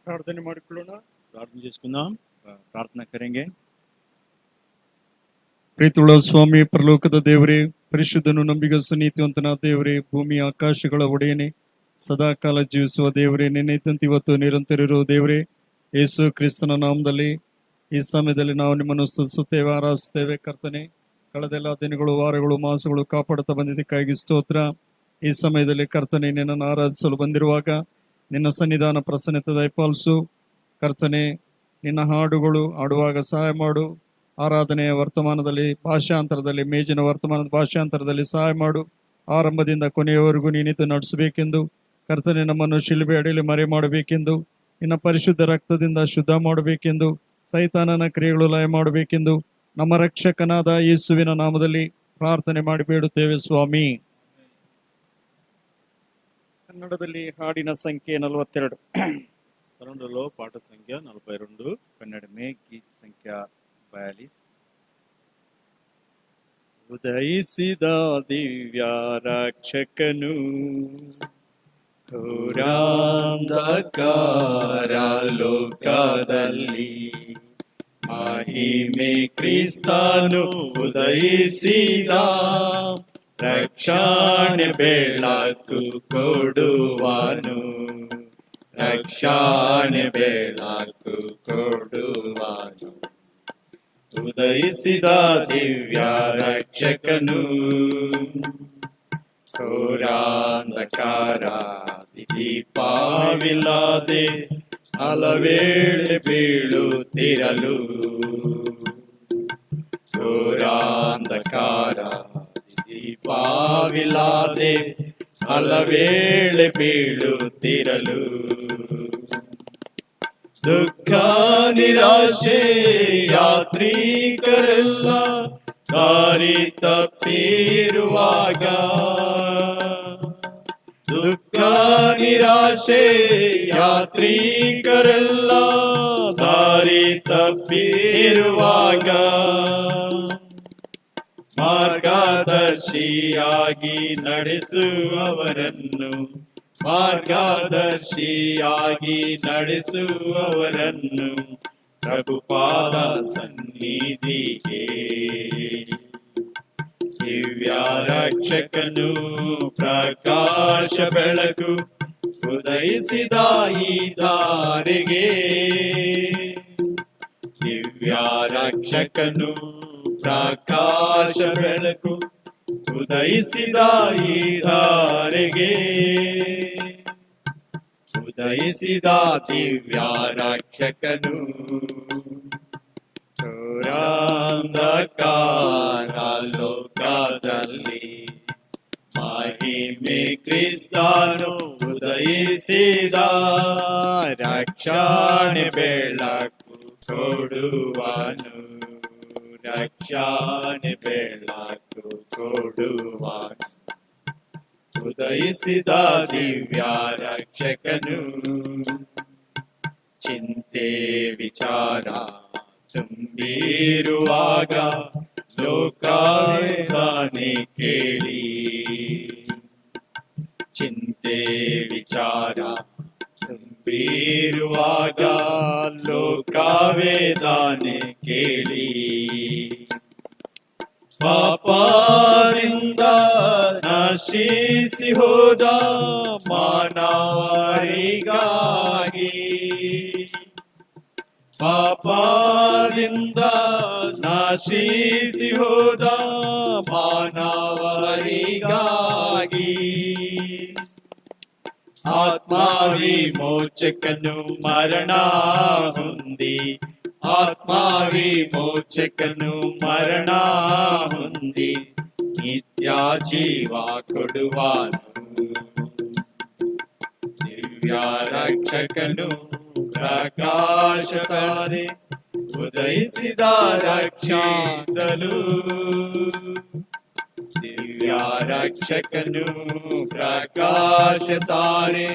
ಪ್ರಾರ್ಥನೆ ಮಾಡಿಕೊಳ್ಳೋಣ. ಪ್ರಾರ್ಥನೆ చేసుకుందాం. ಪ್ರಾರ್ಥನಾ ಕರೆಂಗೆ. ಪ್ರೀತಿಯುಳ್ಳ ಸ್ವಾಮಿ, ಪರಲೋಕದ ದೇವರೇ, ಪರಿಶುದ್ಧನು, ನಂಬಿಗಸ್ತು, ನೀತಿವಂತನಾದ ದೇವರೇ, ಭೂಮಿ ಆಕಾಶಗಳ ಒಡೆಯನೇ, ಸದಾ ಕಾಲ ಜೀವಿಸುವ ದೇವರೇ, ನಿನ್ನೆದಂತೆ ಇವತ್ತು ನಿರಂತರ ಇರುವ ದೇವರೇ, ಯೇಸು ಕ್ರಿಸ್ತನ ನಾಮದಲ್ಲಿ ಈ ಸಮಯದಲ್ಲಿ ನಾವು ನಿಮ್ಮನ್ನು ಸ್ತುತಿಸುತ್ತೇವೆ, ಆರಾಧಿಸುತ್ತೇವೆ. ಕರ್ತನೆ, ಕಳೆದೆಲ್ಲ ದಿನಗಳು, ವಾರಗಳು, ಮಾಸಗಳು ಕಾಪಾಡುತ್ತಾ ಬಂದಿದ್ದಕ್ಕಾಗಿ ಸ್ತೋತ್ರ. ಈ ಸಮಯದಲ್ಲಿ ಕರ್ತನೆ, ನಿನ್ನನ್ನು ಆರಾಧಿಸಲು ಬಂದಿರುವಾಗ ನಿನ್ನ ಸನ್ನಿಧಾನ ಪ್ರಸನ್ನತೆ ದಯಪಾಲಿಸು. ಕರ್ತನೆ, ನಿನ್ನ ಹಾಡುಗಳು ಆಡುವಾಗ ಸಹಾಯ ಮಾಡು. ಆರಾಧನೆಯ ವರ್ತಮಾನದಲ್ಲಿ ಭಾಷಾಂತರದಲ್ಲಿ, ಮೇಜಿನ ವರ್ತಮಾನದ ಭಾಷಾಂತರದಲ್ಲಿ ಸಹಾಯ ಮಾಡು. ಆರಂಭದಿಂದ ಕೊನೆಯವರೆಗೂ ನೀನಿದ್ದು ನಡೆಸಬೇಕೆಂದು ಕರ್ತನೆ, ನಮ್ಮನ್ನು ಶಿಲುಬೆ ಅಡಿಯಲ್ಲಿ ಮರೆ ಮಾಡಬೇಕೆಂದು, ನಿನ್ನ ಪರಿಶುದ್ಧ ರಕ್ತದಿಂದ ಶುದ್ಧ ಮಾಡಬೇಕೆಂದು, ಸೈತಾನನ ಕ್ರಿಯೆಗಳು ಲಯ ಮಾಡಬೇಕೆಂದು ನಮ್ಮ ರಕ್ಷಕನಾದ ಯೇಸುವಿನ ನಾಮದಲ್ಲಿ ಪ್ರಾರ್ಥನೆ ಮಾಡಿ ಬೇಡುತ್ತೇವೆ ಸ್ವಾಮಿ. ಕನ್ನಡದಲ್ಲಿ ಹಾಡಿನ ಸಂಖ್ಯೆ 42. ಕನ್ನಡలో పాట సంఖ్య 42, కన్నడ में गीत संख्या 42. ಉದಯಿಸಿದ ದಿವ್ಯ ರಕ್ಷಕನು, ಘೋರಾಂಧಕಾರ ಲೋಕದಲ್ಲಿ ಮಹಿಮೆ ಕ್ರಿಸ್ತನು ಉದಯಿಸಿದ, ರಕ್ಷಣೆ ಬೆಳಕು ಕೊಡುವನು, ರಕ್ಷಣೆ ಬೆಳಕು ಕೊಡುವನು. ಉದಯಿಸಿದ ದಿವ್ಯ ರಕ್ಷಕನು, ಘೋರಾಂಧಕಾರ ದೀಪವಿಲ್ಲದೆ ಹಲವೇಳೆ ಬೀಳುತ್ತಿರಲು, ಘೋರಾಂಧಕಾರ ದೀಪವಿಲ್ಲದೆ ಹಲವೇಳೆ ಬೀಳುತ್ತಿರಲು, ದುಃಖ ನಿರಾಶೆ ಯಾತ್ರಿಕರೆಲ್ಲ ದಾರಿ ತಪ್ಪಿರುವಾಗ, ದುಃಖ ನಿರಾಶೆ ಯಾತ್ರಿಕರೆಲ್ಲ ದಾರಿ ತಪ್ಪಿರುವಾಗ, ಮಾರ್ಗದರ್ಶಿಯಾಗಿ ನಡೆಸುವವರನ್ನು, ಮಾರ್ಗದರ್ಶಿಯಾಗಿ ನಡೆಸುವವರನ್ನು ಪ್ರಭುಪಾದ ಸನ್ನಿಧಿಗೆ, ದಿವ್ಯ ರಕ್ಷಕನು ಪ್ರಕಾಶ ಬೆಳಕು ಉದಯಿಸಿದ ಈ ದಾರಿಗೆ, ದಿವ್ಯ ರಕ್ಷಕನು ಪ್ರಕಾಶ ಬೆಳಕು ಉದಯಿಸಿದ ಈ ದಾರಿಗೆ, ಉದಯಿಸಿದ ದಿವ್ಯ ರಕ್ಷಕನು, ಘೋರಾಂಧಕಾರ ಲೋಕದಲ್ಲಿ ಮಹಿಮೆ ಕ್ರಿಸ್ತನು ಉದಯಿಸಿದ, ರಕ್ಷಣೆ ಬೆಳಕು ಕೊಡುವನು, ರಕ್ಷಣೆ ಬೆಳಕು ಕೊಡುವನು. ಉದಯಿಸಿದ ದಿವ್ಯ ರಕ್ಷಕನು, ಚಿಂತೆ ವಿಚಾರ ತುಂಬಿರುವಾಗ ಲೋಕವೇದನೆ ಕೇಳಿ, ಚಿಂತೆ ವಿಚಾರ ತುಂಬಿರುವಾಗ ಲೋಕವೇದನೆ ಕೇಳಿ, ಪಾಪದಿಂದ ನಶಿಸಿ ಹೋದ ಮಾನವರಿಗಾಗಿ, ಪಾಪದಿಂದ ನಶಿಸಿ ಹೋದ ಮಾನವರಿಗಾಗಿ, ಆತ್ಮವಿಮೋಚಕನು ಮರಣ ಹೊಂದಿ, ಆತ್ಮವಿಮೋಚಕನು ಮರಣ ಹೊಂದಿ ನಿತ್ಯ ಜೀವ ಕೊಡುವನು, ದಿವ್ಯ ರಕ್ಷಕನು ಪ್ರಕಾಶ ತಾರೆ ಉದಯಿಸಿದ ರಕ್ಷಿಸಲು, ದಿವ್ಯ ರಕ್ಷಕನು ಪ್ರಕಾಶ ತಾರೆ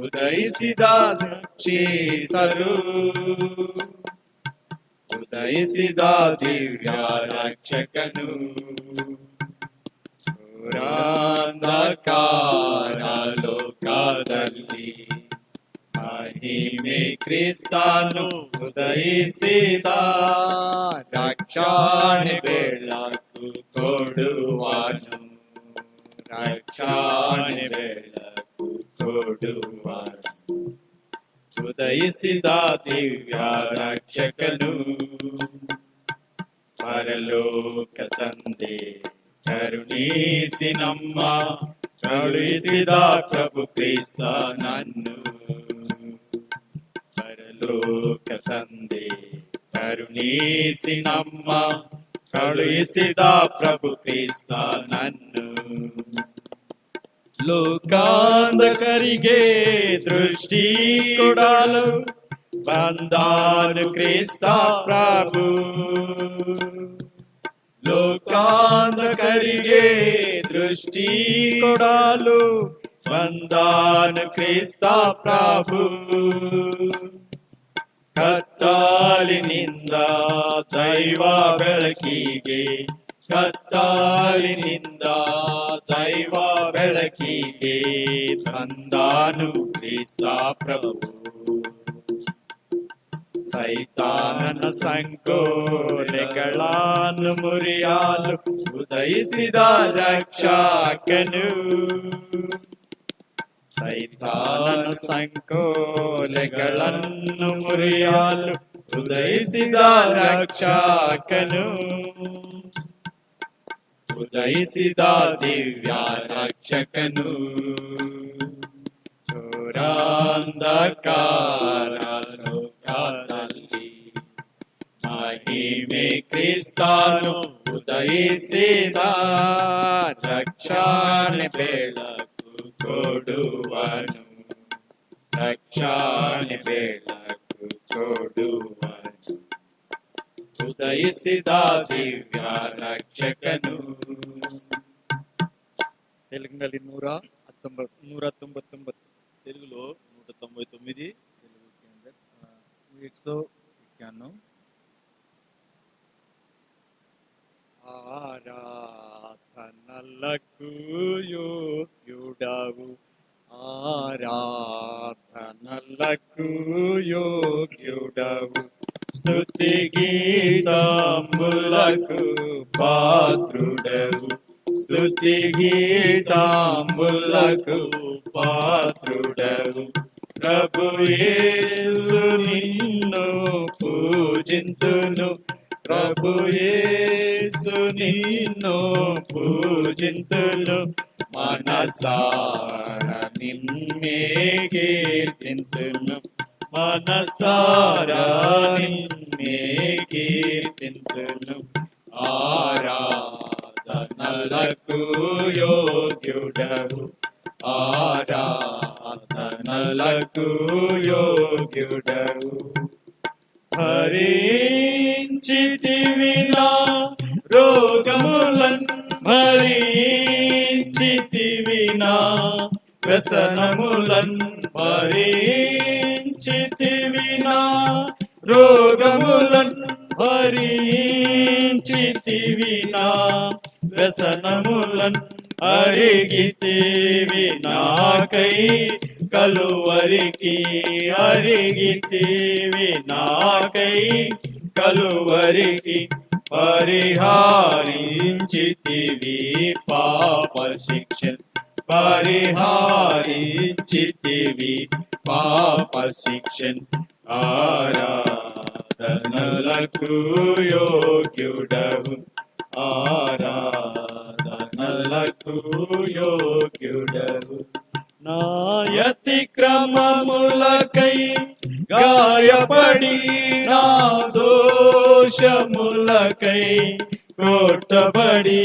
ಉದಯಿಸಿದ ರಕ್ಷಿಸಲು, ಉದಯಿಸಿದ ದಿವ್ಯ ರಕ್ಷಕನು, ಘೋರಾಂಧಕಾರ ಲೋಕದಲ್ಲಿ ಮಹಿಮೆ ಕ್ರಿಸ್ತನು ಉದಯಿಸಿದ ರಕ್ಷಣೆ ಬೆಳಕು ಕೊಡುವನು ರಕ್ಷಣೆ ಬೆಳಕು ಕೊಡುವನು ಉದಯಿಸಿದ ದಿವ್ಯ ರಕ್ಷಕನು ಪರಲೋಕ ತಂದೆ ಕರುಣಿಸಿ ನಮ್ಮ ಕಳುಹಿಸಿದ ಪ್ರಭು ಕ್ರಿಸ್ತನನ್ನು ಪರಲೋಕ ತಂದೆ ಕರುಣಿಸಿ ನಮ್ಮ ಕಳುಹಿಸಿದ ಪ್ರಭು ಕ್ರಿಸ್ತನನ್ನು ಲೋಕಾಂಧಕರಿಗೆ ದೃಷ್ಟಿ ಕೊಡಲು ಬಂದಾನು ಕ್ರಿಸ್ತ ಪ್ರಭು ಲೋಕಾಂಧಕರಿಗೆ ದೃಷ್ಟಿ ಕೊಡಲು ಬಂದಾನು ಕ್ರಿಸ್ತ ಪ್ರಭು ಕತ್ತಲಿನಿಂದ ದೈವ ಬೆಳಕಿಗೆ ಕತ್ತಲಿನಿಂದ ದೈವ ಬೆಳಕಿಗೆ ತಂದಾನು ಕ್ರಿಸ್ತ ಪ್ರಭು ಸೈತಾನನ ಸಂಕೋಲೆಗಳನ್ನು ಮುರಿಯಲು ಉದಯಿಸಿದ ರಕ್ಷಕನು ಸೈತಾನನ ಸಂಕೋಲೆಗಳನ್ನು ಮುರಿಯಲು ಉದಯಿಸಿದ ರಕ್ಷಕನು ಉದಯಿಸಿದ ದಿವ್ಯ ರಕ್ಷಕನು ಘೋರಾಂಧಕಾರ ಲೋಕದಲ್ಲಿ ಮಹಿಮೆ ಕ್ರಿಸ್ತನು ಉದಯಿಸಿದ ರಕ್ಷಣೆ ಬೆಳಕು ಕೊಡುವನು ರಕ್ಷಣೆ ಬೆಳಕು ಕೊಡುವನು ಉದಯಿಸಿದ ದಿವ್ಯ ರಕ್ಷಕನು తెలుగుನಲ್ಲಿ 199 తెలుగులో 199 తెలుగు के अंदर 151 ఆరాధనలకు యోగ్యుడవు ఆరాధనలకు యోగ్యుడవు స్తుతి గీతములకు పాత్రుడవు స్తుతి గీతములకు పాత్రుడవు ప్రభు యేసు నిన్ను పూజింతును ప్రభు యేసు నిన్ను పూజింతును మనసార నిన్నే కీర్తింతును మనసారా నిన్నే కీర్తింతును ఆరాధనలకు యోగ్యుడవు ఆరాధనలకు యోగ్యుడవు భరించితివి నా రోగములన్ భరించితివి నా వ్యసనములన్ భరించితివి నా రోగములన్ భరించితివి నా వ్యసనములన్ అరిగితివి నాకై కలువరికి అరిగితివి నాకై కలువరికి పరిహారించితివి పాప శిక్ష పరిహారించితివి పాప శిక్షన్ ఆరాధనలకు యోగ్యుడవు ఆరాధనలకు యోగ్యుడవు నా అతిక్రమములకై గాయపడి నా దోషములకై కొట్టబడి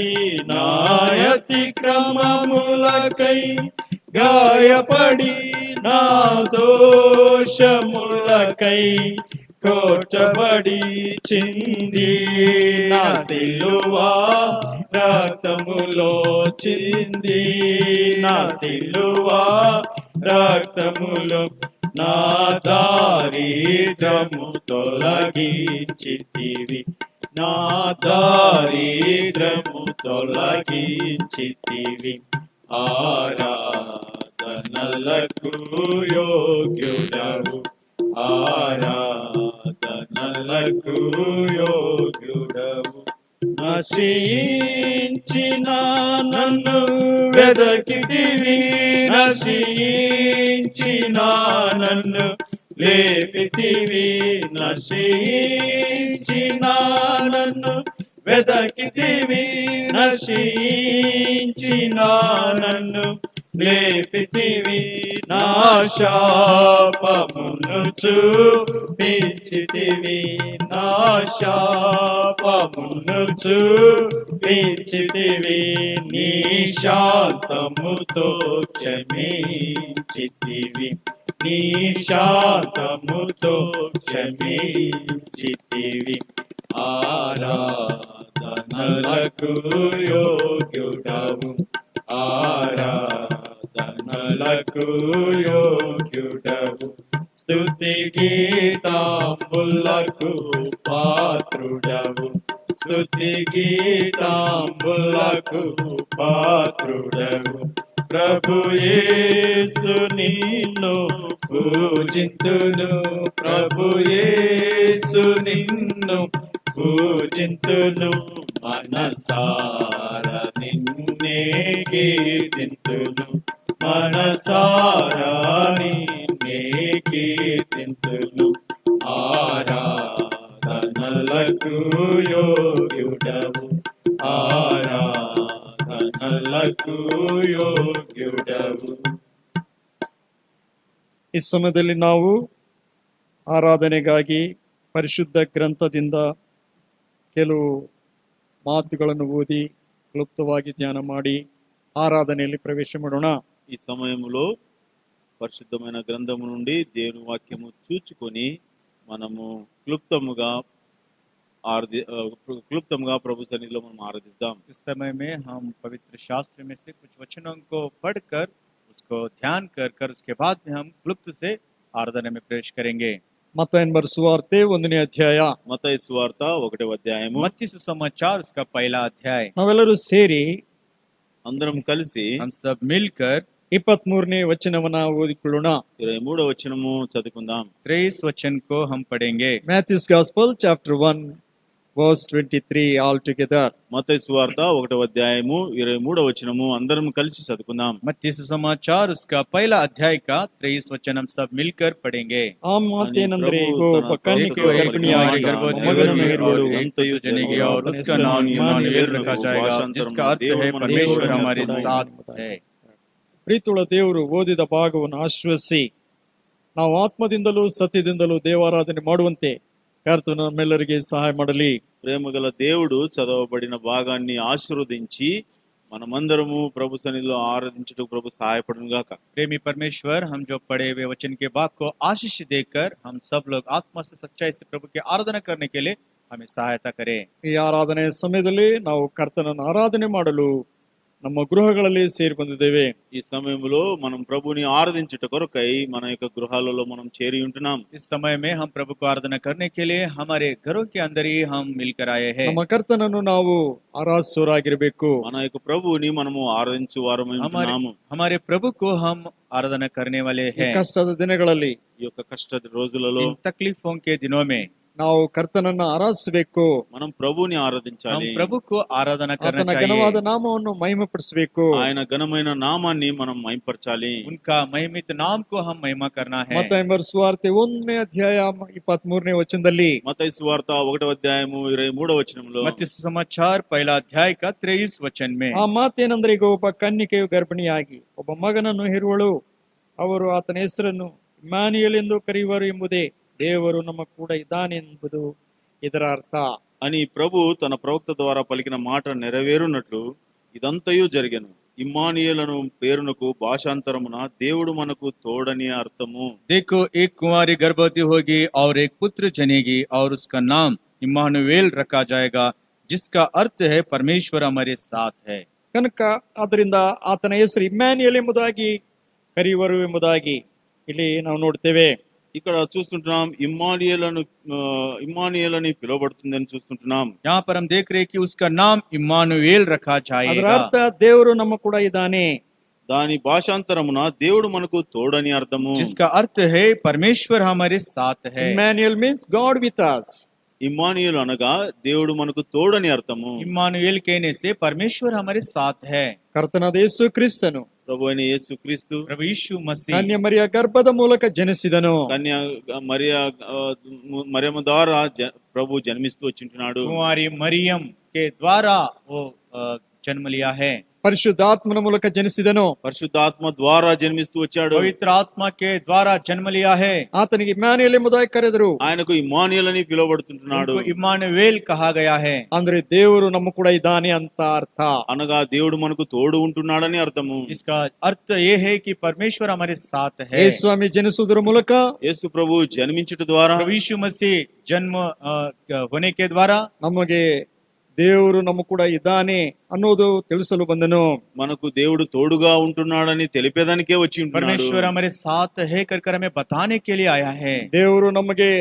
నా అతిక్రమములకై గాయపడి నా దోషములకై కొట్టబడి చింది నా సిలువా రక్తములో చింది నా సిలువా రక్తములో నా దారిద్రము తొలగించితివి నా దారిద్రము తొలగించితివి ఆరాధన ఆరాధనలకు యోగ్యుడవు, ఆరాధనలకు యోగ్యుడవు. నశించిన నన్ను వెదకితివి, నశించిన నన్ను లేపితివి, నశించిన నన్ను వెదకితివి, నశించిన నన్ను లేపితివి. నా శాపమును చూపించితివి, నా శాపమును చూపించితివి, నీ శాంతముతో క్షమించితివి, నీ శాంతముతో క్షమించితివి. ఆరాధనలకు యోగ్యుడవు, ఆరాధనలకు యోగ్యుడవు. స్తుతి గీతాంబులకు పాత్రుడవు, స్తుతి గీతాంబులకు పాత్రుడవు. ప్రభు యేసు నిన్ను పూజింతును, ప్రభు యేసు నిన్ను పూజింతును, మనసారా నిన్నే కీర్తింతును, మనసారా నిన్నే కీర్తింతును. ఆరాధనలకు యోగ్యుడవు, ఆరాధనలకు ಯೋಗ್ಯುಡವು. ಈ ಸಮಯದಲ್ಲಿ ನಾವು ಆರಾಧನೆಗಾಗಿ ಪರಿಶುದ್ಧ ಗ್ರಂಥದಿಂದ ಕೆಲವು ಮಾತುಗಳನ್ನು ಓದಿ ಕ್ಲುಪ್ತವಾಗಿ ಧ್ಯಾನ ಮಾಡಿ ఆరాధనಯಲ್ಲಿ ప్రవేశ ಮಾಡೋಣ. ఈ సమయంలో పరిశుద్ధమైన గ్రంథము నుండి దేవుని వాక్యము చూచుకొని మనము క్లుప్తముగా ప్రభు సన్నిధిలో మనం ఆరాధిద్దాం. इस समय में हम पवित्र शास्त्र में से कुछ वचनों को पढ़कर उसको ध्यान कर कर उसके बाद में हम क्लुप्त से आराधना में प्रवेश करेंगे. ಮತ್ತಾಯನ ಬರೆದ ಸುವಾರ್ತೆ 1ನೇ ಅಧ್ಯಾಯ. మత్తయి సువార్త 1వ అధ్యాయము. मत्ती सुसमाचार उसका पहला अध्याय. ನಾವೆಲ್ಲರೂ ಸೇರಿ అందరం కలిసి हम सब मिलकर 23ನೇ ವಚನವನ್ನ ಓದಿಕೊಳ್ಳೋಣ. 23వ వచనము చదువుకుందాం. 23 वचन को हम पढ़ेंगे. Mathews gospel chapter 1 verse 23 all together. మత్తయి సువార్త 1వ అధ్యాయము 23వ వచనము అందరం కలిసి చదువుకుందాం. मत्ती सुसमाचार उसका पहला अध्याय का 23 वचन हम सब मिलकर पढ़ेंगे. ಆ ಮಾತೇನೆಂದರೆ ಇಗೋ ಒಬ್ಬ ಕನ್ಯಕೆಯು ಗರ್ಭಿಣಿಯಾಗಿ ಮಗನನ್ನು ಹೆರುವಳು, जनेगी और उसका नाम इम्मानुएल रखा जाएगा, जिसका अर्थ है परमेश्वर हमारे साथ है. ಪ್ರೀತಿಯುಳ್ಳ ದೇವರು ಓದಿದ ಭಾಗವನ್ನು ಆಶ್ವಸಿಸಿ ನಾವು ಆತ್ಮದಿಂದಲೂ ಸತ್ಯದಿಂದಲೂ ದೇವಾರಾಧನೆ ಮಾಡುವಂತೆ ಕರ್ತನು ನಮ್ಮೆಲ್ಲರಿಗೆ ಸಹಾಯ ಮಾಡಲಿ. ప్రేమగల దేవుడు చదవబడిన భాగాన్ని ఆశీర్వదించి మనమందరము ప్రభు సన్నిధిలో ఆరాధించుటకు ప్రభు సహాయపడును గాక. प्रेमी परमेश्वर, हम जो पढ़े हुए वचन के भाग को आशीष देकर हम सब लोग आत्मा से सच्चाई से प्रभु की आराधना करने के लिए हमें सहायता करें. ಈ ಆರಾಧನೆ ಸಮಯದಲ್ಲಿ ನಾವು ಕರ್ತನನ್ನು ಆರಾಧನೆ ಮಾಡಲು ನಮ್ಮ ಗೃಹಗಳಲ್ಲಿ ಸೇರಿ ಬಂದಿದ್ದೇವೆ. ఈ సమయంలో మనం ప్రభుని ఆరాధించుట కొరకై మన యొక్క గృహాలలో మనం చేరి ఉంటున్నాం. इस समय में हम प्रभु को आराधना करने के लिए हमारे घरों के अंदर ही हम मिलकर आए हैं. ನಮ್ಮ ಕರ್ತನನ್ನು ನಾವು ಆರಾಧಿಸುವರಾಗಿರಬೇಕು. మన యొక్క ప్రభుని మనము ఆరాధించు వారమై ఉంటున్నాము. हमारे प्रभु को हम आराधना करने वाले ಈ हैं. ಕಷ್ಟದ ದಿನಗಳಲ್ಲಿ, ఈ యొక్క కష్ట రోజులలో इन तकलीफों के दिनों में ನಾವು ಕರ್ತನನ್ನು ಆರಾಧಿಸಬೇಕು. మనం ప్రభుని हम ఆరాధించాలి. प्रभु को आराधना करना ಆತನ चाहिए. ಘನವಾದ ನಾಮವನ್ನು ಮಹಿಮೆಪಡಿಸಬೇಕು. ఆయన ఘనమైన నామాన్ని మనం మహింపరచాలి. उनका महिमित नाम को हम महिमा करना है. ಮತ್ತಾಯನ ಬರೆದ ಸುವಾರ್ತೆ 1ನೇ ಅಧ್ಯಾಯ 23ನೇ ವಚನದಲ್ಲಿ మత్తయి సువార్త 1వ అధ్యాయము 23వ వచనంలో मत्ती सुसमाचार पहला अध्याय का 23 वचन में ಆ ಮಾತೇನೆಂದರೆ ಈಗ ಒಬ್ಬ ಕನ್ನಿಕೆಯು ಗರ್ಭಿಣಿಯಾಗಿ ಒಬ್ಬ ಮಗನನ್ನು ಹೆರುವಳು, ಅವರು ಆತನ ಹೆಸರನ್ನು ಇಮ್ಮಾನುಯೇಲ್ ಎಂದು ಕರೆಯುವರು ಎಂಬುದೇ ದೇವರು ನಮ್ಮ ಕೂಡ ಇದ್ದಾನೆಂಬುದು ಇದರ ಅರ್ಥ. అని ప్రభు తన ప్రవక్త ద్వారా పలికిన మాట నెరవేరునట్లు ఇదంతయు జరిగెను. ఇమ్మానుయేలను పేరునకు భాషాంతరమున దేవుడు మనకు తోడని అర్థము. देखो, एक कुंवारी गर्भवती होगी और एक पुत्र जनेगी और उसका नाम इम्मानुएल रखा जाएगा, जिसका अर्थ है परमेश्वर हमारे साथ है. ಕನಕ ಅದರಿಂದ ಆತನ ಹೆಸರು ಇಮ್ಯಾನ್ಯುಯಲ್ ಎಂಬುದಾಗಿ ಕರೆಯುವರು ಎಂಬುದಾಗಿ ಇಲ್ಲಿ ನಾವು ನೋಡ್ತೇವೆ. ఇక్కడ చూస్తుంటున్నాం ఇమ్మానుయేలని పిలువబడుతుందని చూస్తుంటున్నాం. यहाँ पर हम देख रहे हैं कि उसका नाम इम्मानुएल रखा ಅದರ जाएगा. ಅರ್ಥ ದೇವರು ನಮ್ಮ ಕೂಡ ಇದ್ದಾನೆ. దాని భాషాంతరమున దేవుడు మనకు తోడని అర్థము. जिसका अर्थ है परमेश्वर हमारे साथ है। Emmanuel means God with us. Immanuel అనగా దేవుడు మనకు తోడని అర్థము. इम्मानुएल कहने से परमेश्वर हमारे साथ है। ಕರ್ತನಾದ ಯೇಸು ಕ್ರಿಸ್ತನು ప్రభు అయిన యేసు క్రీస్తు प्रभु यीशु मसीह ಕನ್ಯೆ ಮರಿಯ ಗರ್ಭದ ಮೂಲಕ ಜನಿಸಿದನು. కన్య మరియమ్మ ద్వారా ప్రభు జన్మిస్తూ వచ్చింటున్నాడు. कुंवारी मरियम के द्वारा वो जन्म लिया है। ಪರಿಶುದ್ಧಾತ್ಮನ ಮೂಲಕ ಜನಿಸಿದನು. పరిశుద్ధాత్మ ద్వారా జన్మిస్తూ వచ్చాడు. पवित्र आत्मा के द्वारा जन्म लिया है। ಆತನಿಗೆ ಇಮ್ಯಾನುಯೇಲ್ ಎಂಬುದಾಗಿ ಕರೆದರು. ఆయనకు ఇమ్మానుయేల్ అని పిలువబడుతుంటున్నాడు. उनको इम्मानुएल कहा गया है। ಅಂದ್ರೆ ದೇವರು ನಮ್ಮ ಕೂಡ ಇದ್ದಾನೆ ಅಂತ ಅರ್ಥ. అనగా దేవుడు మనకు తోడు ఉంటున్నాడని అర్థము. इसका अर्थ ये है कि परमेश्वर हमारे साथ है। ಯೇಸು ಸ್ವಾಮಿ ಜನಿಸುವುದರ ಮೂಲಕ, యేసు ప్రభు జన్మించుట ద్వారా, प्रभु यीशु मसीह जन्म होने के द्वारा ನಮಗೆ ದೇವರು ನಮ್ಮ ಕೂಡ ಇದ್ದಾನೆ ಅನ್ನೋದು ತಿಳಿಸಲು ಬಂದನು. మనకు దేవుడు తోడుగా ఉంటున్నాడని తెలిపేదానికే వచ్చి ఉంటున్నాడు. परमेश्वर हमारे साथ है कर हमें बताने के लिए आया है। ದೇವರು ನಮಗೆ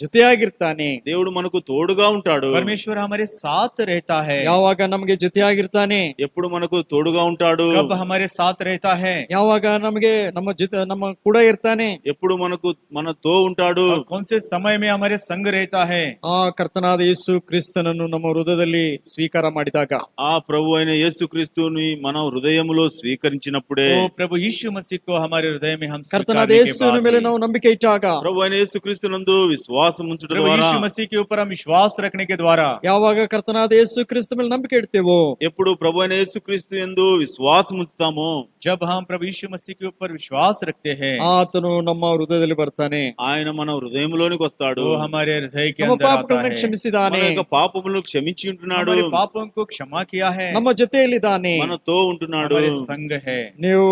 ಜೊತೆಯಾಗಿರ್ತಾನೆ. దేవుడు మనకు తోడుగా ఉంటాడు. परमेश्वर हमारे साथ रहता है। ಯಾವಾಗ ನಮಗೆ ಜೊತೆಯಾಗಿರ್ತಾನೆ? ఎప్పుడు మనకు తోడుగా ఉంటాడు? कब हमारे साथ रहता है? ಯಾವಾಗ ನಮಗೆ ನಮ್ಮ ಕೂಡ ಇರ್ತಾನೆ? ఎప్పుడు మనతో ఉంటాడు? और कौन से समय में हमारे संग रहता है? ಆ ಕರ್ತನಾದ ಯೇಸು ಕ್ರಿಸ್ತನನ್ನು ನಮ್ಮ ಹೃದಯದಲ್ಲಿ ಸ್ವೀಕಾರ ಮಾಡಿದಾಗ, ఆ ప్రభు అయిన యేసు క్రీస్తుని మన హృదయములో స్వీకరించినప్పుడే, तो प्रभु यीशु मसीह को हमारे हृदय में हम ಕರ್ತನಾದ स्वीकारने के ಯೇಸುವಿನ बाद ಮೇಲೆ ही, ನಾವು ನಂಬಿಕೆ ಇಟ್ಟಾಗ, ప్రభు అయిన యేసు క్రీస్తునందు విశ్వాసం ఉంచుట प्रभु ద్వారా, यीशु मसीह के ऊपर हम विश्वास रखने के द्वारा, ಯಾವಾಗ ಕರ್ತನಾದ ಯೇಸು ಕ್ರಿಸ್ತ ಮೇಲೆ ನಂಬಿಕೆ ಇಡ್ತೇವೋ, ఎప్పుడు ప్రభు అయిన యేసు క్రీస్తు యందు విశ్వాసం ఉంచుతామో, जब हम प्रभु यीशु मसीह के ऊपर विश्वास रखते हैं, ಆತನು ನಮ್ಮ ಹೃದಯದಲ್ಲಿ ಬರ್ತಾನೆ. ఆయన మన హృదయంలోనికి వస్తాడు. वो हमारे हृदय के ನಮ್ಮ अंदर आता ಪಾಪಗಳನ್ನು है। ಕ್ಷಮಿಸಿದಾನೆ. మన యొక్క పాపములను క్షమించి ఉంటున్నాడు. हमारे पापों को क्षमा किया है। ನಮ್ಮ ಜೊತೆಯಲ್ಲಿದ್ದಾನೆ. మనతో ఉంటున్నాడు. हमारे संग है। ನೀವು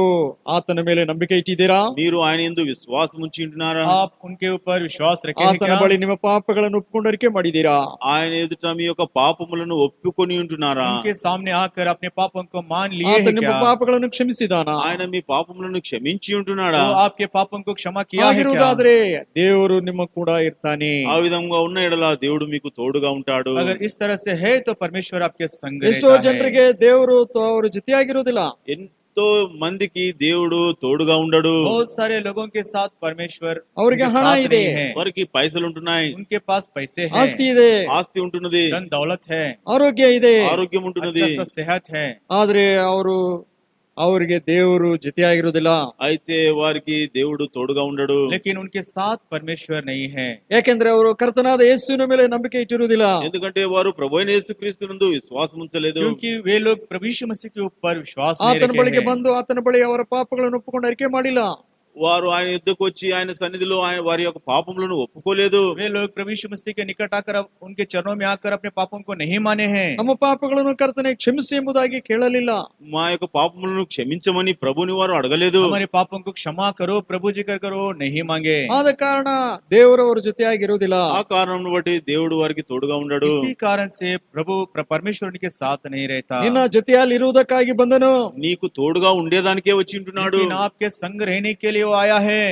ಆತನ ಮೇಲೆ ನಂಬಿಕೆ ಇಟ್ಟಿದ್ದೀರಾ? మీరు ఆయన యందు విశ్వాసం ఉంచి ఉంటున్నారా? आप उनके ऊपर विश्वास रखे हैं ಆತನ क्या? ಬಳಿ ನಿಮ್ಮ ಪಾಪಗಳನ್ನು ಒಪ್ಪಿಕೊಂಡು ಅರಿಕೆ ಮಾಡಿದ್ದೀರಾ? ఆయన ఎదుట మీ యొక్క పాపములను ఒప్పుకొని ఉంటున్నారా? उनके सामने आकर अपने पापों को मान लिए ಆತ हैं ನಿಮ್ಮ क्या? ಪಾಪಗಳನ್ನು ಕ್ಷಮಿಸಿದಾನ? ఆయన మీ పాపములను క్షమించి ఉంటున్నాడా? वो आपके पापों को क्षमा किया है क्या? ಆಗಿರುವುದಾದ್ರೆ ದೇವರು ನಿಮ್ಮ ಕೂಡ ಇರ್ತಾನೆ. ఆ విధంగా ఉన్న ఎడల దేవుడు మీకు తోడుగా ఉంటాడు. अगर इस तरह से है तो परमेश्वर आपके संग ಎಷ್ಟೋ रहता है। ಜನರಿಗೆ ದೇವರು ಅವರು ಜೊತೆಯಾಗಿರುವುದಿಲ್ಲ. ఎంతో మందికి దేవుడు తోడుగా ఉండడు. बहुत सारे लोगों के साथ परमेश्वर ಅವ್ರಿಗೆ उनके ಹಣ साथ ಇದೆ, नहीं है। వారికి పైసలు ఉంటున్నాయి, उनके पास पैसे हैं, ಆಸ್ತಿ ಇದೆ, ఆస్తి ఉంటున్నది, धन दौलत है, ಆರೋಗ್ಯ ಇದೆ, ఆరోగ్యం ఉంటున్నది. अच्छा सा सेहत है, ಆದ್ರೆ ಅವರಿಗೆ ದೇವರು ಜೊತೆಯಾಗಿರುವುದಿಲ್ಲ. అయితే వారికి దేవుడు తోడుగా ఉండడు. लेकिन उनके साथ परमेश्वर नहीं है। ಯಾಕೆಂದ್ರೆ ಅವರು ಕರ್ತನಾದ ಯೇಸುವಿನ ಮೇಲೆ ನಂಬಿಕೆ ಇಟ್ಟಿರುವುದಿಲ್ಲ. ఎందుకంటే వారు ప్రభువైన యేసుక్రీస్తునందు విశ్వాసం ఉంచలేదు. क्योंकि वे लोग प्रभु यीशु मसीह के ऊपर विश्वास नहीं ಆತನ रखे ಬಳಿಗೆ हैं। ಬಂದು ಆತನ ಬಳಿ ಅವರ ಪಾಪಗಳನ್ನು ಒಪ್ಪಿಕೊಂಡು ಅರಿಕೆ ಮಾಡಿಲ್ಲ. వారు ఆయన యుద్ధకు వచ్చి ఆయన సన్నిధిలో ఆయన వారి యొక్క పాపములను ఒప్పుకోలేదు. वे लोग प्रभु यीशु मसीह के निकट आकर उनके चरणों में आकर अपने पापों को नहीं माने हैं। ನಮ್ಮ ಪಾಪಗಳನ್ನು ಕರ್ತನೆ ಕ್ಷಮಿಸಿ ಎಂಬುದಾಗಿ ಕೇಳಲಿಲ್ಲ. మా యొక్క పాపములను క్షమించమని ప్రభుని వారు అడగలేదు. हमारे पापों को क्षमा करो प्रभु जी कर करो नहीं मांगे। ಆದ ಕಾರಣ ದೇವರು ಅವರ ಜೊತೆಯಾಗಿರುವುದಿಲ್ಲ. ఆ కారణం బట్టి దేవుడు వారికి తోడుగా ఉండడు. इसी कारण से प्रभु परमेश्वर उनके साथ नहीं रहता। ನಿನ್ನ ಜೊತೆಯಲ್ಲಿ ಇರುವುದಕ್ಕಾಗಿ ಬಂದನು. నీకు తోడుగా ఉండేదానికే వచ్చి ఉంటున్నాడు. लेकिन आपके संग रहने के लिए वो आया है।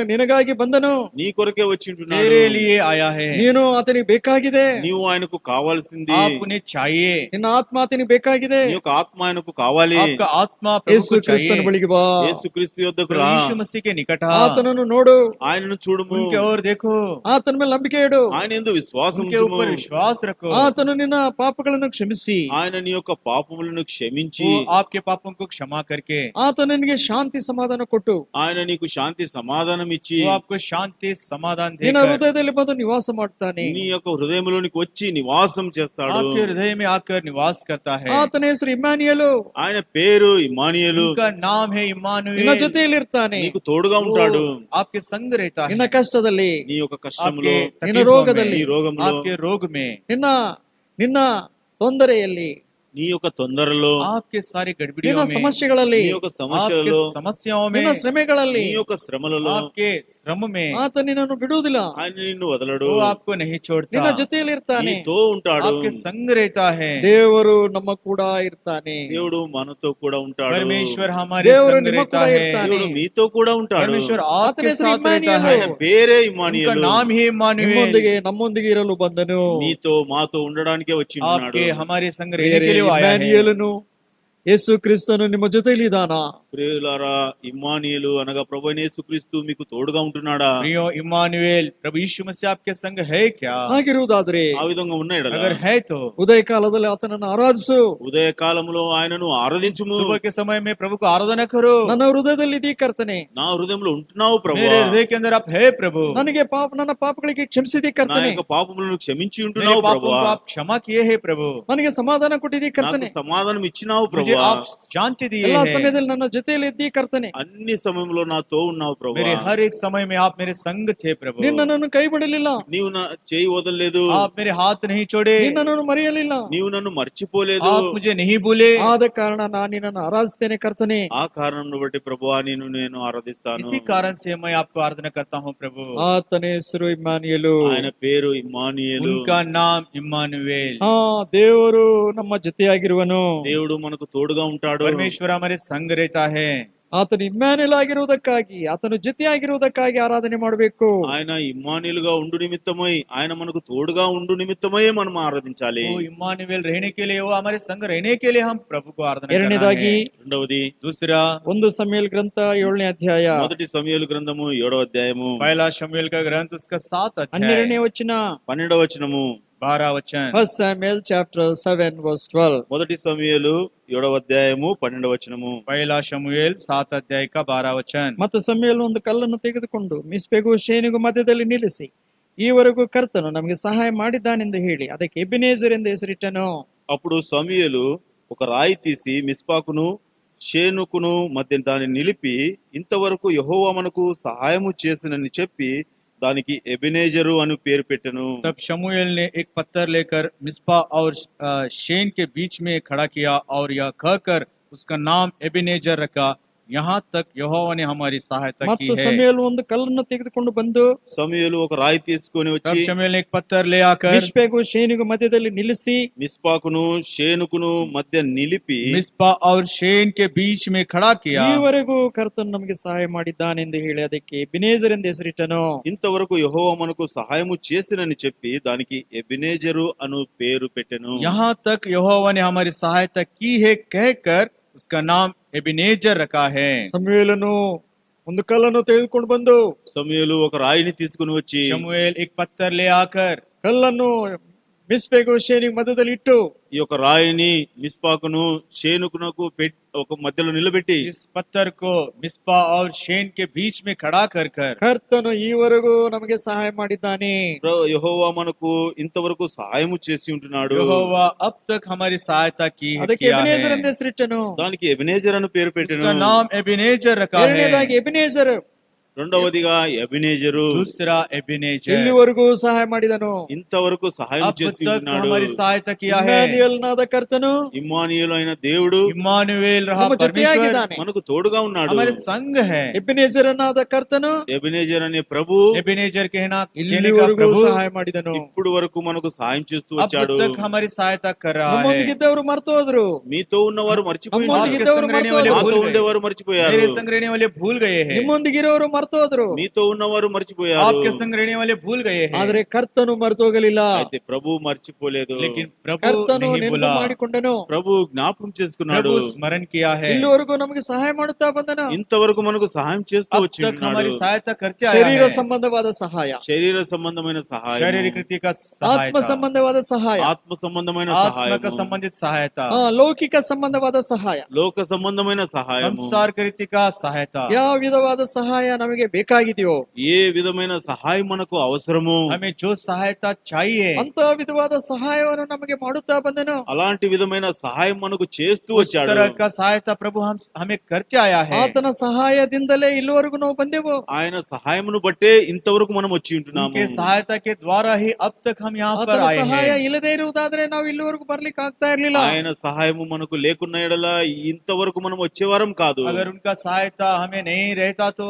ನಿನಗಾಗಿ ಬಂದನು. నీ కొరకే వచ్చి ఉంటున్నాడు. तेरे लिए आया है। ನೀನು ಆತನಿಗೆ ಬೇಕಾಗಿದೆ. నీవు ఆయనకు కావాల్సింది. आप उन्हें चाहिए। ನಿನ್ನ ಆತ್ಮ ಆತನಿಗೆ ಬೇಕಾಗಿದೆ. నీ యొక్క ఆత్మ ఆయనకు కావాలి. आपका आत्मा प्रभु ಯೇಸು को ಕ್ರಿಸ್ತನ चाहिए। ಬಳಿಗೆ ಬಾ. యేసుక్రీస్తు యొద్దకు प्रभु రా. यीशु मसीह के निकट आ। ಆತನನ್ನು ನೋಡು. ఆయనను చూడుము. उनके ओर देखो। ಆತನ ಮೇಲೆ ನಂಬಿಕೆ ಇಡು. ఆయన యందు విశ్వాసం उनके ఉంచుము. ऊपर विश्वास रखो। ಆತನು ನಿನ್ನ ಪಾಪಗಳನ್ನು ಕ್ಷಮಿಸಿ ఆయన నీ యొక్క పాపములను క్షమించి वो आपके पापों को क्षमा करके ಆತ ನಿನಗೆ ಶಾಂತಿ ಸಮಾಧಾನ ಕೊಟ್ಟು ఆయన నీకు శాంతి సమాధానం ఇచ్చి वो आपको शांति समाधान ನಿನ್ನ देकर ಹೃದಯದಲ್ಲಿ ಬಂದು ನಿವಾಸ ಮಾಡ್ತಾನೆ. నీ యొక్క హృదయంలోనికి వచ్చి నివాసం చేస్తాడు. आपके हृदय में आकर निवास करता है। ಆತನ ಹೆಸರು ಇಮ್ಯಾನುಯೇಲು. ఆయన పేరు ఇమ్మానుయేలు. उनका नाम है ನಿನ್ನ इम्मानुएल। ಜೊತೆಯಲ್ಲಿ ಇರ್ತಾನೆ. నీకు తోడుగా वो ఉంటాడు. आपके संग रहता है। ನಿನ್ನ ಕಷ್ಟದಲ್ಲಿ, నీ యొక్క కష్టములో, आपके ನಿನ್ನ तकलीफों ರೋಗದಲ್ಲಿ, నీ में, రోగంలో, आपके रोग में, ನಿನ್ನ ತೊಂದರೆಯಲ್ಲಿ, నీ యొక్క తొందరలో, आपके सारे ನಿನ್ನ गड़बड़ियों में, ಸಮಸ್ಯೆಗಳಲ್ಲಿ, నీ యొక్క आपके సమస్యలలో, समस्याओं में, ನಿನ್ನ ಶ್ರಮೆಗಳಲ್ಲಿ నీ యొక్క శ్రమలలో आपके श्रम में ಆತ ನಿನ್ನನ್ನು ಬಿಡುವುದಿಲ್ಲ. ఆయన నిన్ను వదలడు. वो आपको नहीं छोड़ता। ನಿನ್ನ ಜೊತೆಯಲ್ಲಿ ಇರ್ತಾನೆ. నీతో ఉంటాడు. आपके संग रहता है। ದೇವರು ನಮ್ಮ ಕೂಡ ಇರ್ತಾನೆ. దేవుడు మనతో కూడా ఉంటాడు. परमेश्वर हमारे देवर संग निम्न रहता ಕೂಡ है। ಇರ್ತಾನೆ. దేవుడు మీతో కూడా ఉంటాడు. परमेश्वर आतने आपके से साथ रहता है। ఆయన పేరే उनका ఇమ్మానుయేలు. नाम ही इम्मानुएल। ನಮ್ಮೊಂದಿಗೆ ಇರಲು ಬಂದನು. మీతో మాతో ఉండడానికే వచ్చి ఉన్నాడు. आपके हमारे संग रहने के लिए वो आया है। ಇಮ್ಯಾನುಯೇಲನು ಯೇಸು ಕ್ರಿಸ್ತನು ನಿಮ್ಮ ಜೊತೆಯಲ್ಲಿದ್ದಾನಾ? ప్రియులారా, ఇమ్మానుయేలు అనగా ప్రభువైన యేసుక్రీస్తు మీకు తోడుగా ఉంటున్నాడా? प्रियो इम्मानुएल प्रभु यीशु मसीह आपके संग है क्या? ಆಗಿರುವುದಾದ್ರೆ ఆ విధంగా ఉన్నాడు. अगर है तो ಉದಯ ಕಾಲದಲ್ಲಿ ಆತನನ್ನು ಆರಾಧಿಸು. ఉదయ కాలంలో ఆయనను ఆరాధించుము. सुबह के समय में प्रभु को आराधना करो. ನನ್ನ ಹೃದಯದಲ್ಲಿ ಇದೀ ಕರ್ತನೆ, నా హృదయంలో ఉంటున్నావు ప్రభువా. मेरे हृदय के अंदर आप है प्रभु. ನನಗೆ ನನ್ನ ಪಾಪಗಳಿಗೆ ಕ್ಷಮಿಸಿದಿ నా ಕರ್ತನೆ, యొక్క పాపములను క్షమించి मेरे ఉంటున్నావు पापों को ప్రభువా. आप क्षमा किए हैं प्रभु. ನನಗೆ ಸಮಾಧಾನ ಕೊಟ್ಟಿದಿ ಕರ್ತನೆ, నాకు సమాధానం ఇచ్చినావు मुझे ప్రభువా. आप शांति दिए ಎಲ್ಲಾ हैं. ಸಮಯದಲ್ಲಿ ನನ್ನ ಜೊತೆಯಲ್ಲಿ ಇದ್ದಿ ಕರ್ತನೆ, అన్ని సమయంలో నాతో ఉన్నావు मेरे ప్రభువా. हर एक समय में आप मेरे संग थे प्रभु. ನಿನ್ನನ್ನು ಕೈ ಬಿಡಲಿಲ್ಲ, నీవు నా చేయి వదలలేదు, आप मेरे हाथ नहीं छोड़े, ನಿನ್ನನ್ನು ಮರೆಯಲಿಲ್ಲ. నీవు నన్ను మర్చిపోలేదు. आप मुझे नहीं भूले. ಆದ ಕಾರಣ ನಾನು ನಿನ್ನನ್ನು ಆರಾಧಿಸ್ತೇನೆ ಕರ್ತನೆ. ఆ కారణం బట్టి ప్రభువా నేను ఆరాధిస్తాను. इसी कारण से मैं आपको आराधना करता हूँ प्रभु. ಆತನ ಹೆಸರು ಇಮ್ಮಾನುಯೇಲು. ఆయన పేరు ఇమ్మానుయేలు. उनका नाम इम्मानुएल. ದೇವರು ನಮ್ಮ ಜೊತೆಯಾಗಿರುವನು. దేవుడు మనకు తోడుగా ఉంటాడు. परमेश्वर हमारे संग रहता है. ಆತನು ಇಮ್ಮಾನುಯೇಲ್ ಆಗಿರುವುದಕ್ಕಾಗಿ, ಆತನು ಜೊತೆಯಾಗಿರುವುದಕ್ಕಾಗಿ ಆರಾಧನೆ ಮಾಡಬೇಕು. ఆయన ఇమ్మానుయేలుగా ఉండు నిమిత్తమై, ఆయన మనకు తోడుగా ఉండు నిమిత్తమై మనం ఆరాధించాలి. वो इम्मानुएल रहने के लिए, वो हमारे संग रहने के लिए हम प्रभु को आराधना करना ಎರಡನೇದಾಗಿ है. రెండవది दूसरा 1 ಸಮುವೇಲ್ ಗ್ರಂಥ 7ನೇ ಅಧ್ಯಾಯ మొదటి సమూయేలు గ్రంథము 7వ అధ్యాయము पहला शमूएल का ग्रंथ उसका 7 अध्याय 12ನೇ ವಚನ. 12వ వచనము. 12 वचन. 1 Samuel chapter 7 verse 12. మొదటి సమూయేలు 7వ అధ్యాయము 12వ వచనము. पहला शमूएल 7 अध्याय का 12 वचन. ಮತ್ತು ಸಮುವೇಲನು ಒಂದು ಕಲ್ಲನ್ನು ತೆಗೆದುಕೊಂಡು ಮಿಸ್ಪೆಗೂ ಶೇನಿಗೂ ಮಧ್ಯದಲ್ಲಿ ನಿಲ್ಲಿಸಿ, ಈವರೆಗೂ ಕರ್ತನು ನಮಗೆ ಸಹಾಯ ಮಾಡಿದ್ದಾನೆಂದು ಹೇಳಿ ಅದಕ್ಕೆ ಎಬೆನೆಜರ್ ಎಂದು ಹೆಸರಿಟ್ಟನು. అప్పుడు సమూయేలు ఒక రాయి తీసి మిస్పాకును షేనుకును మధ్య దాన్ని నిలిపి, ఇంతవరకు యెహోవా మనకు సహాయము చేసినని చెప్పి దానికి ఎబెనేజరు అని పేరు పెట్టెను. तब शमूएल ने एक पत्थर लेकर मिस्पा और शेन के बीच में खड़ा किया और यह कहकर उसका नाम एबेनेजर रखा, यहाँ तक यहोवा ने हमारी सहायता की ಮತ್ತು है. ಸಮುವೇಲನು ಒಂದು ಕಲ್ಲನ್ನು ತೆಗೆದುಕೊಂಡು ಬಂದು సమూయేలు ఒక రాయి తీసుకొని तब వచ్చి शमूएल ने एक पत्थर ले आकर ಮಿಸ್ಪೆಗೂ ಶೇನಿಗೂ ಮಧ್ಯದಲ್ಲಿ ನಿಲ್ಲಿಸಿ మిస్పాకును షేనుకును మధ్య నిలిపి मिस्पा और शेन के बीच में खड़ा किया, ಈವರೆಗೂ ಕರ್ತನು ನಮಗೆ ಸಹಾಯ ಮಾಡಿದ್ದಾನೆಂದು ಹೇಳಿ ಅದಕ್ಕೆ ಎಬೆನೆಜರ್ ಎಂದು ಹೆಸರಿಟ್ಟನು. ఇంతవరకు యెహోవా మనకు సహాయము చేసినని చెప్పి దానికి ఎబెనేజరు అను పేరు పెట్టెను. यहाँ तक यहोवा ने हमारी सहायता की है कहकर उसका नाम एबेनेजर रखा है. ಸಮುವೇಲನು ಒಂದು ಕಲ್ಲನ್ನು ತೆಗೆದುಕೊಂಡು ಬಂದು సమూయేలు ఒక రాయిని తీసుకుని వచ్చి शमूएल एक पत्थर ले आकर ಕಲ್ಲನ್ನು ಮಿಸ್ಪೆಗೂ ಶೇನಿಗೂ ಮಧ್ಯದಲ್ಲಿ ಇಟ್ಟು ఈ యొక్క రాయిని మిస్పాకును షేనుకునకు ఒక మధ్యలో నిలబెట్టి इस पत्थर को मिस्पा और शेन के बीच में खड़ा कर कर ಕರ್ತನು ಈವರೆಗೂ ನಮಗೆ ಸಹಾಯ ಮಾಡಿದ್ದಾನೆ. యెహోవా మనకు ఇంతవరకు సహాయము చేసి ఉంటున్నాడు. यहोवा अब तक हमारी सहायता की ಅದಕ್ಕೆ किया ಎಬೆನೆಜರ್ है. ಎಂದು ಹೆಸರಿಟ್ಟನು. దానికి ఎబెనేజర్ అని పేరు పెట్టెను. उसका नाम एबेनेजर रखा है. ಎರಡನೇದಾಗಿ ಎಬೆನೆಜರ್ రెండవదిగా ఎబెనేజరు दूसरा एबेनेजर ಇಲ್ಲಿವರೆಗೂ ಸಹಾಯ ಮಾಡಿದನು. ఇంతవరకు సహాయం अब చేసి तक ఉంటున్నాడు. हमारी सहायता किया है. ಇಮ್ಮಾನುಯೇಲನಾದ ಕರ್ತನು ఇమ్మానుయేలు అయిన దేవుడు इम्मानुएल रहा ನಮ್ಮ परमेश्वर ಜೊತೆಯಾಗಿದ್ದಾನೆ. మనకు తోడుగా ఉన్నాడు. हमारे संग है. ಎಬೆನೆಜರನಾದ ಕರ್ತನು ఎబెనేజర్ అనే ప్రభు एबेनेजर कहने का ಇಲ್ಲಿವರೆಗೂ प्रभु ಸಹಾಯ ಮಾಡಿದನು. ఇప్పుడు వరకు మనకు సహాయం చేస్తూ अब వచ్చాడు. तक हमारी सहायता कर रहा है. ನಮ್ಮೊಂದಿಗಿದ್ದವರು ಮರ್ತು ಹೋದ್ರು, మీతో ఉన్నవారు మర్చిపోయారు. ನಮ್ಮೊಂದಿಗಿದ್ದವರು आपके ಮರ್ತು संग रहने ಹೋದ್ರು, वाले మాతో ఉండేవారు మర్చిపోయారు. मेरे संग रहने वाले भूल गए हैं. ನಿಮ್ಮೊಂದಿಗಿರೋರು ಮರ್ತು ಹೋದ್ರು, మీతో ఉన్నవారు మర్చిపోయారు. आपके संग रहने वाले भूल गए हैं. ಆದ್ರೆ ಕರ್ತನು ಮರ್ತು ಹೋಗಲಿಲ್ಲ. అయితే ప్రభు మర్చిపోలేదు. लेकिन प्रभु ಕರ್ತನು नहीं ನೆನಪು भूला. ಮಾಡಿಕೊಂಡನು. ప్రభు జ్ఞాపకం చేసుకున్నాడు. प्रभु स्मरण किया है. ಇಲ್ಲಿವರೆಗೂ ನಮಗೆ ಸಹಾಯ ಮಾಡುತ್ತಾ ಬಂದನು. ఇంతవరకు మనకు సహాయం చేస్తూ अब వచ్చి तक हमारी सहायता करते आया ಶರೀರ है. ಸಂಬಂಧವಾದ ಸಹಾಯ, శరీర సంబంధమైన సహాయం, शारीरिक रीति का ಆತ್ಮ सहायता, ಸಂಬಂಧವಾದ ಸಹಾಯ, ఆత్మ సంబంధమైన आत्मा సహాయం, का संबंधित सहायता, ಲೌಕಿಕ ಸಂಬಂಧವಾದ ಸಹಾಯ, లోక సంబంధమైన సహాయం, संसार की रीति का सहायता. ಯಾವ ವಿಧವಾದ ಸಹಾಯ ನಮಗೆ ಬೇಕಾಗಿದೆಯೋ ఏ విధమైన సహాయం మనకు అవసరమో हमें जो सहायता चाहिए ಅಂತ ವಿಧವಾದ ಸಹಾಯವನ್ನು ನಮಗೆ ಮಾಡುತ್ತಾ ಬಂದನು. అలాంటి విధమైన సహాయం మనకు చేస్తూ उस వచ్చాడు. तरह का सहायता प्रभु हमें करते आया है. ಆತನ ಸಹಾಯದಿಂದಲೇ ಇಲ್ಲಿವರೆಗೂ ನಾವು ಬಂದೆವು. ఆయన సహాయమును బట్టే ఇంతవరకు మనం వచ్చి ఉంటున్నాము. उनके सहायता के द्वारा ही अब तक हम यहाँ पर ಆತನ आए ಸಹಾಯ हैं. ಇಲ್ಲದೆ ಇರುವುದಾದ್ರೆ ನಾವು ಇಲ್ಲಿವರೆಗೂ ಬರ್ಲಿಕ್ಕೆ ಆಗ್ತಾ ಇರ್ಲಿಲ್ಲ. ఆయన సహాయము మనకు లేకున్న ఎడల ఇంతవరకు మనం వచ్చేవారం కాదు. अगर उनका सहायता हमें नहीं रहता तो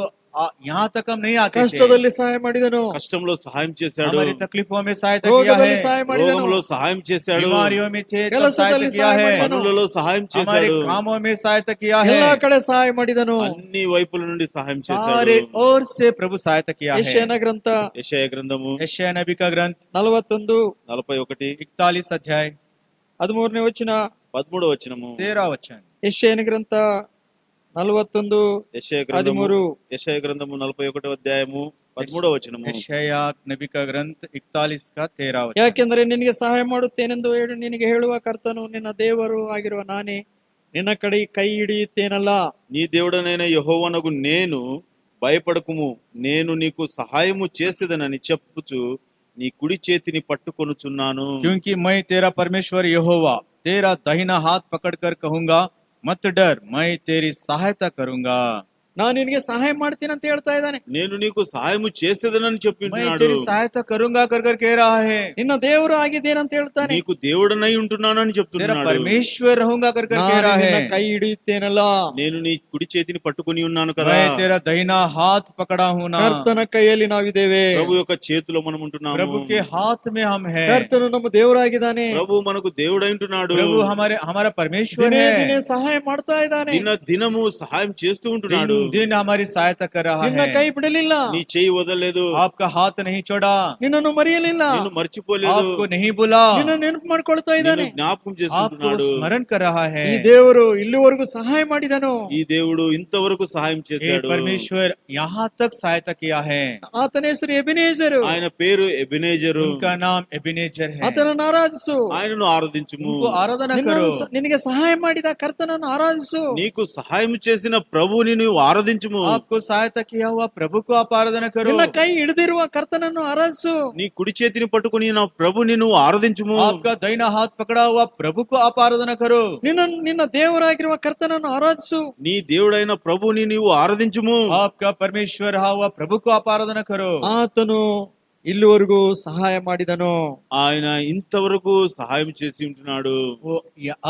यहाँ तक हम नहीं आते थे. ಕಷ್ಟದಲ್ಲಿ ಸಹಾಯ ಮಾಡಿದನು, కష్టంలో సహాయం చేశాడు. हमारी तकलीफों में सहायता किया है. ರೋಗದಲ್ಲಿ ಸಹಾಯ ಮಾಡಿದನು, రోగంలో సహాయం చేశాడు. बीमारियों में थे तब ಕೆಲಸದಲ್ಲಿ सहायता किया सहाय है. ಮಾಡಿದನು. పనులలో సహాయం हमारे చేశాడు. कामों में सहायता किया है. ಎಲ್ಲಾ ಕಡೆ ಸಹಾಯ ಮಾಡಿದನು. అన్ని వైపుల నుండి సహాయం सारे చేశాడు. ओर से प्रभु सहायता किया है. ಯೆಶಾಯನ ಗ್ರಂಥ యెషయా గ్రంథము यशायाह नबी का ग्रंथ 41 41 41 अध्याय 13ನೇ ವಚನ, 13వ వచనము. 13 वचन. యెషయా గ్రంథ 41 యెషయా గ్రంథము 13 యెషయా గ్రంథము 41 అధ్యాయము 13వ వచనము. यशाया नबी का ग्रंथ 41 का 13 वचन। ಯಾಕೆಂದರೆ ನಿನಗೆ ಸಹಾಯ ಮಾಡುತ್ತೇನೆಂದು ನಿನಗೆ ಹೇಳುವ ಕರ್ತನು ನಿನ್ನ ದೇವರು ಆಗಿರುವ ನಾನೇ ನಿನ್ನ ಕಡೆ ಕೈ ಹಿಡಿಯುತ್ತೇನಲ್ಲ. నీ దేవుడనైన యెహోవానగు నేను భయపడకుము, నేను నీకు సహాయము చేసేదనని చెప్పుచు నీ కుడి చేతిని పట్టుకొనుచున్నాను. क्योंकि मैं तेरा परमेश्वर यहोवा तेरा दाहिना हाथ पकड़कर कहूंगा, मत डर, मैं तेरी सहायता करूंगा। ನಾನು ನಿನಗೆ ಸಹಾಯ ಮಾಡ್ತೀನಿ ಅಂತ ಹೇಳ್ತಾ ಇದ್ದಾನೆ. నేను నీకు సహాయము చేసేదనని मैं చెప్పింటున్నాడు. तेरी सहायता करूंगा कर कर कह रहा है। నిన్న దేವರು ಆಗಿದ್ದೇನಂತ ಹೇಳ್ತಾನೆ. నీకు దేవుడనై ఉంటున్నానని तेरा చెప్తున్నాడు. परमेश्वर रहूंगा कर कर कह ನಾನು रहा ನಿನ್ನ है। ಕೈ ಹಿಡಿಯುತ್ತೇನಲ್ಲ. నేను నీ కుడి చేతిని పట్టుకుని ఉన్నాను కదా. मैं तेरा दाहिना हाथ पकड़ा हूं ना। ಕರ್ತನ ಕೈಯಲ್ಲಿ ನಾವಿದ್ದೇವೆ. ప్రభు యొక్క చేతిలో మనం ఉంటున్నాము. प्रभु के हाथ में हम हैं। ಕರ್ತನು ನಮ್ಮ ದೇವರಾಗಿದ್ದಾನೆ. ప్రభు మనకు దేవుడై ఉంటున్నాడు. प्रभु हमारा परमेश्वर ದಿನೇ है। ದಿನೇ ಸಹಾಯ ಮಾಡ್ತಾ ಇದ್ದಾನೆ. దినము సహాయం చేస్తూ ఉంటున్నాడు. दिन दिन हमारी सहायता कर रहा ನಿನ್ನ है। ಕೈ ಬಿಡಲಿಲ್ಲ. నీ చేయి వదలలేదు, आपका हाथ नहीं छोड़ा, ನಿನ್ನನ್ನು ಮರೆಯಲಿಲ್ಲ. నిన్ను మర్చిపోలేదు, आपको नहीं भूला, ನಿನ್ನ ನೆನಪು ಮಾಡ್ಕೊಳ್ತಾ ಇದ್ದಾನೆ. నిన్ను జ్ఞాపకం आपको చేసుకుంటున్నాడు. स्मरण कर रहा है। ಈ ದೇವರು ಇಲ್ಲಿವರೆಗೂ ಸಹಾಯ ಮಾಡಿದನು. ఈ దేవుడు ఇంతవరకు సహాయం ये చేశాడు. परमेश्वर यहाँ तक सहायता किया है। ಆತನ ಹೆಸರು ಎಬೆನೇಜರು. ఆయన పేరు ఎబెనేజరు. उनका नाम एबेनेजर है। ಆತನನ್ನು ಆರಾಧಿಸು. ఆయనను ఆరాధించుము. उनको आराधना करो। ನಿನಗೆ ಸಹಾಯ ಮಾಡಿದ ಕರ್ತನನ್ನು ಆರಾಧಿಸು. నీకు సహాయం చేసిన ప్రభువుని నువ్వు ఆరాధించుము. आपको सहायता किया हुआ प्रभु को आप आराधना करो। ನಿನ್ನ ಕೈ ಹಿಡಿದಿರುವ ಕರ್ತನನ್ನು ಆರಾಧಿಸು. నీ కుడి చేతిని పట్టుకుని నా ప్రభుని నువ్వు ఆరాధించుము. आपका दाहिना हाथ पकड़ा हुआ प्रभु को आप आराधना करो। ನಿನ್ನ ದೇವರಾಗಿರುವ ಕರ್ತನನ್ನು ಆರಾಧಿಸು. నీ దేవుడైన ప్రభుని నీవు ఆరాధించుము. आपका परमेश्वर रहा हुआ प्रभु को आप आराधना करो। ಆತನು ಇಲ್ಲಿವರೆಗೂ ಸಹಾಯ ಮಾಡಿದನು. ఆయన ఇంతవరకు సహాయం చేసి ఉంటున్నాడు. वो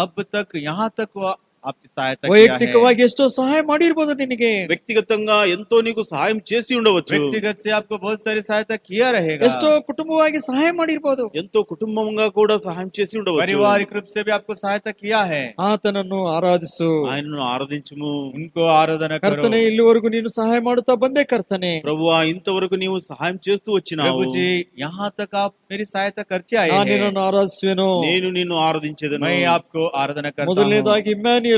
अब तक यहाँ तक वो आपकी सहायता किया है। ವೈಯಕ್ತಿಕವಾಗಿ ಎಷ್ಟೋ ಸಹಾಯ ಮಾಡಿರ್ಬೋದು ನಿನಗೆ. వ్యక్తిగతంగా ఎంతో నీకు సహాయం చేసి ఉండవచ్చు. व्यक्तिगत से आपको बहुत सारी सहायता किया रहेगा। ಎಷ್ಟೋ ಕುಟುಂಬವಾಗಿ ಸಹಾಯ ಮಾಡಿರ್ಬೋದು. ఎంతో కుటుంబంగా కూడా సహాయం చేసి ఉండవచ్చు. पारिवारिक रूप से भी आपको सहायता किया है। ಆತನನ್ನು ಆರಾಧಿಸು. ఆయనను ఆరాధించుము. उनको आराधना करो। ಕರ್ತನೆ, ಇಲ್ಲಿವರೆಗೂ ನೀನು ಸಹಾಯ ಮಾಡುತ್ತಾ ಬಂದೆ ಕರ್ತನೆ. ప్రభువా, ఇంతవరకు నీవు సహాయం చేస్తూ వచ్చినావు. प्रभु जी, यहाँ तक आप मेरी सहायता करते आए ನಾನು हैं। ನಿನ್ನನ್ನು ಆರಾಧಿಸುವೆನು. నేను నిన్ను ఆరాధించేదను. मैं आपको आराधना करता हूँ। ಮೊದಲನೇದಾಗಿ ಇಮ್ಯಾನ್ಯುಯೇಲನು.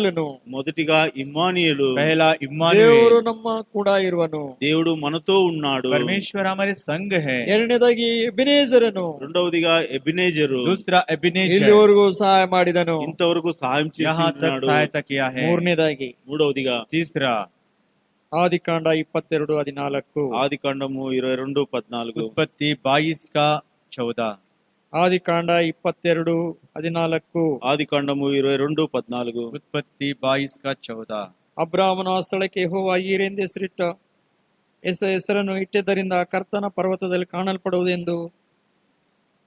మొదటిగా ఇమ్మానుయేలు, पहला ದೇವರು इम्मानुएल, ನಮ್ಮ ಕೂಡ ಇರುವನು. దేవుడు మనతో ఉన్నాడు. परमेश्वर हमारे संग है। ಎರಡನೇದಾಗಿ ಎಬೆನೇಜರನು. రెండవదిగా ఎబినేజరు, दूसरा एबेनेजर, ಇಲ್ಲಿವರೆಗೂ ಸಹಾಯ ಮಾಡಿದನು. ఇంతవరకు సహాయం చేసి यहाँ तक ఉంటున్నాడు. सहायता किया है। ಮೂರನೇದಾಗಿ మూడవదిగా तीसरा ಆದಿಕಾಂಡ 22:14. ఆదికాండము 22:14. उत्पत्ति 22 का 14। ಆದಿಕಾಂಡ 22:14. ఆదికాండము 22:14. उत्पत्ति 22 का 14। ಅಬ್ರಾಮನು ಆ ಸ್ಥಳಕ್ಕೆ ಯೆಹೋವ ಈರೆ ಎಂದು ಹೆಸರನ್ನು ಇಟ್ಟಿದ್ದರಿಂದ ಕರ್ತನ ಪರ್ವತದಲ್ಲಿ ಕಾಣಲ್ಪಡುವುದೆಂದು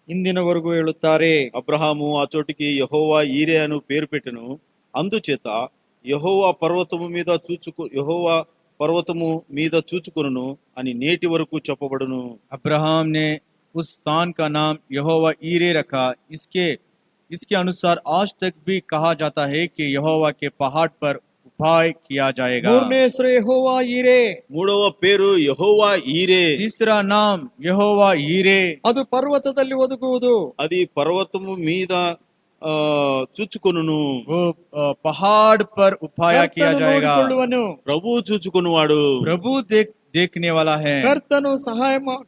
ಇಂದಿನವರೆಗೂ ಹೇಳುತ್ತಾರೆ. అబ్రహాము ఆ చోటికి యెహోవా ఈరే అను పేరు పెట్టెను. అందుచేత యెహోవా పర్వతము మీద చూచుకొనును అని నేటి వరకు చెప్పబడును. अब्राहम ने उस स्थान का नाम यहोवा ईरे रखा। इसके अनुसार आज तक भी कहा जाता है कि यहोवा के पहाड़ पर उपाय किया जाएगा। ಮೂರನೇ ಹೆಸರು ಯೆಹೋವ ಈರೆ. మూడవ పేరు యెహోవా ఈరే. तीसरा नाम यहोवा ईरे, ಅದು పర్వతದಲ್ಲಿ ಒದಗುವುದು. అది పర్వతము మీద చూచుకొనును. वो पहाड़ पर उपाय किया ಕರ್ತನು जाएगा। ನೋಡಿಕೊಳ್ಳುವನು. ప్రభు చూచుకొనువాడు. प्रभु देखने वाला है।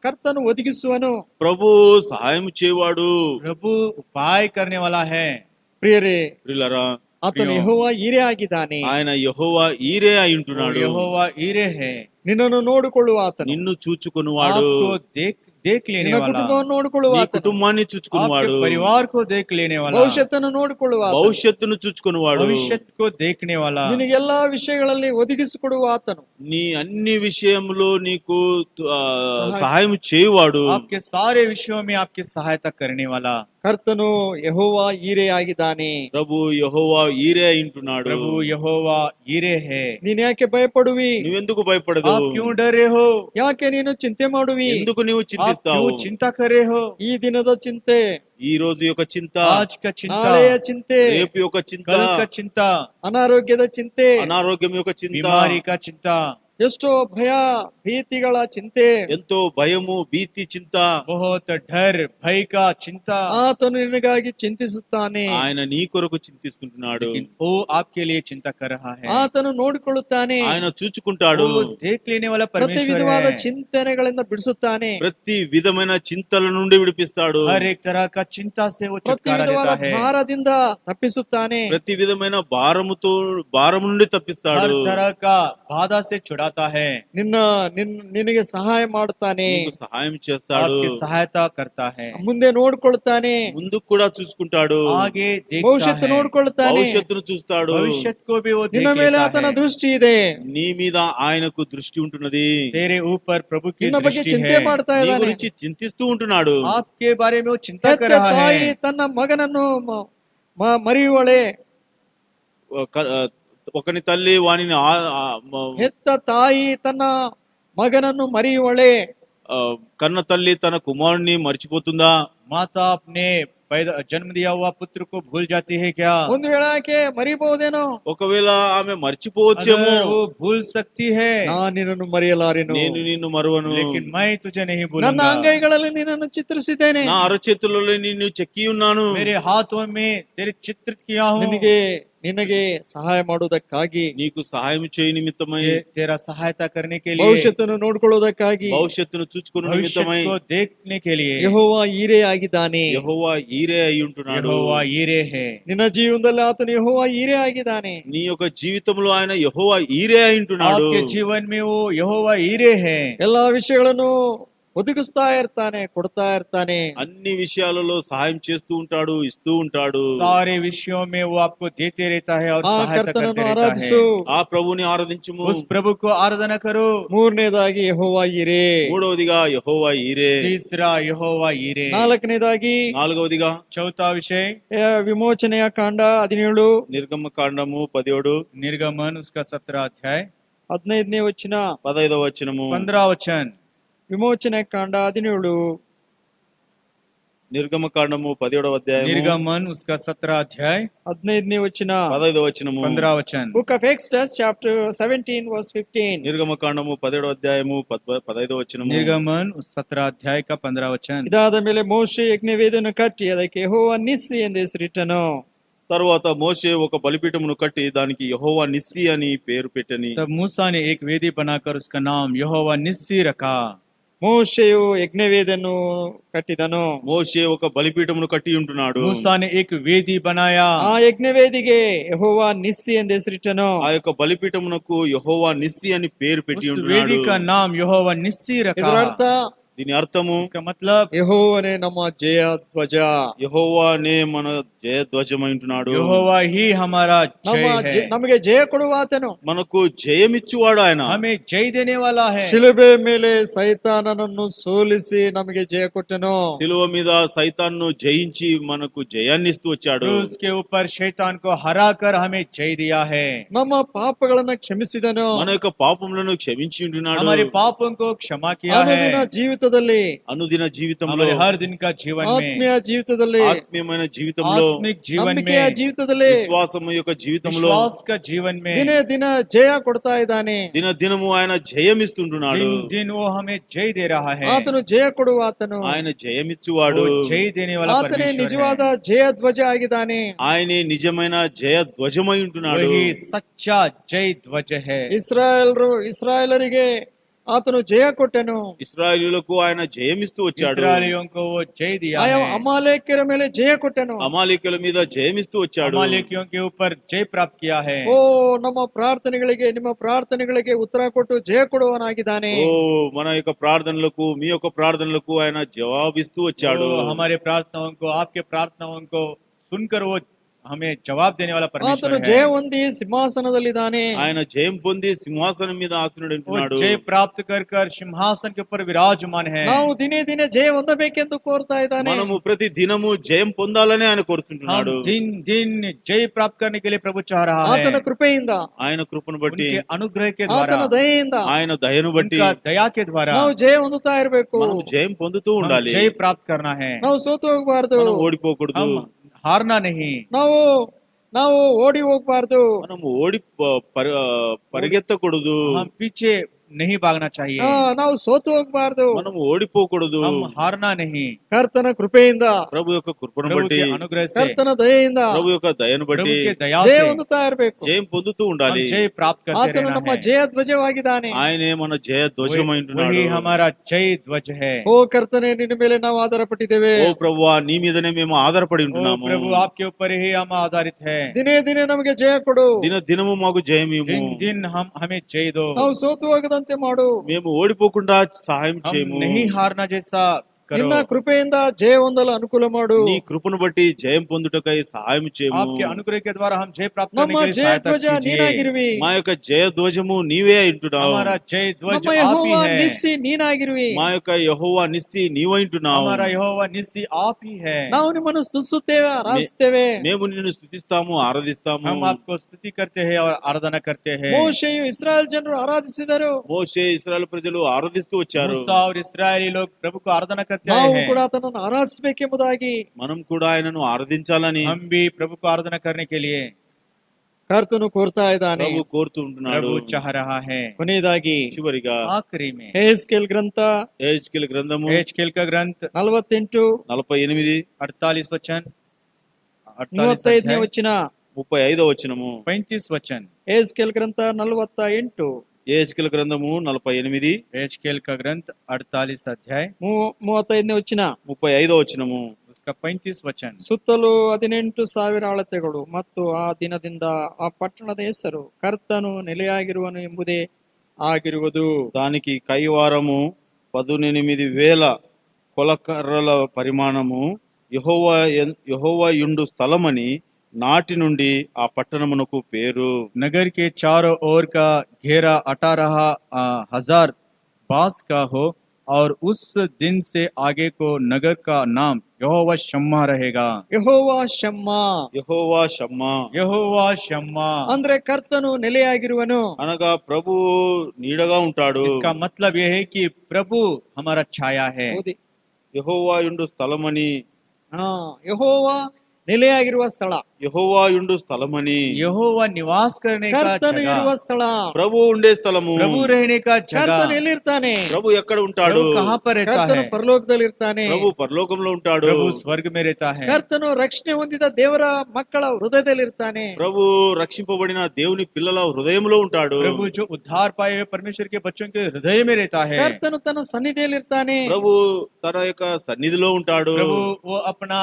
ಕರ್ತನು ಒದಗಿಸುವನು. ప్రభు సహాయం చేయవాడు. प्रभु उपाय करने वाला है। ಪ್ರಿಯರೇ, ప్రియులారా, ಆತನು ಯೆಹೋವ ಈರೆ ಆಗಿದ್ದಾನೆ. ఆయన యెహోవా ఈరే అయి ఉంటున్నాడు. यहोवा ईरे है। ನಿನ್ನನ್ನು ನೋಡಿಕೊಳ್ಳುವ ಆತನು. నిన్ను చూచుకొనువాడు. आपको देख लेने ನಿನ್ನ वाला, ಕುಟುಂಬವನ್ನು ನೋಡಿಕೊಳ್ಳುವ నీ ಆತನು. కుటుంబాన్ని చూచుకొనువాడు. आपके परिवार को देख लेने वाला, ಭವಿಷ್ಯತ್ತನ್ನು ನೋಡಿಕೊಳ್ಳುವ ಆತನು. భవిష్యత్తును చూచుకొనువాడు. भविष्य को देखने वाला, ನಿನಗೆಲ್ಲಾ ವಿಷಯಗಳಲ್ಲಿ ಒದಗಿಸಿಕೊಡುವ ಆತನು. నీ అన్ని విషయంలో నీకు సహాయం సహాయం చేయువాడు. आपके सारे विषयों में आपकी सहायता करने वाला। ಕರ್ತನು ಯೆಹೋವ ಈರೆ ಆಗಿದ್ದಾನೆ. ప్రభు యెహోవా ఈరే అయి ఉంటున్నాడు. प्रभु यहोवा ईरे है। ನೀನ್ ಯಾಕೆ ಭಯಪಡುವಿ? నువ్వెందుకు భయపడదు? आप क्यों डर रहे हो? ಯಾಕೆ ನೀನು ಚಿಂತೆ ಮಾಡುವಿ? ఎందుకు నీవు आप చింతిస్తావు? क्यों चिंता कर रहे हो? ಈ ದಿನದ ಚಿಂತೆ, ఈ రోజు యొక్క చింత, आज का चिंता, ನಾಳೆಯ ಚಿಂತೆ, రేపు యొక్క చింత, कल का चिंता, ಅನಾರೋಗ್ಯದ ಚಿಂತೆ, అనారోగ్యం యొక్క చింత, बीमारी का चिंता, ಎಷ್ಟೋ ಭಯ ಭೀತಿಗಳ ಚಿಂತೆ, ఎంతో భయము, భీతి, చింత बहुत डर भय का चिंता, ಆತನು ನಿನಗಾಗಿ ಚಿಂತಿಸುತ್ತಾನೆ. ఆయన నీ కొరకు చింతిస్తుంటున్నాడు. लेकिन वो आपके लिए चिंता कर रहा है। ಆತನು ನೋಡಿಕೊಳ್ಳುತ್ತಾನೆ. ఆయన చూచుకుంటాడు. वो देख लेने वाला ಪ್ರತಿ परमेश्वर ವಿಧವಾದ है। ಚಿಂತನೆಗಳಿಂದ ಬಿಡಿಸುತ್ತಾನೆ. ప్రతి విధమైన చింతల నుండి విడిపిస్తాడు. हर एक तरह का चिंता से वो ಪ್ರತಿ छुटकारा ವಿಧವಾದ देता है। ಭಾರದಿಂದ ತಪ್ಪಿಸುತ್ತಾನೆ. ప్రతి విధమైన భారము నుండి हर తప్పిస్తాడు. तरह का बाधा से छुड़ाता है। ನಿನಗೆ ಸಹಾಯ ಮಾಡುತ್ತಾನೆ. నీకు సహాయం చేస్తాడు. आपकी सहायता करता है। ಮುಂದೆ ನೋಡ್ಕೊಳ್ತಾನೆ. ముందుకు కూడా చూసుకుంటాడు. आगे देखता ಭವಿಷ್ಯತ್ತು है। ನೋಡ್ಕೊಳ್ತಾನೆ. భవిష్యత్తును చూస్తాడు. भविष्य को भी वो ನಿನ್ನ देख ಮೇಲೆ लेता ಆತನ है। ದೃಷ್ಟಿ ಇದೆ. నీ మీద ఆయనకు దృష్టి ఉంటున్నది. तेरे ऊपर प्रभु की ನಿನ್ನ ಬಗ್ಗೆ दृष्ಟಿ ಚಿಂತೆ है। ಮಾಡ್ತಾ నీ ಇದ್ದಾನೆ. గురించి చింతిస్తూ ఉంటున్నాడు. आपके बारे में वो चिंता कर ಹೆತ್ತ रहा ತಾಯಿ है। ತನ್ನ ಮಗನನ್ನು ಮರೆಯುವಳೆ. ఒకని తల్లి వానిని ಹೆತ್ತ ತಾಯಿ ತನ್ನ ಮಗನನ್ನು ಮರೆಯುವಳೆ. కన్న తల్లి తన కుమారుణ్ణి మర్చిపోతుందా? माता अपने जन्म दिया हुआ पुत्र को भूल जाती है क्या? ಒಂದು ವೇಳೆ ಆಕೆ ಮರಿಬಹುದೇನೋ? ఒకవేళ ఆమె మర్చిపోవచ్చేమో. अगर वो भूल सकती है, ನಾನು ನಿನ್ನನ್ನು ಮರೆಯಲಾರೆನು. నేను నిన్ను మరువను. लेकिन मैं तुझे नहीं ನನ್ನ भूलूंगा। ಅಂಗೈಗಳಲ್ಲಿ ನಿನ್ನನ್ನು ಚಿತ್ರಿಸಿದ್ದೇನೆ. నా అరచేతులలో నిన్ను చెక్కి ఉన్నాను. मेरे हाथों में तेरे चित्रित किया हूँ। ನಿನಗೆ ಸಹಾಯ ಮಾಡುವುದಕ್ಕಾಗಿ, నీకు సహాయం చేయ నిమిత్తమై, तेरा सहायता करने के लिए, ಭವಿಷ್ಯತ್ತನ್ನು ನೋಡಿಕೊಳ್ಳುವುದಕ್ಕಾಗಿ, భవిష్యత్తును చూచుకున్న నిమిత్తమై भविष्य को देखने के लिए ಯೆಹೋವ ಈರೆ ಆಗಿದ್ದಾನೆ. యెహోవా ఈరే అయి ఉంటున్నాడు. यहोवा यीरे है। ನಿನ್ನ ಜೀವನದಲ್ಲಿ ಆತನು ಯೆಹೋವ ಈರೆ ಆಗಿದ್ದಾನೆ. నీ యొక్క జీవితంలో ఆయన యెహోవా ఈరే అయి ఉంటున్నాడు. आपके जीवन में वो यहोवा यीरे है। ಎಲ್ಲಾ ವಿಷಯಗಳನ್ನು ಒದಗಿಸ್ತಾ ಇರ್ತಾನೆ, ಕೊಡ್ತಾ ಇರ್ತಾನೆ. అన్ని విషయాలలో సహాయం చేస్తూ ఉంటాడు, ఇస్తూ ఉంటాడు. सारे विषयों में वो आपको देते रहता है और ಆ सहायता ಕರ್ತನನ್ನು करते रहता ಆರಾಧಿಸು. है। ఆ ప్రభువుని ఆరాధించుము. उस प्रभु को आराधना करो। ಮೂರನೇದಾಗಿ ಯೆಹೋವ ಈರೆ. మూడవదిగా యెహోవా ఈరే. तीसरा यहोवा यीरे। ನಾಲ್ಕನೇದಾಗಿ నాలుగవదిగా चौथा विषय ವಿಮೋಚನೆಯ ಕಾಂಡ 17 నిర్గమ కాండము 17 निर्गमन उसका 17 अध्याय 15ನೇ ವಚನ. 15వ వచనము. 15 वचन। ವಿಮೋಚನೆ ಕಾಂಡ 17 నిర్గమ కాండము 17వ అధ్యాయము निर्गमन उसका 17 अध्याय 15ನೇ ವಚನ. 15వ వచనము. 15 वचन। Book of Exodus chapter 17 verse 15. నిర్గమ కాండము 17వ అధ్యాయము 15వ వచనము. निर्गमन उस 17 अध्याय का 15 वचन। ಇದಾದ ಮೇಲೆ ಮೋಶೆ ಯಜ್ಞವೇದಿಯನ್ನು ಕಟ್ಟಿ ಅದಕ್ಕೆ ಯೆಹೋವ ನಿಸ್ಸಿ ಎಂದು ಹೆಸರಿಟ್ಟನು. తరువాత మోషే ఒక బలిపీఠమును కట్టి దానికి యెహోవా నిస్సి అని పేరు పెట్టని. तब मूसा ने एक वेदी बनाकर उसका नाम यहोवा निस्सी रखा। ಮೋಶೆಯು ಯಜ್ಞವೇದಿಯನ್ನು ಕಟ್ಟಿದನು. మోషే ఒక బలిపీఠమును కట్టి ఉంటున్నాడు. मूसा ने एक वेदी बनाया। ಆ యజ్ఞవేదిಗೆ యెహోవ నిస్సి ಎಂದು ಹೆಸರಿಟ್ಟನು. ఆ యొక్క బలిపీఠమునకు యెహోవా నిస్సి అని పేరు పెట్టి उस ఉంటున్నాడు. वेदी का नाम यहोवा निस्सी ಇದರ रखा। ಅರ್ಥ దీని అర్థము इसका मतलब ಯೆಹೋವನೇ ನಮ್ಮ ಜಯ ಧ್ವಜ. యెహోవానే మన జయ ధ్వజమై ఉంటున్నాడు. यहोवा ही हमारा जय है। ನಮಗೆ ಜಯ ಕೊಡುವ ಆತನು. మనకు జయమిచ్చువాడు ఆయన. हमें जय देने वाला है। ಶಿಲುಬೆ ಮೇಲೆ ಸೈತಾನನನ್ನು ಸೋಲಿಸಿ ನಮಗೆ ಜಯ ಕೊಟ್ಟನು. శిలువ మీద సైతాన్ను జయించి మనకు జయాన్ని ఇస్తూ వచ్చాడు. क्रूस के ऊपर शैतान को हराकर हमें जय दिया है। ನಮ್ಮ ಪಾಪಗಳನ್ನು ಕ್ಷಮಿಸಿದನು. మన యొక్క పాపములను క్షమించి ఉంటున్నాడు. हमारे पापों को क्षमा किया है। ಅನುದಿನ ಜೀವಿತದಲ್ಲಿ, అనుదిన జీవితంలో, हमारे हर दिन का जीवन में, ಆತ್ಮೀಯ ಜೀವಿತದಲ್ಲಿ, ఆత్మీయమైన జీవితంలో, आत्मिक जीवन ನಂಬಿಕೆಯ में, ಜೀವಿತದಲ್ಲಿ, విశ్వాసము యొక్క జీవితంలో विश्वास का जीवन में ದಿನೇ ದಿನ ಜಯ ಕೊಡ್ತಾ ಇದ್ದಾನೆ. దినదినము ఆయన జయమిస్తుంటున్నాడు. दिन दिन वो हमें जय दे रहा है। ಆತನು ಜಯ ಕೊಡುವ ಆತನು. ఆయన జయమిచ్చువాడు. वो जय देने वाला ಆತನೇ परमेश्वर ನಿಜವಾದ है। ಜಯ ಧ್ವಜ ಆಗಿದ್ದಾನೆ. ఆయనే నిజమైన జయ ధ్వజమై ఉంటున్నాడు. वही सच्चा जय ध्वज है। ಇಸ್ರಾಯೇಲರಿಗೆ ಆತನು ಜಯ ಕೊಟ್ಟನು. ఇశ్రాయేలులకు ఆయన జయమిస్తూ వచ్చాడు. इस्राएलियों को वो जय दिया है। ಅಮಾಲೇಕ್ಯರ ಮೇಲೆ ಜಯ ಕೊಟ್ಟನು. అమాలేకుల మీద జయమిస్తూ వచ్చాడు. अमालेकियों के ऊपर जय प्राप्त किया है। ಓ ನಮ್ಮ ಪ್ರಾರ್ಥನೆಗಳಿಗೆ, ನಿಮ್ಮ ಪ್ರಾರ್ಥನೆಗಳಿಗೆ ಉತ್ತರ ಕೊಟ್ಟು ಜಯ ಕೊಡುವನಾಗಿದ್ದಾನೆ. ఓ మన యొక్క ప్రార్థనలకు, మీ యొక్క ప్రార్థనలకు ఆయన జవాబిస్తూ వచ్చాడు. वो हमारे प्रार्थनाओं को, आपके प्रार्थनाओं को सुनकर वो हमें जवाब देने वाला परमेश्वर ಆತನು ಜಯ है। ಹೊಂದಿ ಸಿಂಹಾಸನದಲ್ಲಿದ್ದಾನೆ. ఆయన జయం పొంది సింహాసనం మీద ఆసనుడు वो ఉంటున్నాడు. जय प्राप्त कर कर सिंहासन के ऊपर विराजमान है। ನಾವು ದಿನೇ ದಿನೇ ಜಯ ಹೊಂದಬೇಕೆಂದು ಕೋರ್ತಾ ಇದ್ದಾನೆ. మనము ప్రతి దినము జయం పొందాలని ఆయన కోరుతుంటున్నాడు. हम दिन दिन जय प्राप्त करने के लिए प्रभु चाह रहा है। ಆತನ ಕೃಪೆಯಿಂದ, ఆయన కృపను బట్టి, उनके अनुग्रह के द्वारा, ಆತನ ದಯೆಯಿಂದ ఆయన దయను బట్టి उनका दया के द्वारा ನಾವು ಜಯ ಹೊಂದುತ್ತಾ ಇರಬೇಕು. మనం జయం పొందుతూ हम ఉండాలి. जय प्राप्त करना है। ನಾವು ಸೋತು ಹೋಗಬಾರ್ದು. మనం ఓడిపోకూడదు. हम हारना नहीं। ನಾವು ಓಡಿ ಹೋಗ್ಬಾರ್ದು. మనం పరిగెత్తకూడదు. हम पीछे नहीं भागना चाहिए, ನಾವು ಸೋತು ಹೋಗ್ಬಾರ್ದು. మనం ఓడిపోకూడదు. हम हारना नहीं। ಕರ್ತನ ಕೃಪೆಯಿಂದ, ప్రభు యొక్క కృపను प्रभु బట్టి, के अनुग्रह से, ಕರ್ತನ ದಯೆಯಿಂದ ప్రభు యొక్క దయను प्रभु బట్టి के दया ಜಯ से ಹೊಂದುತ್ತಾ ಇರಬೇಕು. జయం పొందుతూ हम ఉండాలి. जय प्राप्त करते ಆತನು रहना ನಮ್ಮ है। ಜಯ ಧ್ವಜವಾಗಿದ್ದಾನೆ. ఆయనే మన జయ ధ్వజమై ఉంటున్నాడు. वही हमारा जय ध्वज है। ಓ ಕರ್ತನೆ, ನಿನ್ನ ಮೇಲೆ ನಾವು ಆಧಾರಪಟ್ಟಿದ್ದೇವೆ. ఓ ప్రభువా, నీ మీదనే మేము ఆధారపడి ओ ఉంటున్నాము. प्रभु, आपके ऊपर ही हम आधारित है। ದಿನೇ ದಿನೇ ನಮಗೆ ಜಯ ಕೊಡು. దినము మాకు జయమేము. दिन दिन हमें जय दो। ನಾವು ಸೋತು ಹೋಗದಂತೆ ಮಾಡು. మేము ఓడిపోకుండా సహాయం हम చేయము. नहीं हारना जैसा करो। ನಿನ್ನ కృపೆಯಿಂದ జయ ಹೊಂದಲು ಅನುಕೂಲ ಮಾಡು. నీ కృపను బట్టి జయం పొందుటకై సహాయం చేయము. आपके अनुग्रह के द्वारा हम जय प्राप्त करने ನಮ್ಮ के लिए ಜಯ सहायता ಧ್ವಜ कीजिए। ನೀನಾಗಿರುವಿ. మా యొక్క జయ ధ్వజము నీవే అంటున్నావు. हमारा जय ध्वज ನಮ್ಮ आप ही ಯೆಹೋವ है। ನಿಸ್ಸಿ ನೀನಾಗಿರುವಿ. మా యొక్క యెహోవా నిస్సి నీవై ఉంటున్నావు. हमारा यहोवा निस्सी आप ही है। ನಾವು ನಿಮ್ಮನ್ನು ಸ್ತುತಿಸುತ್ತೇವೆ, ಆರಾಧಿಸುತ್ತೇವೆ. మేము నిన్ను స్తుతిస్తాము, ఆరాధిస్తాము. हम आपको स्तुति करते हैं और आराधना करते हैं। ಮೋಶೆಯು ఇశ్రాయేల్ ಜನರು ఆరాధిಸಿದರು. మోషే ఇశ్రాయేలు ప్రజలు ఆరాధిస్తూ వచ్చారు. मूसा और इस्राएली लोग प्रभु को आराधना करते आए ನಾವು हैं। ಕೂಡ ಆತನನ್ನು ಆರಾಧಿಸಬೇಕೆಂಬುದಾಗಿ మనం కూడా ఆయనను ఆరాధించాలని हम भी प्रभु को आराधना करने के लिए ಕರ್ತನು ಕೋರ್ತಾ ಇದ್ದಾನೆ. ప్రభు కోరుతూ ఉంటున్నాడు. प्रभु चाह रहा है। ಕೊನೆಯದಾಗಿ చివరిగా आखिरी में ಯೆಹೆಜ್ಕೇಲ್ ಗ್ರಂಥ యెహెజ్కేలు గ్రంథము एजकेल का ग्रंथ 48 48 48 वचन 35ನೇ ವಚನ. 35వ వచనము. 35 वचन ಯೆಹೆಜ್ಕೇಲ್ ಗ್ರಂಥ 48 యెహెజ్కేలు గ్రంథము 48 एजकेल का ग्रंथ 48 अध्याय 35ನೇ ವಚನ. 35వ వచనము. उसका 35 वचन। ಸುತ್ತಲೂ 18,000 ಅಳತೆಗಳು ಮತ್ತು ಆ ದಿನದಿಂದ ಆ ಪಟ್ಟಣದ ಹೆಸರು ಕರ್ತನು ನೆಲೆಯಾಗಿರುವನು ಎಂಬುದೇ ಆಗಿರುವುದು. దానికి కైవారము 18,000 కొలకర్రల పరిమాణము యెహోవా యుండు స్థలమని నాటి నుండి ఆ పట్టణమునకు పేరు. नगर के चारों ओर का घेरा 18,000 बांस का हो और उस दिन से आगे को नगर का नाम यहोवा शम्मा रहेगा। ಯೆಹೋವ ಶಮ್ಮ, యెహోవా షమ్మా यहोवा शम्मा ಅಂದ್ರೆ ಕರ್ತನು ನೆಲೆಯಾಗಿರುವನು. అనగా ప్రభు నీడగా ఉంటాడు. इसका मतलब यह है कि प्रभु हमारा छाया है। ಓದಿ. యెహోవా యుండు స్థలమని, ಯೆಹೋವ ನೆಲೆಯಾಗಿರುವ ಸ್ಥಳ, యెహోవా యుండు స్థలమని, यहोवा निवास करने का ಕರ್ತನು ಇರುವ जगह, ಸ್ಥಳ. ప్రభు ఉండే స్థలము. प्रभु रहने का ಕರ್ತನು जगह। ಎಲ್ಲಿರ್ತಾನೆ? ప్రభు ఎక్కడ ఉంటాడు? प्रभु कहाँ पर रहता ಕರ್ತನು है? ಪರಲೋಕದಲ್ಲಿ ಇರ್ತಾನೆ. ప్రభు పరలోకంలో ఉంటాడు. प्रभु स्वर्ग में रहता है। ಕರ್ತನು ರಕ್ಷಣೆ ಹೊಂದಿದ ದೇವರ ಮಕ್ಕಳ ಹೃದಯದಲ್ಲಿ ಇರ್ತಾನೆ. ప్రభు రక్షింపబడిన దేవుని పిల్లల హృదయంలో ఉంటాడు. प्रभु जो उद्धार पाए हुए परमेश्वर के बच्चों के हृदय में रहता है। ಕರ್ತನು ತನ್ನ ಸನ್ನಿಧಿಯಲ್ಲಿ ಇರ್ತಾನೆ. ప్రభు తన యొక్క సన్నిధిలో ఉంటాడు. प्रभु वो अपना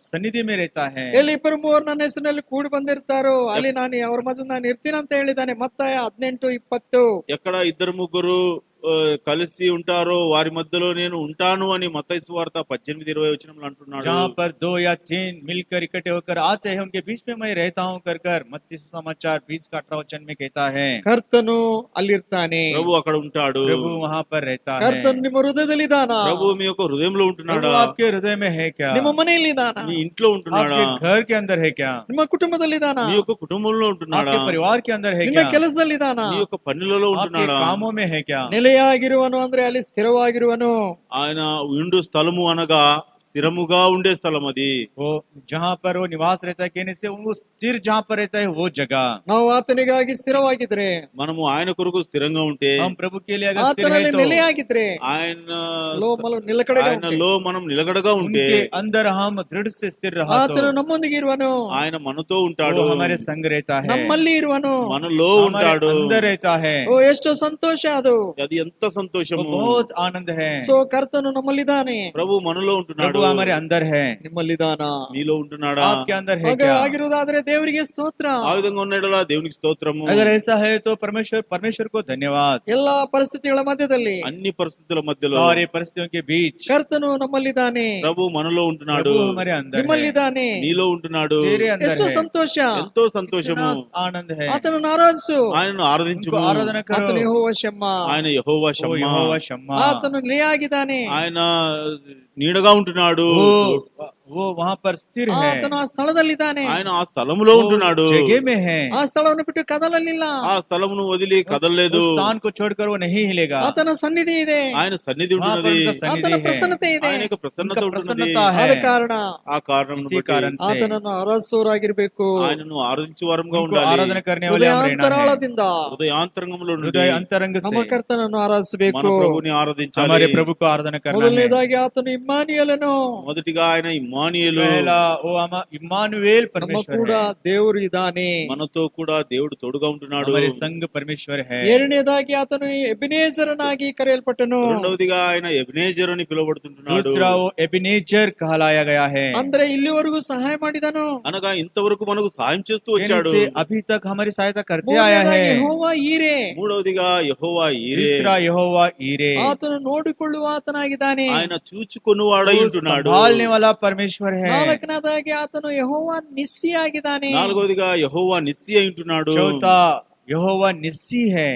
सन्निधि में रहता है। ಎಲ್ಲಿ ಇಬ್ಬರು ಮೂವರು ನನ್ನ ಹೆಸರಿನಲ್ಲಿ ಕೂಡಿ ಬಂದಿರ್ತಾರೋ ಅಲ್ಲಿ ನಾನು ಅವ್ರ ಮಧ್ಯೆ ನಾನು ಇರ್ತೀನಿ ಅಂತ ಹೇಳಿದ್ದಾನೆ. ಮತ್ತಾಯ 18:20. ఎక్కడ ఇద్దరు ముగ్గురు కలిసి ఉంటారో వారి మధ్యలో నేను ఉంటాను అని మత్తయి సువార్త 18:20 వచనంలో అంటున్నాడు. जहाँ पर 2 या 3 मिलकर इकट्ठे होकर आते हैं उनके बीच में मैं रहता हूँ कर मत्ती सुसमाचार 20:18 वचन में कहता है। ಕರ್ತನು ಅಲ್ಲಿರ್ತಾನೆ. ప్రభు అక్కడ ఉంటాడు. प्रभु वहाँ पर रहता है। ಕರ್ತನು ನಿಮ್ಮ ಹೃದಯದಲ್ಲಿದ್ದಾನ? ప్రభు మీ యొక్క హృదయంలో ఉంటున్నాడా? प्रभु आपके हृदय में है क्या? ನಿಮ್ಮ ಮನೆಯಲ್ಲಿದ್ದಾನ? మీ ఇంట్లో ఉంటున్నాడా? आपके घर के अंदर है क्या? ನಿಮ್ಮ కుటుంಬದಲ್ಲಿದ್ದಾನ? మీ యొక్క కుటుంబంలో ఉంటున్నాడా? आपके परिवार के अंदर है ನಿಮ್ಮ क्या? ಕೆಲಸದಲ್ಲಿದ್ದಾನ? మీ యొక్క పనులలో आपके ఉంటున్నాడా? कामों में है क्या? ನೆಲೆಯಾಗಿರುವನು ಅಂದ್ರೆ ಅಲ್ಲಿ ಸ್ಥಿರವಾಗಿರುವನು. ఆయన ఉండు స్థలము అనగా స్థిరముగా ఉండే స్థలం అది. वो जहाँ पर वो निवास रहता है कहने से वो स्थिर जहाँ पर रहता है वो जगह। ನಾವು ಆತನಿಗಾಗಿ ಸ್ಥಿರವಾಗಿದ್ರೆ, మనము ఆయన కొరకు స్థిరంగా ఉంటే, हम प्रभु के लिए अगर स्थिर है ಆತನಲ್ಲಿ तो ನೆಲೆಯಾಗಿದ್ರೆ, ನಿಲಕಡೆಗೆ ఆయనలో మనం నిలకడగా ఉంటే, उनके अंदर हम दृढ़ से स्थिर रहा ಆತನು तो ನಮ್ಮೊಂದಿಗೆ ಇರುವನು. ఆయన మనతో ఉంటాడు. वो हमारे संग रहता है, ನಮ್ಮಲ್ಲಿ ಇರುವನು. మనలో हमारे ఉంటాడు. अंदर रहता है। ಓ ಎಷ್ಟು ಸಂತೋಷ ಅದು. అది ఎంత वो సంతోషము. बहुत आनंद है। ಸೊ ಕರ್ತನು ನಮ್ಮಲ್ಲಿದ್ದಾನೆ. ప్రభు మనలో ఉంటున్నాడు. प्रभु हमारे अंदर है। ನಿಮ್ಮಲ್ಲಿದ್ದಾನ? నీలో ఉంటున్నాడా? आपके अंदर है ಹಾಗೆ क्या? ಆಗಿರುವುದಾದ್ರೆ ದೇವರಿಗೆ ಸ್ತೋತ್ರ. ఆ విధంగా ఉన్నాడలా దేవునికి స్తోత్రము. अगर ऐसा है तो परमेश्वर को धन्यवाद। ಎಲ್ಲಾ ಪರಿಸ್ಥಿತಿಗಳ ಮಧ್ಯದಲ್ಲಿ, అన్ని పరిస్థితుల మధ్యలో सारी परिस्थितियों के बीच ಕರ್ತನು ನಮ್ಮಲ್ಲಿದ್ದಾನೆ. ప్రభు మనలో ఉంటున్నాడు. प्रभु हमारे अंदर है, ನಿಮ್ಮಲ್ಲಿದ್ದಾನೆ. నీలో ఉంటున్నాడు. तेरे अंदर ಎಷ್ಟು है। ಸಂತೋಷ. ఎంతో సంతోషము. कितना आनंद है। ಆತನನ್ನು ಆರಾಧಿಸು. ఆయనను ఆరాధించు. उनको आराधना करो। ಆತನು ಯೆಹೋವ ಶಮ್ಮ. ఆయన యెహోవా ओ షమ్మా. यहोवा शम्मा। ಆತನು ನೆಲೆಯಾಗಿದ್ದಾನೆ. ఆయన నీడగా ఉంటున్నాడు. वो वो वहाँ पर स्थिर है, ಆತನು ಆ ಸ್ಥಳದಲ್ಲಿದ್ದಾನೆ. ఆయన ఆ స్థలములో वो ఉంటున్నాడు. उस जगह में है, ఆ స్థಳವನ್ನು బిಟ್ಟು కదలಲಿಲ್ಲ. ఆ స్థలమును వదిలి కదలలేదు. उस स्थान को छोड़कर वो नहीं हिलेगा। ఆತನ సన్నిధి ಇದೆ, ఆయన సన్నిధి वहाँ पर ఉంటున్నది. उनका सन्निधि ఆತన है, ప్రసన్నತೆ ಇದೆ. ఆయన యొక్క ప్రసన్నత उनका ఉంటున్నది. प्रसन्नता है। ಆದ ಕಾರಣ ఆ కారణం इसी कारण से ಆತನನ್ನು ಆರಾಧಿಸುವವರಾಗಿರ್ಬೇಕು. ఆయనను ఆరాధించే వారంగా उनको ఉండాలి. आराधना करने वाले हम रहना है। హృదయాంతరాళದಿಂದ హృదయాంతరంగంలో నుండి हृदय अंतरंग ನಮ್ಮ से ಕರ್ತನನ್ನು మన ಆರಾಧಿಸಬೇಕು. ప్రభుని ఆరాధించాలి. हमारे प्रभु को आराधना करना है। ಮೊದಲನೇದಾಗಿ ಆತನು ಇಮ್ಮಾನಿಯಲನು, మొదటిగా ఆయన ఇమ్మానుయేలు, पहला वो इम्मानुएल ನಮ್ಮ परमेश्वर ಕೂಡ है, ದೇವರು ಇದ್ದಾನೆ. మనతో కూడా దేవుడు తోడుగా ఉంటున్నాడు. हमारे संग परमेश्वर है। ಎರಡನೇದಾಗಿ ಆತನು ಎಬಿನೇಜರನಾಗಿ ಕರೆಯಲ್ಪಟ್ಟನು. రెండవదిగా ఆయన ఎబినేజర్ అని పిలువబడుతుంటున్నాడు. दूसरा वो एबिनेजर कहलाया गया है, ಅಂದ್ರೆ ಇಲ್ಲಿವರೆಗೂ ಸಹಾಯ ಮಾಡಿದನು. అనగా ఇంతవరకు మనకు సాయం చేస్తూ వచ్చాడు. से अभी तक हमारी सहायता करते आया है। ಮೂರನೇದಾಗಿ ಯೆಹೋವ ಈರೆ, మూడవదిగా యెహోవా ఈరే, तीसरा यहोवा ईरे, ಆತನು ನೋಡಿಕೊಳ್ಳುವ ಆತನಾಗಿದ್ದಾನೆ. ఆయన చూచుకొనువాడై वो ఉంటున్నాడు. संभालने वाला परमेश्वर है। ನಾಲ್ಕನೇದಾಗಿ ಆತನು ಯೆಹೋವ ನಿಸ್ಸಿ ಆಗಿದ್ದಾನೆ. నాలుగవదిగా యెహోవా నిస్సి అయి ఉంటున్నాడు. चौथा यहोवा निस्सी है,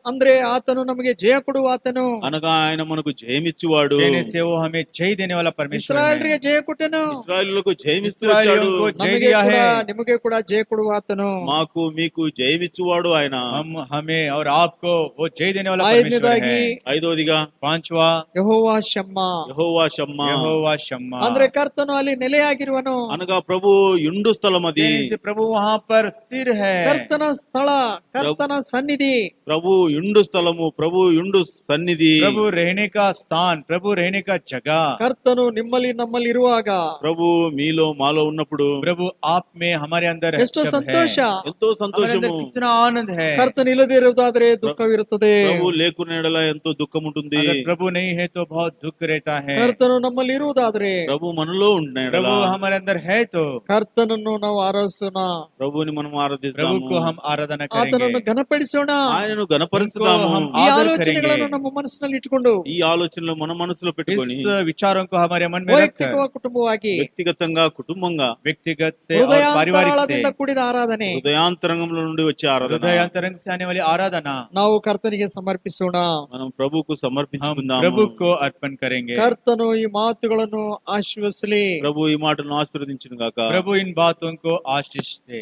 ಅಂದ್ರೆ ಆತನು ನಮಗೆ ಜಯ ಕೊಡುವ ಆತನು. అనగా ఆయన మనకు జయమిచ్చువాడు. देने से वो हमें जय देने वाला परमेश्वर है। ಇಸ್ರಾಯೇಲ್ರಿಗೆ ಜಯ ಕೊಟ್ಟನು, ఇశ్రాయేలులకు జయమిస్తూ इस्राएलियों వచ్చాడు. को जय ನಮಗೆ दिया ಕೂಡ है। ನಿಮಗೆ ಕೂಡ ಜಯ ಕೊಡುವ ಆತನು. మాకు మీకు జయమిచ్చువాడు ఆయన. हम हमें और आपको वो जय देने वाला परमेश्वर ಐದನೇದಾಗಿ है। ఐదవదిగా पांचवा ಯೆಹೋವ ಶಮ್ಮ, యెహోవా షమ్మా, यहोवा शम्मा, ಅಂದ್ರೆ ಕರ್ತನು ಅಲ್ಲಿ ನೆಲೆಯಾಗಿರುವನು. అనగా ప్రభు యుండు స్థలం అది. देने से प्रभु वहाँ पर स्थिर है। ಕರ್ತನ ಸ್ಥಳ, ಕರ್ತನ ಸನ್ನಿಧಿ. ప్రభు యుండు స్థలము, ప్రభు యుండు సన్నిధి, प्रभु रहने का स्थान, प्रभु रहने का जगह, ಕರ್ತನು ನಿಮ್ಮಲ್ಲಿ ನಮ್ಮಲ್ಲಿ ಇರುವಾಗ ప్రభు మీలో మాలో ఉన్నప్పుడు प्रभु आप में हमारे अंदर ಎಷ್ಟೋ जब ಸಂತೋಷ. है, ఎంతో हमारे సంతోషము. अंदर कितना आनंद है। ಕರ್ತನು ಇಲ್ಲದೆ ಇರುವುದಾದ್ರೆ ದುಃಖವಿರುತ್ತದೆ. ప్రభు లేకున్న ఎడల ఎంతో దుఃఖం ఉంటుంది. अगर प्रभु नहीं है तो बहुत दुख रहता है। ಕರ್ತನು ನಮ್ಮಲ್ಲಿ ಇರುವುದಾದ್ರೆ, ప్రభు మనలో ఉన్న ఎడల प्रभु हमारे अंदर है तो ಕರ್ತನನ್ನು ನಾವು ಆರಾಧಿಸೋಣ, ప్రభుని మనం प्रभु ఆరాధిస్తాము. को हम आराधना ಆತನನ್ನು करेंगे। ಘನಪಡಿಸೋಣ. ఆయనను గణపరుచుదాము. हम ಈ आदर ಆಲೋಚನೆಗಳನ್ನು करेंगे। ನಮ್ಮ ಮನಸ್ಸಿನಲ್ಲಿ ಇಟ್ಟುಕೊಂಡು ఈ ఆలోచనలు మన మనసులో పెట్టుకొని इस विचारों को हमारे मन में रखकर ವೈಯಕ್ತಿಕ ಕುಟುಂಬವಾಗಿ వ్యక్తిగతంగా, కుటుంబంగా, व्यक्तिगत से और पारिवारिक से, ಹೃದಯಾಂತರಾಳದಿಂದ ಕೂಡಿದ ಆರಾಧನೆ హృదయాంతరంగంలో నుండి వచ్చే ఆరాధన हृदय अंतरंग से आने वाली आराधना ನಾವು ಕರ್ತನಿಗೆ ಸಮರ್ಪಿಸೋಣ. మనం ప్రభుకు हम సమర్పించుకుందాము. प्रभु को अर्पण करेंगे। ಕರ್ತನು ಈ ಮಾತುಗಳನ್ನು ಆಶೀರ್ವಸಲಿ. ప్రభు ఈ మాటలను ఆశీర్వదించును గాక. प्रभु इन बातों को आशीष दे।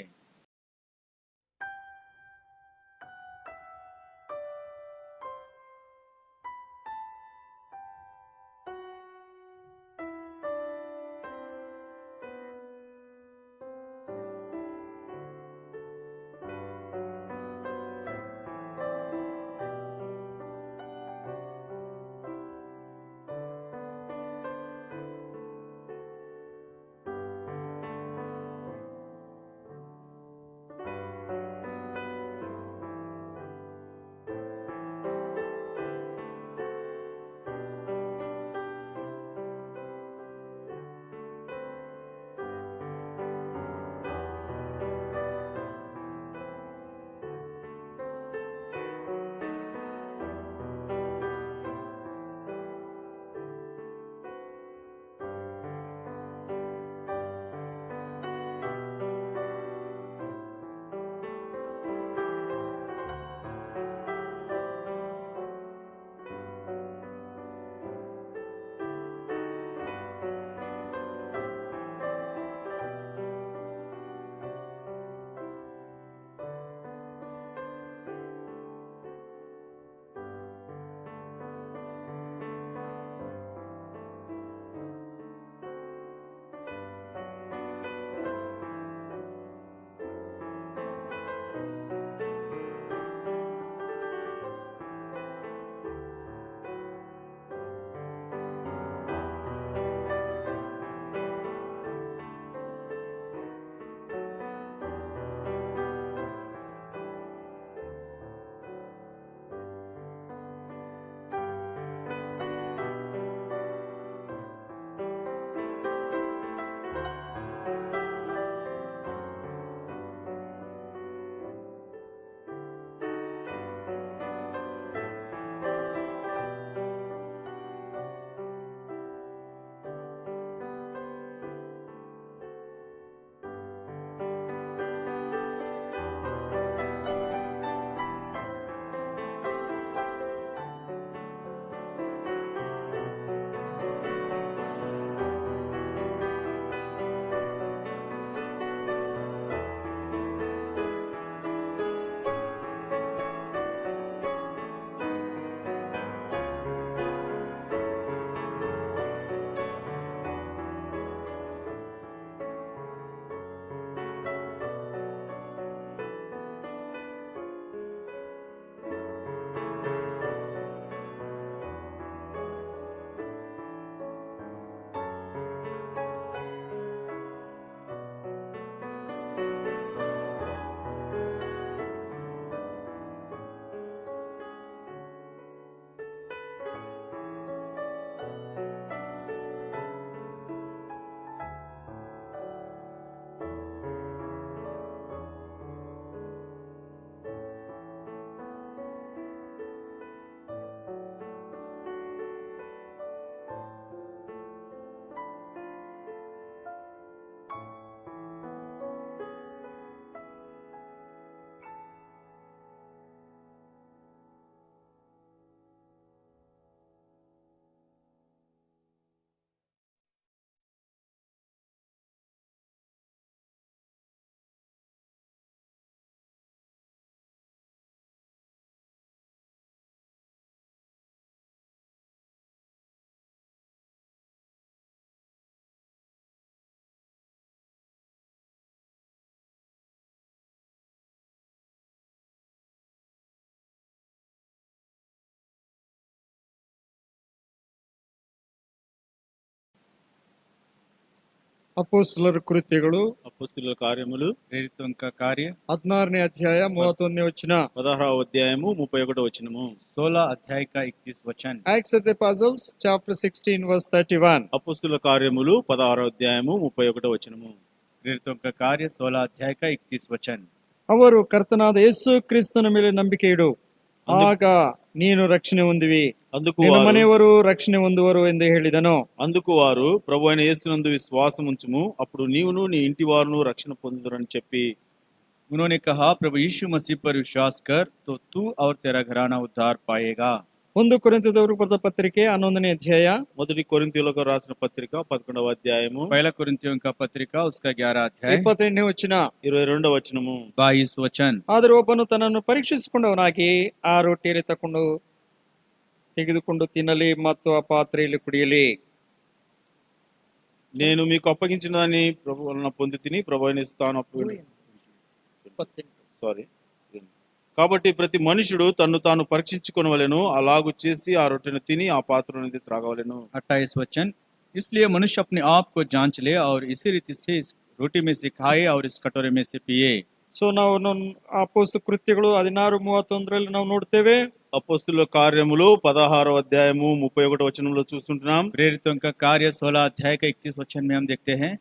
ಅಪೊಸ್ತಲರ ಕೃತ್ಯಗಳು అపొస్తలుల కార్యములు प्रेरितों का कार्य 16ನೇ ಅಧ್ಯಾಯ 31ನೇ ವಚನ. 16వ అధ్యాయము 31వ వచనము. 16 अध्याय का 31 वचन। Acts of the Apostles chapter 16 verse 31. అపొస్తలుల కార్యములు 16వ అధ్యాయము 31వ వచనము. प्रेरितों का कार्य 16 अध्याय का 31 वचन। ಅವರು ಕರ್ತನಾದ ಯೇಸು ಕ್ರಿಸ್ತನ ಮೇಲೆ ನಂಬಿಕೆ ಇಡು, ಆಗ ನೀನು ರಕ್ಷಣೆ ಹೊಂದುವಿ, అందుకు ನಿನ್ನ వారు ಮನೆಯವರು ರಕ್ಷಣೆ ಹೊಂದುವರು ಎಂದು ಹೇಳಿದನು. అందుకు వారు ప్రభు అయిన యేసునందు విశ్వాసం ఉంచుము, అప్పుడు నీవును నీ ఇంటి వారును రక్షణ పొందుదురని చెప్పి, उन्होंने कहा, प्रभु यीशु मसीह पर विश्वास कर तो तू और तेरा घराना उद्धार पाएगा। 1 ಕೊರಿಂಥದವರಿಗೆ ಬರೆದ ಪತ್ರಿಕೆ 11ನೇ ಅಧ್ಯಾಯ మొదటి కొరింథీయులకు రాసిన పత్రిక 11వ అధ్యాయము पहला कुरिन्थियों का पत्रिका उसका 11 अध्याय 28ನೇ ವಚನ. 22వ వచనము. 22 वचन। ಆದರೆ ಒಬ್ಬನು ತನ್ನನ್ನು ಪರೀಕ್ಷಿಸಿಕೊಂಡವನಾಗಿ ಆ ರೊಟ್ಟಿಯಲ್ಲಿ ತೆಗೆದುಕೊಂಡು ತಿನ್ನಲಿ ಮತ್ತು ಆ ಪಾತ್ರೆಯಲ್ಲಿ ಕುಡಿಯಲಿ. నేను మీకు అప్పగించిన దాన్ని ప్రభు వలన పొంది తిని ప్రభు అయిన యేసు తాను సారీ కాబట్టి ప్రతి మనుషుడు తన్ను తాను పరీక్షించుకొనవలెను, అలాగు చేసి ఆ రొట్టెను తిని ఆ పాత్ర నుండి త్రాగవలెను. 28 वचन। इसलिए मनुष्य अपने आप को जांच ले और इसी रीति से इस रोटी में से खाए और इस कटोरे में से पिए। ಸೊ ನಾವು ಅಪೊಸ್ತಲ ಕೃತ್ಯಗಳು 16:31 ನಾವು ನೋಡ್ತೇವೆ. అపొస్తలుల కార్యములు 16వ అధ్యాయము 31వ వచనంలో చూస్తుంటున్నాం. प्रेरितों का कार्य 16 अध्याय का 31 वचन में हम देखते हैं,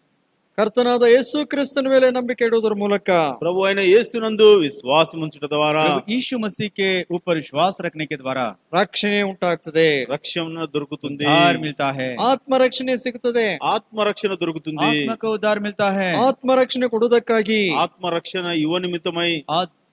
ಕರ್ತನಾದ ಯೇಸು ಕ್ರಿಸ್ತನ ಮೇಲೆ ನಂಬಿಕೆ ಇಡುವುದರ ಮೂಲಕ ప్రభు అయిన యేసునందు విశ్వాసం ఉంచుట ద్వారా प्रभु यीशु मसीह के ऊपर विश्वास रखने के द्वारा ರಕ್ಷಣೆ ಉಂಟಾಗ್ತದೆ, రక్షణ దొరుకుతుంది, उद्धार मिलता है, ಆತ್ಮರಕ್ಷಣೆ ಸಿಗುತ್ತದೆ. ఆత్మరక్షణ దొరుకుతుంది. आत्मा का उद्धार मिलता है। ಆತ್ಮರಕ್ಷಣೆ ಕೊಡುವುದಕ್ಕಾಗಿ ఆత్మరక్షణ యువ నిమిత్తమై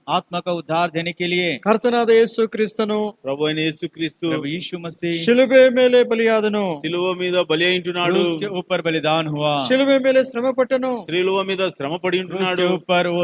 आत्मा का उद्धार देने के लिए ಕರ್ತನಾದ ಯೇಸು ಕ್ರಿಸ್ತನು ప్రభు అయిన యేసుక్రీస్తు प्रभु यीशु मसीह ಶಿಲುಬೆ ಮೇಲೆ ಬಲಿಯಾದನು, శిలువ మీద బలి అయింటున్నాడు, क्रूस के ऊपर बलिदान हुआ, ಶಿಲುಬೆ ಮೇಲೆ ಶ್ರಮ ಪಟ್ಟನು, శిలువ మీద శ్రమ పడి क्रूस ఉంటున్నాడు, के ऊपर वो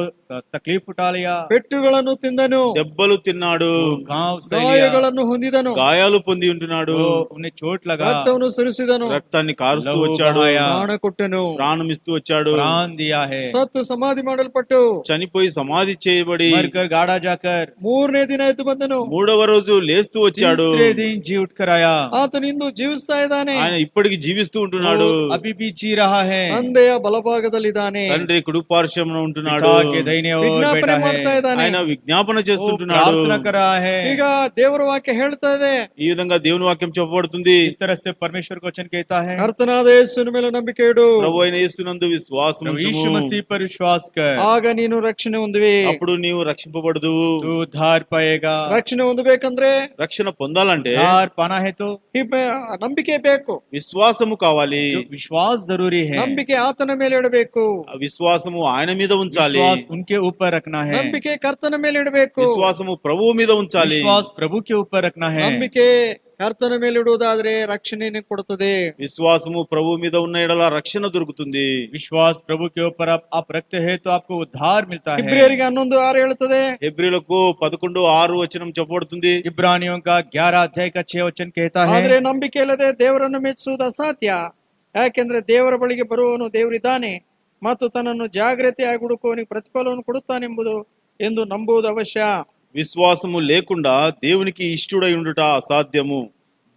तकलीफ उठा लिया, ಪೆಟ್ಟುಗಳನ್ನು ತಿಂದನು, దెబ్బలు తిన్నాడు, घाव सह लिया, ಗಾಯಗಳನ್ನು ಹೊಂದಿದನು, గాయాలు పొంది ఉంటున్నాడు, वो उन्हें चोट लगा, ರಕ್ತವನ್ನು ಸುರಿಸಿದನು, రక్తాన్ని కారుస్తూ లహు వచ్చాడు, బహాయ, ಪ್ರಾಣ ಕೊಟ್ಟನು, ప్రాణం ఇస్తూ వచ్చాడు, प्राण दिया है, ಸತ್ತು ಸಮಾಧಿ ಮಾಡಲ್ಪಟ್ಟು చనిపోయి సమాధి చేయబడి मरकर गाड़ा जाकर 3ನೇ ದಿನ ಎದ್ದು ಬಂದನು, 3వ రోజు లేస్తూ వచ్చాడు. तीसरे दिन जी उठ कर आया। ಆತನು ಇಂದು ಜೀವಿಸ್ತಾ ಇದ್ದಾನೆ, ఆయన ఇప్పటికి జీవిస్తూ ఉంటున్నాడు, वो अभी भी जी रहा है, ತಂದೆಯ ಬಲಭಾಗದಲ್ಲಿದ್ದಾನೆ, తండ్రి కుడిపార్శ్వమున ఉంటున్నాడు, पिता के दाहिने ओर ವಿಜ್ಞಾಪನೆ बैठा ಮಾಡ್ತಾ है, ಇದ್ದಾನೆ. ఆయన విజ్ఞాపన वो చేస్తుంటున్నాడు. प्रार्थना कर रहा है। ಈಗ ದೇವರ ವಾಕ್ಯ ಹೇಳ್ತಾ ಇದೆ, ఈ విధంగా దేవుని వాక్యం చెప్పబడుతుంది. इस तरह से परमेश्वर को वचन कहता है, ಕರ್ತನಾದ ಯೇಸುವಿನ ಮೇಲೆ ನಂಬಿಕೆ ಇಡು, ప్రభు అయిన యేసునందు విశ్వాసం प्रभु यीशु ఉంచుము, मसीह पर विश्वास कर, ಆಗ ನೀನು ರಕ್ಷಣೆ ಹೊಂದುವಿ. అప్పుడు నీవు రక్షింపబడదు. तू उद्धार पाएगा। ರಕ್ಷಣೆ ಹೊಂದಬೇಕಂದ್ರೆ రక్షణ పొందాలంటే उद्धार पाना है तो ನಂಬಿಕೆ ಬೇಕು, విశ్వాసము కావాలి. जो विश्वास जरूरी है, ನಂಬಿಕೆ ಆತನ ಮೇಲೆ ಇಡಬೇಕು, ఆ విశ్వాసము ఆయన మీద ఉంచాలి, विश्वास उनके ऊपर रखना है, ನಂಬಿಕೆ ಕರ್ತನ ಮೇಲೆ ಇಡಬೇಕು, విశ్వాసము ప్రభువు మీద ఉంచాలి, विश्वास प्रभु के ऊपर रखना है। ನಂಬಿಕೆ ಕರ್ತನ ಮೇಲೆ ಇಡುವುದಾದ್ರೆ ರಕ್ಷಣೆಯನ್ನು ಕೊಡುತ್ತದೆ. విశ్వాసము ప్రభువు మీద ఉన్న ఎడల రక్షణ దొరుకుతుంది. विश्वास प्रभु के ऊपर आप रखते हैं तो आपको उद्धार मिलता है। ಇಬ್ರಿಯರಿಗೆ 11:6 ಹೇಳುತ್ತದೆ, హెబ్రీలకు 11:6 వచనం చెప్పబడుతుంది. इब्रानियों का 11 अध्याय का 6 वचन कहता है, ಆದ್ರೆ ನಂಬಿಕೆ ಇಲ್ಲದೆ ದೇವರನ್ನು ಮೆಚ್ಚುವುದು ಅಸಾಧ್ಯ. ಯಾಕೆಂದ್ರೆ ದೇವರ ಬಳಿಗೆ ಬರುವವನು ದೇವರಿದ್ದಾನೆ ಮತ್ತು ತನ್ನನ್ನು ಜಾಗ್ರತೆಯಾಗಿ ಹುಡುಕುವವನಿಗೆ ಪ್ರತಿಫಲವನ್ನು ಕೊಡುತ್ತಾನೆಂಬುದು ಎಂದು ನಂಬುವುದು ಅವಶ್ಯ. విశ్వాసము లేకుండా దేవునికి ఇష్టుడై ఉండుట అసాధ్యము.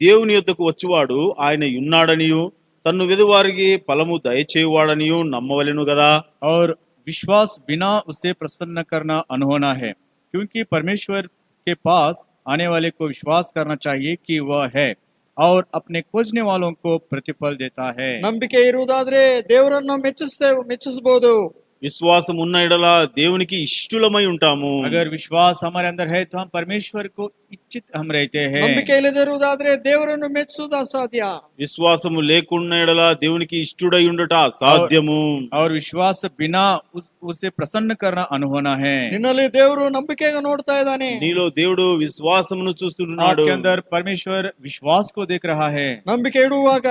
దేవుని యొద్దకు వచ్చువాడు ఆయన ఉన్నాడనియు తన్ను వెదువారికి ఫలము దయచేయువాడనియు నమ్మవలెను గదా. और विश्वास बिना उसे प्रसन्न करना अनहोना है, क्योंकि परमेश्वर के पास आने वाले को विश्वास करना चाहिए कि वह है और अपने खोजने वालों को प्रतिफल देता है। ನಂಬಿಕೆ ಇರುವುದಾದ್ರೆ ದೇವರನ್ನು ಮೆಚ್ಚಿಸಬಹುದು. విశ్వాసం ఉన్న ఎడల దేవునికి ఇష్టులమై ఉంటాము. अगर विश्वास हमारे अंदर है तो हम परमेश्वर को इच्छित हम रहते हैं। ನಂಬಿಕೆ ಇಲ್ಲದೆ ಇರುವುದಾದ್ರೆ ದೇವರನ್ನು ಮೆಚ್ಚುವುದು ಅಸಾಧ್ಯ. విశ్వాసము లేకున్న ఎడల దేవునికి ఇష్టుడై ఉండుట అసాధ్యము. और विश्वास बिना उसे प्रसन्न करना अनहोना है। ನಿನ್ನಲ್ಲಿ ದೇವರು ನಂಬಿಕೆಗೆ ನೋಡ್ತಾ ಇದ್ದಾನೆ, నీలో దేవుడు విశ్వాసమును చూస్తుంటున్నాడు. आपके अंदर परमेश्वर विश्वास को देख रहा है। ನಂಬಿಕೆ ಇಡುವಾಗ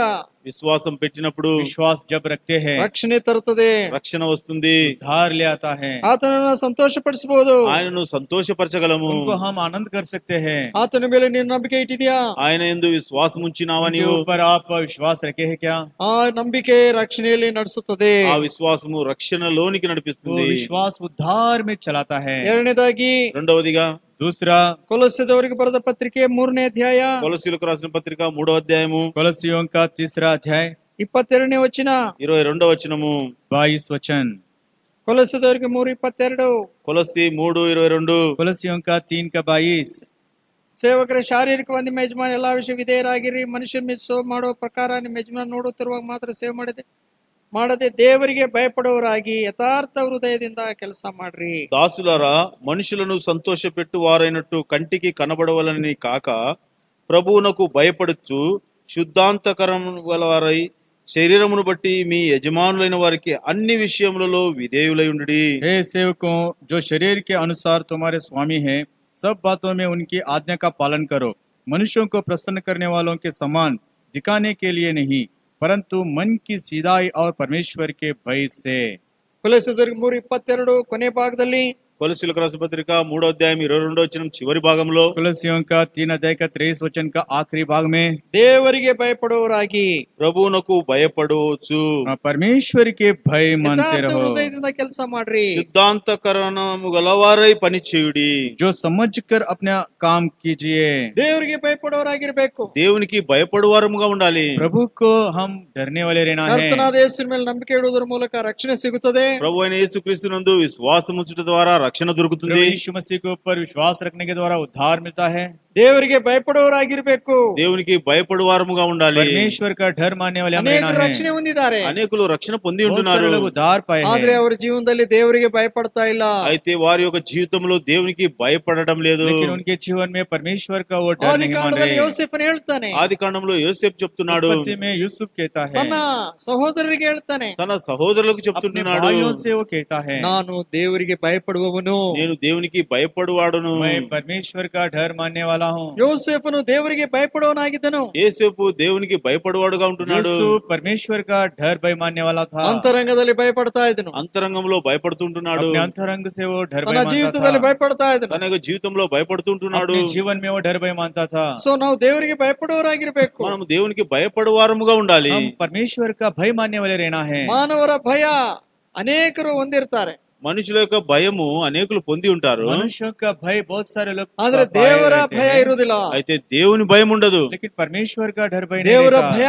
విశ్వాసం పెట్టినప్పుడు विश्वास जब रखते हैं ರಕ್ಷಣೆ ತರುತ್ತದೆ, రక్షణ వస్తుంది, उद्धार ले आता है, ಆತನನ್ನ ಸಂತೋಷಪಡಿಸಬಹುದು, ఆయనను సంతోషపరచగలము, उनको हम आनंद कर सकते हैं। ಆತನ ಮೇಲೆ ನೀನು ನಂಬಿಕೆ ಇಟ್ಟಿದ್ಯಾ? ఆయన యందు విశ్వాసం ఉంచినావా उनके నీవు? ऊपर आप विश्वास रखे हैं क्या? ಆ ನಂಬಿಕೆ ರಕ್ಷಣೆಯಲ್ಲಿ ನಡೆಸುತ್ತದೆ. ఆ విశ్వాసము రక్షణలోనికి वो నడిపిస్తుంది. विश्वास उद्धार में चलाता है। ಎರಡನೇದಾಗಿ రెండవదిగా दूसरा, ಕೊಲೊಸ್ಸೆದವರಿಗೆ ಬರೆದ ಪತ್ರಿಕೆ 3ನೇ ಅಧ್ಯಾಯ కొలస్సీయులకు రాసిన పత్రిక 3వ అధ్యాయము कोलोसियों का 3रा अध्याय 22ನೇ ವಚನ, 22వ వచనము, 22 वचन। ಕೊಲೊಸ್ಸದವರಿಗೆ 3:22, కొలస్సి 3:22, कुलसियों का 3 का 22। ಸೇವಕರ ಶಾರೀರಿಕವಾಗಿ ನಿಮ್ಮ ಯಜಮಾನ ಎಲ್ಲಾ ವಿಷಯ ವಿಧೇಯರಾಗಿರಿ, ಮನುಷ್ಯರ ಮೆಚ್ಚೋ ಮಾಡೋ ಪ್ರಕಾರ ನಿಮ್ಮ ಯಜಮಾನ ನೋಡುತ್ತಿರುವಾಗ ಮಾತ್ರ ಸೇವೆ ಮಾಡದೆ ದೇವರಿಗೆ ಭಯಪಡುವವರಾಗಿ ಯಥಾರ್ಥ ಹೃದಯದಿಂದ ಕೆಲಸ ಮಾಡ್ರಿ. దాసులారా మనుషులను సంతోషపెట్టు వారైనట్టు కంటికి కనబడవలని కాక ప్రభువునకు భయపడుచు శుద్ధాంతకరం వారై శరీరమును బట్టి మీ యజమానులైన వారికి అన్ని విషయములలో విధేయులై ఉండుడి. हे सेवकों, जो शरीर के अनुसार तुम्हारे स्वामी हैं, सब बातों में उनकी आज्ञा का पालन करो, मनुष्यों को प्रसन्न करने वालों के समान दिखाने के लिए नहीं, परंतु मन की सीधाई और परमेश्वर के भय से। ಕೊಲೊಸ್ಸದವರಿಗೆ 3:22 ಕೊನೆ ಭಾಗದಲ್ಲಿ, కొలస్సీలకు రాసిన పత్రిక 3వ అధ్యాయం 22వ వచనం చివరి భాగంలో, कुलसियों का 3 अध्याय का 23 वचन का आखिरी भाग में, ದೇವರಿಗೆ ಭಯಪಡುವವರಾಗಿ ప్రభువునకు భయపడవచ్చు, परमेश्वर के भय मानते ಯಥಾರ್ಥ रहो, ಹೃದಯದಿಂದ ಕೆಲಸ ಮಾಡ್ರಿ. శుద్ధాంతకరణము గలవారై పని చేయుడి. जो समझ कर अपना काम कीजिए। ದೇವರಿಗೆ ಭಯಪಡುವವರಾಗಿರ್ಬೇಕು. దేవునికి భయపడువారముగా ఉండాలి. प्रभु को हम डरने वाले रहना है। ಕರ್ತನಾದ ಯೇಸುವಿನ ಮೇಲೆ ನಂಬಿಕೆ ಇಡುವುದರ ಮೂಲಕ ರಕ್ಷಣೆ ಸಿಗುತ್ತದೆ. ప్రభు అయిన యేసుక్రీస్తునందు విశ్వాసం ఉంచుట ద్వారా రక్షణ దొరుకుతుంది. प्रभु यीशु मसीह के ऊपर विश्वास रखने के द्वारा उद्धार मिलता है। ದೇವರಿಗೆ ಭಯಪಡುವವರಾಗಿರ್ಬೇಕು. దేవునికి భయపడువారముగా ఉండాలి. परमेश्वर का डर मानने वाले हम ಅನೇಕರು रहना है। ರಕ್ಷಣೆ ಹೊಂದಿದ್ದಾರೆ, అనేకులు రక్షణ పొంది बहुत सारे ఉంటున్నారు. लोग उद्धार पाए ಆದ್ರೆ हैं, ಅವರ జೀವನದಲ್ಲಿ దేವರಿಗೆ భయపಡ್ತಾ ಇಲ್ಲ. అయితే వారి యొక్క జీవితంలో దేవునికి భయపడడం లేదు. लेकिन उनके जीवन में परमेश्वर का वो डर ಆದಿ नहीं मान ಕಾಂಡದಲ್ಲಿ रहे। ಯೋಸೇಫನು ಹೇಳ್ತಾನೆ, ఆది కాండంలో యోసేపు చెప్తున్నాడు, उत्पत्ति में यूसुफ कहता है, ತನ್ನ ಸಹೋದರರಿಗೆ ಹೇಳ್ತಾನೆ, తన సహోదరులకు अपने చెప్తున్నాడు, भाइयों से वो कहता है, ನಾನು ದೇವರಿಗೆ ಭಯಪಡುವವನು. నేను దేవునికి భయపడువాడును. मैं परमेश्वर का डर मानने वाला हूँ। ಯೋಸೇಫನು ದೇವರಿಗೆ ಭಯಪಡುವವನಾಗಿದ್ದನು. యేసేపు దేవునికి భయపడువాడుగా ఉంటున్నాడు. यूसुफ परमेश्वर का डर भय मानने वाला था। ಅಂತರಂಗದಲ್ಲಿ ಭಯಪಡ್ತಾ ಇದ್ದನು. అంతరంగంలో భయపడుతుంటున్నాడు. अपने अंतरंग से वो डर ತನ್ನ भय मानता ಜೀವಿತದಲ್ಲಿ था। ಭಯಪಡ್ತಾ ಇದ್ದನು. తన యొక్క జీవితంలో భయపడుతుంటున్నాడు. अपने जीवन में वो डर भय मानता था। ಸೊ ನಾವು ದೇವರಿಗೆ ಭಯಪಡುವವರಾಗಿರ್ಬೇಕು. మనం దేవునికి భయపడువారముగా ఉండాలి. हम परमेश्वर का भय मानने वाले रहना है। ಮಾನವರ ಭಯ ಅನೇಕರು ಹೊಂದಿರ್ತಾರೆ, మనుషుల యొక్క భయము అనేకులు పొంది ఉంటారు. मनुष्यों का भय बहुत सारे लोग ಆದ್ರೆ पाए ದೇವರ रहते ಭಯ हैं। ಇರುವುದಿಲ್ಲ. అయితే దేవుని భయం ఉండదు. लेकिन परमेश्वर का डर भय नहीं ದೇವರ रहता। ಭಯ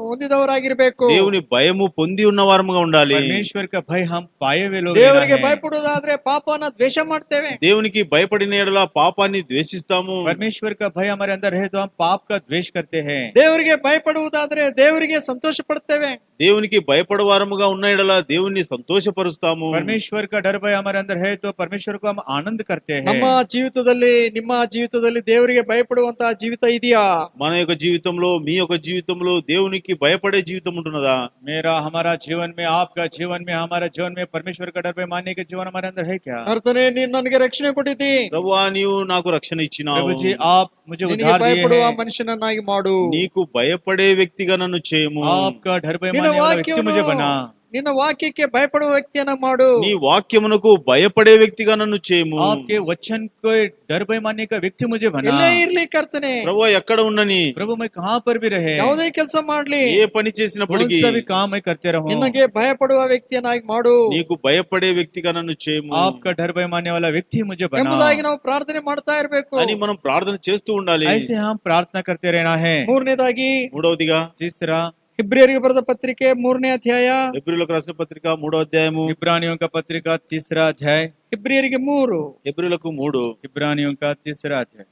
ಹೊಂದಿದವರಾಗಿರ್ಬೇಕು. దేవుని భయము పొంది ఉన్న వారముగా ఉండాలి. परमेश्वर का भय हम पाए हुए लोग ದೇವರಿಗೆ रहना है। ಭಯಪಡುವುದಾದ್ರೆ ಪಾಪನ ದ್ವೇಷ ಮಾಡ್ತೇವೆ. దేవునికి భయపడిన ఎడల పాపాన్ని ద్వేషిస్తాము. परमेश्वर का भय हमारे अंदर है तो हम पाप का द्वेष करते हैं। ದೇವರಿಗೆ ಭಯಪಡುವುದಾದ್ರೆ ದೇವರಿಗೆ ಸಂತೋಷ ಪಡ್ತೇವೆ. దేవునికి భయపడవారముగా ఉన్న ఎడల దేవుణ్ణి సంతోషపరుస్తాము. परमेश्वर का डर भय हमारे अंदर है तो परमेश्वर को हम आनंद करते हैं। ನಮ್ಮ ಜೀವಿತದಲ್ಲಿ, ನಿಮ್ಮ ಜೀವಿತದಲ್ಲಿ ದೇವರಿಗೆ ಭಯಪಡುವಂತಹ ಜೀವಿತ ಇದೆಯಾ? మన యొక్క జీవితంలో, మీ యొక్క జీవితంలో దేవునికి భయపడే జీవితం ఉంటున్నదా? मेरा, हमारा जीवन में, आपका जीवन में, हमारा जीवन में परमेश्वर का डर भय मानने के जीवन हमारे अंदर है क्या? ಕರ್ತನೇ, ನೀನ್ ನನಗೆ ರಕ್ಷಣೆ ಕೊಟ್ಟಿದ್ದಿ, ప్రభువా నీవు నాకు రక్షణ ఇచ్చినావు. प्रभु जी, आप मुझे ನಿನಗೆ उद्धार दिए ಭಯಪಡುವ हैं। ಮನುಷ್ಯನನ್ನಾಗಿ ಮಾಡು. నీకు భయపడే వ్యక్తిగా నన్ను చేయము. आपका डर भय ನಿನ್ನ मानने वाला व्यक्ति ವಾಕ್ಯವನ್ನು, मुझे बना। ನಿನ್ನ ವಾಕ್ಯಕ್ಕೆ ಭಯಪಡುವ ವ್ಯಕ್ತಿಯನ್ನ ಮಾಡು. నీ వాక్యమునకు భయపడే వ్యక్తిగా నన్ను చేయము. आपके वचन को डर भय मानने का व्यक्ति मुझे बना। ಎಲ್ಲೇ ಇರ್ಲಿ ಕರ್ತನೆ, ప్రభువా ఎక్కడ ఉన్నని, प्रभु मैं कहाँ पर भी रहे, ಯಾವುದೇ ಕೆಲಸ ಮಾಡ್ಲಿ, ఏ పని कौन చేసినప్పటికీ सा भी काम मैं करते रहूं, ನಿನಗೆ ಭಯಪಡುವ ವ್ಯಕ್ತಿಯನ್ನಾಗಿ ಮಾಡು నీకు భయపడే వ్యక్తిగా నన్ను చేయము आपका डर भय मानने वाला व्यक्ति मुझे बना। ಎಂಬುದಾಗಿ ನಾವು ಪ್ರಾರ್ಥನೆ ಮಾಡ್ತಾ ಇರಬೇಕು. అని మనం ప్రార్థన చేస్తూ ఉండాలి. ऐसे हम प्रार्थना करते रहना है। ಮೂರನೇದಾಗಿ, మూడవదిగా तीसरा, ಇಬ್ರಿಯರಿಗೆ ಬರೆದ ಪತ್ರಿಕೆ 3ನೇ ಅಧ್ಯಾಯ, ఎబ్రిలకు రాసిన పత్రిక 3వ అధ్యాయము, इब्रानियों का पत्रिका 3रा अध्याय, ಇಬ್ರಿಯರಿಗೆ 3, ఎబ్రిలకు 3 इब्रानियों का 3रा अध्याय,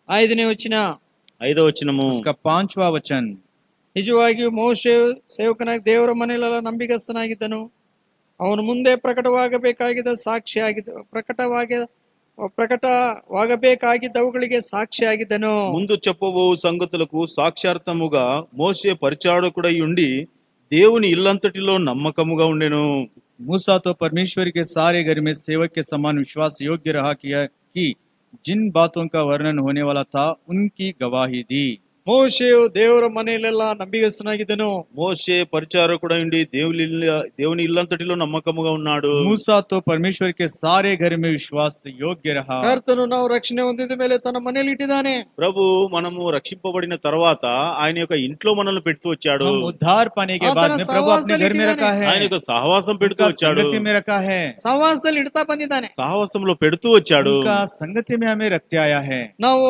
5ನೇ ವಚನ. 5వ వచనము, उसका 5वां वचन, ನಿಜವಾಗಿಯೂ ಮೋಶೆ ಸೇವಕನಾಗಿ ದೇವರ ಮನೆಯಲ್ಲೆಲ್ಲ ನಂಬಿಗಸ್ತನಾಗಿದ್ದನು. ಅವನು ಮುಂದೆ ಪ್ರಕಟವಾಗಬೇಕಾಗಿದ್ದ ಪ್ರಕಟವಾಗಬೇಕಾಗಿದ್ದವುಗಳಿಗೆ ಸಾಕ್ಷಿಯಾಗಿದ್ದನು. ముందు చెప్పబో సంగతులకు సాక్షార్థముగా మోషే పరిచారకుడై ఉండి దేవుని ఇల్లంతటిలో నమ్మకముగా ఉండెను. मूसा तो परमेश्वर के सारे घर में सेवक के समान विश्वास योग्य रहा किया कि जिन बातों का वर्णन होने वाला था उनकी गवाही दी। ಮೋಶೆಯು ದೇವರ ಮನೆಯಲ್ಲೆಲ್ಲ ನಂಬಿಗಸ್ತನಾಗಿದ್ದನು. మోషే పరిచారకుడై ఉండి దేవుని ఇల్లంతటిలో నమ్మకముగా ఉన్నాడు. मूसा तो परमेश्वर के सारे घर में विश्वास योग्य रहा। ಕರ್ತನು ನಾವು ರಕ್ಷಣೆ ಹೊಂದಿದ ಮೇಲೆ ತನ್ನ ಮನೆಯಲ್ಲಿ ಇಟ್ಟಿದ್ದಾನೆ. ప్రభు మనము రక్షింపబడిన తర్వాత ఆయన యొక్క ఇంట్లో మనల్ని పెడుతూ వచ్చాడు. हम उद्धार पाने के बाद में प्रभु अपने घर में रखा ఆయన है, యొక్క సహవాసం పెడుతూ उनका వచ్చాడు. संगति में रखा है, ಸಹವಾಸದಲ್ಲಿ ಇಡ್ತಾ ಬಂದಿದ್ದಾನೆ. సహవాసంలో పెడుతూ వచ్చాడు. उनका संगति में हमें रखते आया है। ನಾವು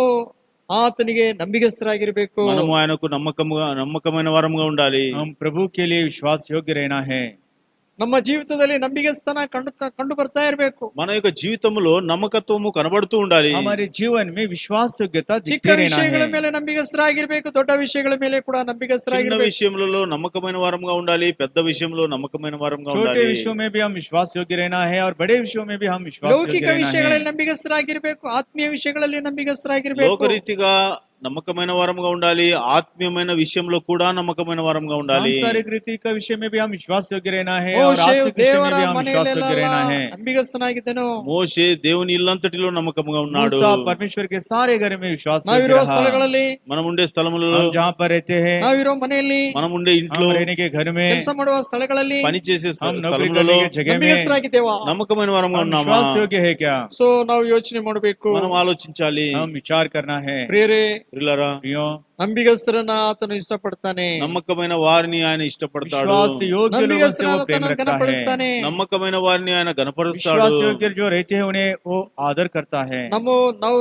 ఆతనికి ನಂಬಿಗಸ್ತರಾಗಿರಬೇಕು. మనము ఆయనకు నమ్మకమైన వారముగా ఉండాలి. हम प्रभु के लिए विश्वास योग्य रहना है. ನಮ್ಮ ಜೀವಿತದಲ್ಲಿ ನಂಬಿಗಸ್ತನ ಕಂಡು ಬರ್ತಾ ಇರಬೇಕು. మన యొక్క జీవితంలో నమ్మకత్వము కనబడుతూ ఉండాలి. हमारे जीवन में विश्वास योग्यता ಚಿಕ್ಕ दिखते रहना ವಿಷಯಗಳ है. ಮೇಲೆ ನಂಬಿಗಸ್ತರಾಗಿರ್ಬೇಕು, ದೊಡ್ಡ ವಿಷಯಗಳ ಮೇಲೆ ಕೂಡ చిన్న ನಂಬಿಗಸ್ತರಾಗಿರ್ಬೇಕು. విషయంలో నమ్మకమైన వారముగా ఉండాలి, పెద్ద విషయంలో నమ్మకమైన వారముగా छोटे ఉండాలి. विषयों में भी हम विश्वास योग्य रहना है और बड़े विषयों में भी हम विश्वास योग्य ಲೌಕಿಕ रहना ವಿಷಯಗಳಲ್ಲಿ है. ನಂಬಿಗಸ್ತರಾಗಿರ್ಬೇಕು, ಆತ್ಮೀಯ ವಿಷಯಗಳಲ್ಲಿ ನಂಬಿಗಸ್ತರಾಗಿರ್ಬೇಕು. లోకరీతిగా నమ్మకమైన వారముగా ఉండాలి, ఆత్మీయమైన విషయంలో కూడా నమ్మకమైన వారముగా ఉండాలి. सांसारिक रीति का विषय में भी हम विश्वास योग्य रहना है और ಮೋಶೆಯು आत्मिक विषय में ದೇವರ भी हम विश्वास योग्य ಮನೆಯಲ್ಲೆಲ್ಲ रहना है. ನಂಬಿಗಸ್ತನಾಗಿದ್ದನು. మోషే దేవుని ఇల్లంతటిలో నమ్మకముగా ఉన్నాడు. मूसा परमेश्वर के सारे घर में विश्वास योग्य ನಾವಿರುವ रहा. ಸ್ಥಳಗಳಲ್ಲಿ, మనం ఉండే స్థలములలో, हम जहाँ पर रहते हैं, ನಾವಿರೋ ಮನೆಯಲ್ಲಿ, మనం ఉండే ఇంట్లో, हम रहने के घर में, ಕೆಲಸ ಮಾಡುವ ಸ್ಥಳಗಳಲ್ಲಿ పని చేసే हम नौकरी స్థలములలో करने के जगह में ನಂಬಿಗಸ್ತರಾಗಿದ್ದೇವಾ? నమ్మకమైన వారముగా हम ఉన్నామా? विश्वास योग्य है क्या? ಸೊ ನಾವು ಯೋಚನೆ ಮಾಡಬೇಕು. మనం ఆలోచించాలి. हम विचार करना है. ಪ್ರಿಯರೇ, ప్రియులారా, प्रियो, ನಂಬಿಗಸ್ತರನ್ನ ಆತನು ಇಷ್ಟಪಡ್ತಾನೆ. నమ్మకమైన వారిని ఆయన ఇష్టపడతాడు. विश्वास योग्य लोगों से वो प्रेम ನಂಬಿಗಸ್ತರನ್ನ रखता है. ಗಣಪಡಿಸ್ತಾನೆ. నమ్మకమైన వారిని ఆయన గణపరుస్తాడు. विश्वास योग्य जो रहते हैं उन्हें वो आदर करता है. ನಾವು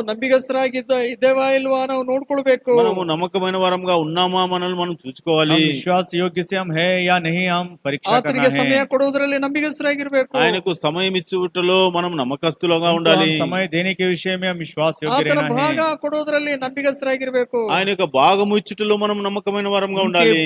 ಇದ್ದೇವಾ ಇಲ್ವಾ ನಾವು ನೋಡ್ಕೊಳ್ಬೇಕು. మనము నమ్మకమైన వారంగా ఉన్నామా మనల్ని మనం చూసుకోవాలి. हम विश्वास योग्य से हम है या नहीं, हम परीक्षा करना ಆತನಿಗೆ ಸಮಯ है. ಕೊಡುವುದರಲ್ಲಿ ನಂಬಿಗಸ್ತರಾಗಿರ್ಬೇಕು. ఆయనకు సమయం ఇచ్చుటలో మనం నమ్మకస్తులుగా उनको ఉండాలి. हम समय देने के विषय में हम विश्वास योग्य ಆತನ रहना ಭಾಗ है. ಕೊಡುವುದರಲ್ಲಿ ನಂಬಿಗಸ್ತರಾಗಿರ್ಬೇಕು. ఆయన యొక్క భాగము ఇచ్చుటలో మనం నమ్మకమైన వారంగా ఉండాలి.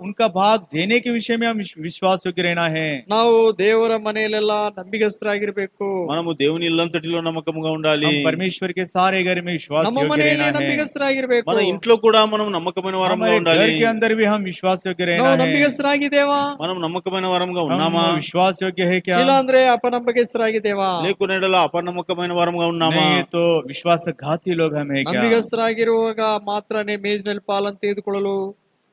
उनका भाग देने के विषय में हम विश्वास योग्य रहना है. ನಾವು ದೇವರ ಮನೆಯಲ್ಲೆಲ್ಲ ನಂಬಿಗಸ್ತರಾಗಿರ್ಬೇಕು. మనము దేవుని ఇల్లంతటిలో నమ్మకముగా ఉండాలి. हम परमेश्वर के सारे घर में विश्वास ನಮ್ಮ योग्य ಮನೆಯಲ್ಲಿ रहना है. ನಂಬಿಗಸ್ತರಾಗಿರ್ಬೇಕು. మన ఇంట్లో కూడా మనం నమ్మకమైన వారంగా हमारे ఉండాలి. घर के अंदर भी हम विश्वास योग्य रहना ನಾವು है. ನಂಬಿಗಸ್ತರಾಗಿದ್ದೇವಾ? మనం నమ్మకమైన వారంగా हम ఉన్నామా? विश्वास योग्य है क्या? ಇಲ್ಲ ಅಂದ್ರೆ ಅಪನಂಬಿಗಸ್ತರಾಗಿದ್ದೇವಾ? లేకునేడలా అపనమ్మకమైన వారంగా ఉన్నామా? नहीं, ये तो विश्वासघाती लोग हम है क्या? ನಂಬಿಗಸ್ತರಾಗಿರುವಾಗ ಮಾತ್ರನೇ ಮೇಜಿನಲ್ಲಿ ಪಾಲನ್ನು ತೆಗೆದುಕೊಳ್ಳಲು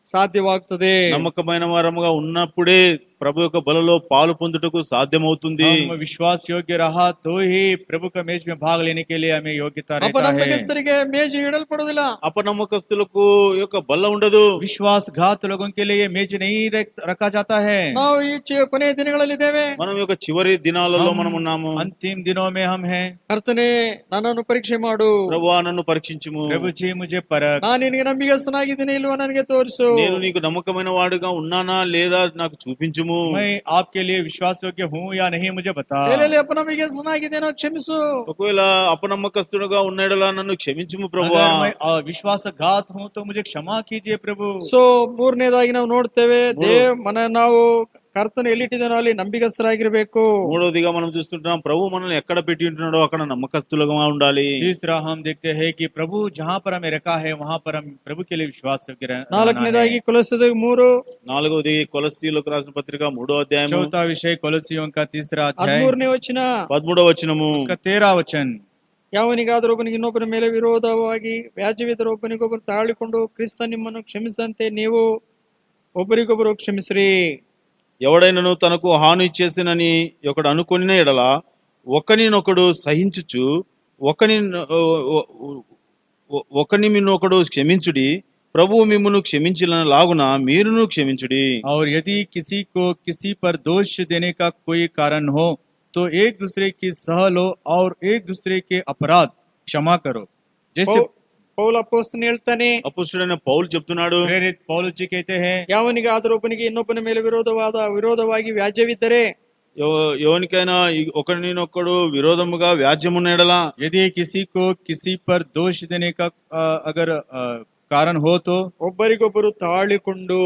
ಸಾಧ್ಯವಾಗ್ತದೆ. నమ్మకమైన వారముగా ఉన్నప్పుడే ప్రభు యొక్క బలలో పాలు పొందుటకు సాధ్యమవుతుంది. हम विश्वास योग्य रहा तो ही प्रभु का मेज में भाग लेने के लिए हमें योग्यता रहता है. ಅಪನಂಬಿಗಸ್ತರಿಗೆ ಮೇಜು ಇಡಲ್ಪಡುವುದಿಲ್ಲ. అపనమ్మకస్తులకు యొక్క బల్ల ఉండదు. विश्वासघात लोगों के लिए ये मेज नहीं रखा जाता है. ನಾವು ಈ ಕೊನೆಯ ದಿನಗಳಲ್ಲಿದ್ದೇವೆ. మనం యొక్క చివరి దినాలలో మనం ఉన్నాము. अंतिम दिनों में हम हैं. ಕರ್ತನೇ, ನನ್ನನ್ನು ಪರೀಕ್ಷೆ ಮಾಡು. ప్రభువా నన్ను పరీక్షించుము. प्रभु जी मुझे परख. ನಾನು ನಿನಗೆ ನಂಬಿಗಸ್ತನಾಗಿದ್ದೀನಿ ಇಲ್ವೋ ನನಗೆ ತೋರಿಸು. నేను నీకు నమ్మకమైన వాడుగా ఉన్నానా లేదా నాకు చూపించుము. मैं आपके लिए विश्वास योग्य हूँ या नहीं मुझे बता. ಎಲ್ಲೆಲ್ಲಿ ಅಪನಂಬಿಗಸ್ತನಾಗಿದ್ದೇನೋ ಕ್ಷಮಿಸು. ఒకవేళ అపనమ్మకస్తుడుగా ఉన్నాడలా నన్ను క్షమించుము ప్రభువా. अगर मैं विश्वासघात हूँ तो मुझे क्षमा कीजिए प्रभु. ಸೊ ಮೂರನೇದಾಗಿ ನಾವು ನೋಡ್ತೇವೆ, ನಾವು ಕರ್ತನ ಎಲ್ಲಿಟ್ಟಿದ್ದೇನೋ ಅಲ್ಲಿ ನಂಬಿಗಸ್ತರಾಗಿರ್ಬೇಕು. మూడవదిగా మనం చూస్తుంటున్నాం, ప్రభు మనల్ని ఎక్కడ పెట్టి ఉంటున్నాడో అక్కడ నమ్మకస్తులుగా ఉండాలి. तीसरा हम देखते हैं कि प्रभु जहाँ पर हमें रखा है वहाँ पर हम प्रभु के लिए विश्वास योग्य रहना है. ನಾಲ್ಕನೇದಾಗಿ ಕೊಲೊಸ್ಸೆದವರಿಗೆ 3 నాలుగవది కొలస్సీలకు రాసిన పత్రిక 3వ అధ్యాయం चौथा विषय कोलोसियों का 3रा अध्याय 13ನೇ ವಚನ. 13వ వచనము. उसका 13 वचन. ಯಾವನಿಗಾದರೂ ಒಬ್ಬನಿಗೆ ಇನ್ನೊಬ್ಬರ ಮೇಲೆ ವಿರೋಧವಾಗಿ ವ್ಯಾಜ್ಯವಿದ್ದರೆ ಒಬ್ಬನಿಗೊಬ್ಬರು ತಾಳಿಕೊಂಡು ಕ್ರಿಸ್ತ ನಿಮ್ಮನ್ನು ಕ್ಷಮಿಸಿದಂತೆ ನೀವು ಒಬ್ಬರಿಗೊಬ್ಬರು ಕ್ಷಮಿಸ್ರಿ. ఎవడైనను తనకు హాని చేసినని ఒకడు అనుకొనిన ఎడల ఒకనినొకడు సహించుచు ఒకనినొకడు క్షమించుడి, ప్రభువు మిమ్మును క్షమించిన లాగున మీరును క్షమించుడి. और यदि किसी को किसी पर दोष देने का कोई कारण हो तो एक दूसरे की सह लो और एक दूसरे के अपराध क्षमा करो. जैसे ಪೌಲ ಅಪೊಸ್ತಲನು ಹೇಳ್ತಾನೆ, అపొస్తలుడైన పౌలు చెప్తున్నాడు, प्रेरित पौलुस जी कहते हैं, ಯಾವನಿಗಾದರೂ ಒಬ್ಬನಿಗೆ ಇನ್ನೊಬ್ಬನ ಮೇಲೆ ವಿರೋಧವಾಗಿ ವ್ಯಾಜ್ಯವಿದ್ದರೆ ఎవరికైనా ఒకరినొకడు విరోధముగా వ్యాజ్యమున్న ఎడల यदि किसी को किसी पर दोष देने का अगर कारण हो तो ಒಬ್ಬರಿಗೊಬ್ಬರು ತಾಳಿಕೊಂಡು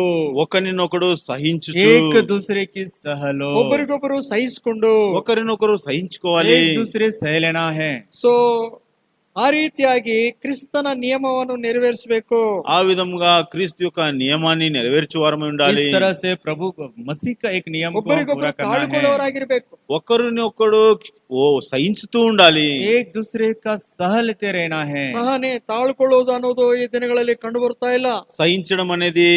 ఒకరినొకడు సహించుచు एक दूसरे की सह लो. ಒಬ್ಬರಿಗೊಬ್ಬರು ಸಹಿಸಿಕೊಂಡು ఒకరినొకరు సహించుకోవాలి. एक दूसरे सह लेना है. ಸೊ ಆ ರೀತಿಯಾಗಿ ಕ್ರಿಸ್ತನ ನಿಯಮವನ್ನು ನೆರವೇರಿಸಬೇಕು. ఆ విధముగా క్రీస్తు యొక్క నియమాన్ని నెరవేర్చే వారమై ఉండాలి. इस तरह से प्रभु मसीह का एक नियम को पूरा ಒಬ್ಬರಿಗೊಬ್ಬರು करना है. ತಾಳಿಕೊಳ್ಳೋರಾಗಿರ್ಬೇಕು. ఒకరిని ఒకడు సహించుతూ ఉండాలి. एक दूसरे का सह लेते रहना है. ಸಹನೆ ತಾಳ್ಕೊಳ್ಳೋದು ಅನ್ನೋದು ಈ ದಿನಗಳಲ್ಲಿ ಕಂಡು ಬರ್ತಾ ಇಲ್ಲ. సహించడం అనేది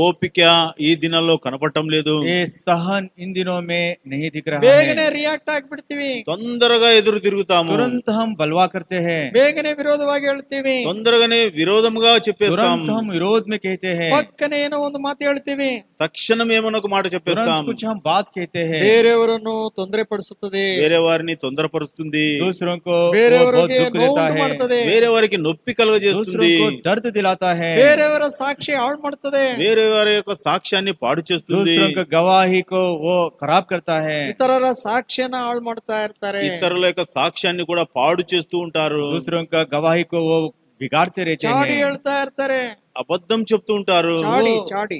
ఓపిక ఈ దినాల్లో కనపడటం లేదు. ये सहन इन दिनों में नहीं दिख रहा ಬೇಗನೆ है. ರಿಯಾಕ್ಟ್ ಆಗ್ಬಿಡ್ತೀವಿ. తొందరగా ఎదురు తిరుగుతాము. तुरंत हम बलवा करते हैं. ಬೇಗನೆ ವಿರೋಧವಾಗಿ ಹೇಳ್ತೀವಿ. తొందరగానే విరోధముగా చెప్పేస్తాం. तुरंत हम विरोध में कहते हैं. ಪಕ್ಕನೆ ಏನೋ ಒಂದು ಮಾತು ಹೇಳ್ತೀವಿ. తక్షణం ఏమన్నా ఒక మాట చెప్పేస్తాం. तुरंत कुछ हम बात कहते हैं. ಬೇರೆಯವರನ್ನು ತೊಂದರೆ ಪಡಿಸುತ್ತದೆ. వేరే వారిని తొందరపరుస్తుంది, दूसरों को वो बहुत ಬೇರೆಯವರಿಗೆ दुख देता ನೋವು है, ಮಾಡ್ತದೆ, వేరే వారికి నొప్పి दूसरों కలుగజేస్తుంది, को दर्द दिलाता है, ಬೇರೆಯವರ ಸಾಕ್ಷಿ ಹಾಳು ಮಾಡ್ತದೆ, వేరే వారి యొక్క సాక్ష్యాన్ని పాడు చేస్తుంది, दूसरों का गवाही को वो खराब करता है, ಇತರರ ಸಾಕ್ಷಿಯನ್ನ ಹಾಳು ಮಾಡ್ತಾ ಇರ್ತಾರೆ. ఇతరుల యొక్క సాక్ష్యాన్ని కూడా పాడు చేస్తూ ఉంటారు, दूसरों का गवाही को वो बिगाड़ते रहते ಚಾಡಿ हैं, ಹೇಳ್ತಾ ಇರ್ತಾರೆ, అబద్ధం చెప్తూ ఉంటారు, ಚಾಡಿ ಚಾಡಿ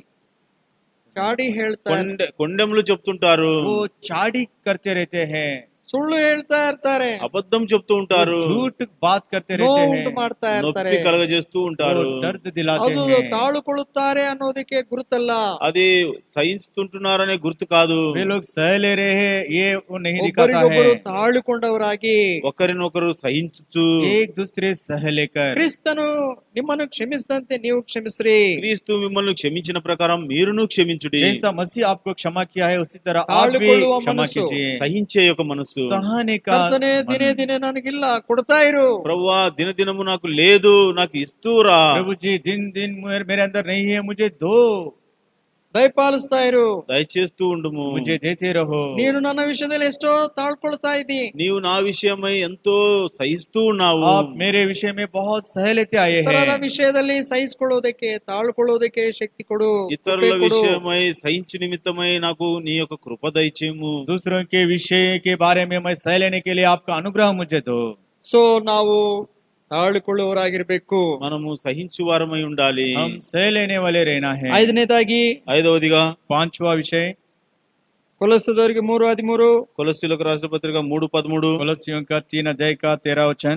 ಚಾಡಿ ಹೇಳ್ತಾ కొండెములు చెప్తుంటారు, वो चाड़ी करते रहते हैं, ಸುಳ್ಳು ಹೇಳ್ತಾ ಇರ್ತಾರೆ, అబద్ధం చెప్తూ ఉంటారు, झूठ बात करते रहते ನೋವು हैं, ಉಂಟು ಮಾಡ್ತಾ ಇರ್ತಾರೆ. నొప్పి కలగజేస్తూ ఉంటారు. वो दर्द दिलाते ಅದು हैं, ತಾಳುಕೊಳ್ಳುತ್ತಾರೆ ಅನ್ನೋದಕ್ಕೆ ಗುರುತಲ್ಲ. అది సహిస్తుంటున్నారనే గుర్తు కాదు. वे लोग सह ले रहे हैं ये वो नहीं दिखाता है, ಒಬ್ಬರಿಗೊಬ್ಬರು ತಾಳಿಕೊಂಡವರಾಗಿ ఒకరినొకరు సహించు, एक दूसरे सह लेकर, ಕ್ರಿಸ್ತನು ನಿಮ್ಮನ್ನು ಕ್ಷಮಿಸಿದಂತೆ ನೀವು ಕ್ಷಮಿಸ್ರಿ. క్రీస్తు మిమ్మల్ని క్షమించిన ప్రకారం మీరును క్షమించుడి. जैसा मसीह आपको क्षमा किया है उसी तरह आप भी तालुಕೊಳ್ಳುವ क्षमा ಮನಸ್ಸು, कीजिए, సహించే యొక్క మనస్సు. सहने का ಕರ್ತನೆ ದಿನೇ मन। ದಿನೇ ನನಗಿಲ್ಲ, ಕೊಡ್ತಾ ಇರು. ప్రభువా దినదినము నాకు లేదు, నాకు ఇస్తూరా. प्रभु जी दिन दिन मेरे अंदर नहीं है, मुझे दो, ದಯಪಾಲಿಸ್ತಾ ಇರು. దయచేస్తూ ఉండుము. मुझे देते रहो। ನೀನು ನನ್ನ ವಿಷಯದಲ್ಲಿ ಎಷ್ಟೋ ತಾಳ್ಕೊಳ್ತಾ ಇದ್ದಿ. నీవు నా విషయమై ఎంతో సహిస్తూ ఉన్నావు. आप मेरे विषय में बहुत सह लेते आए ಇತರರ हैं, ವಿಷಯದಲ್ಲಿ ಸಹಿಸಿಕೊಳ್ಳೋದಕ್ಕೆ ತಾಳ್ಕೊಳ್ಳೋದಕ್ಕೆ ಶಕ್ತಿ ಕೊಡು, ఇతరుల ಕೃಪೆ ಕೊಡು. విషయమై సహించు నిమిత్తమై నాకు నీ యొక్క కృప దయచేయము. दूसरों के विषय के बारे में मैं सह लेने के लिए आपका अनुग्रह मुझे दो। ಸೊ ನಾವು ತಾಳ್ಕೊಳ್ಳುವವರಾಗಿರ್ಬೇಕು. మనము సహించు వారమై ఉండాలి. हम सह लेने वाले रहना है। 5ನೇದಾಗಿ ఐదవదిగా 5वां विषय ಕೊಲೊಸ್ಸದವರಿಗೆ 3:13, కొలస్సీలకు రాసిన పత్రిక 3:13 कोलोसियों का 3 अध्याय का 13 वचन,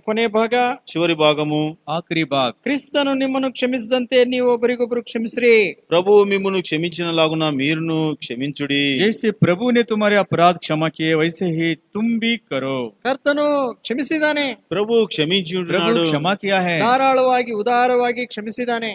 ಕೊನೆ ಭಾಗ, చివరి భాగము. आखिरी भाग। ಕ್ರಿಸ್ತನು ನಿಮ್ಮನ್ನು ಕ್ಷಮಿಸಿದಂತೆ ನೀವು ಒಬ್ಬರಿಗೊಬ್ಬರು ಕ್ಷಮಿಸ್ರಿ. ప్రభువు మిమ్మును క్షమించిన లాగున మీరును క్షమించుడి. जैसे प्रभु ने तुम्हारे अपराध क्षमा किए वैसे ही तुम भी करो। ಕರ್ತನು ಕ್ಷಮಿಸಿದಾನೆ, ప్రభు క్షమించి प्रभु ఉంటున్నాడు. क्षमा किया है, ಧಾರಾಳವಾಗಿ ಉದಾರವಾಗಿ ಕ್ಷಮಿಸಿದಾನೆ.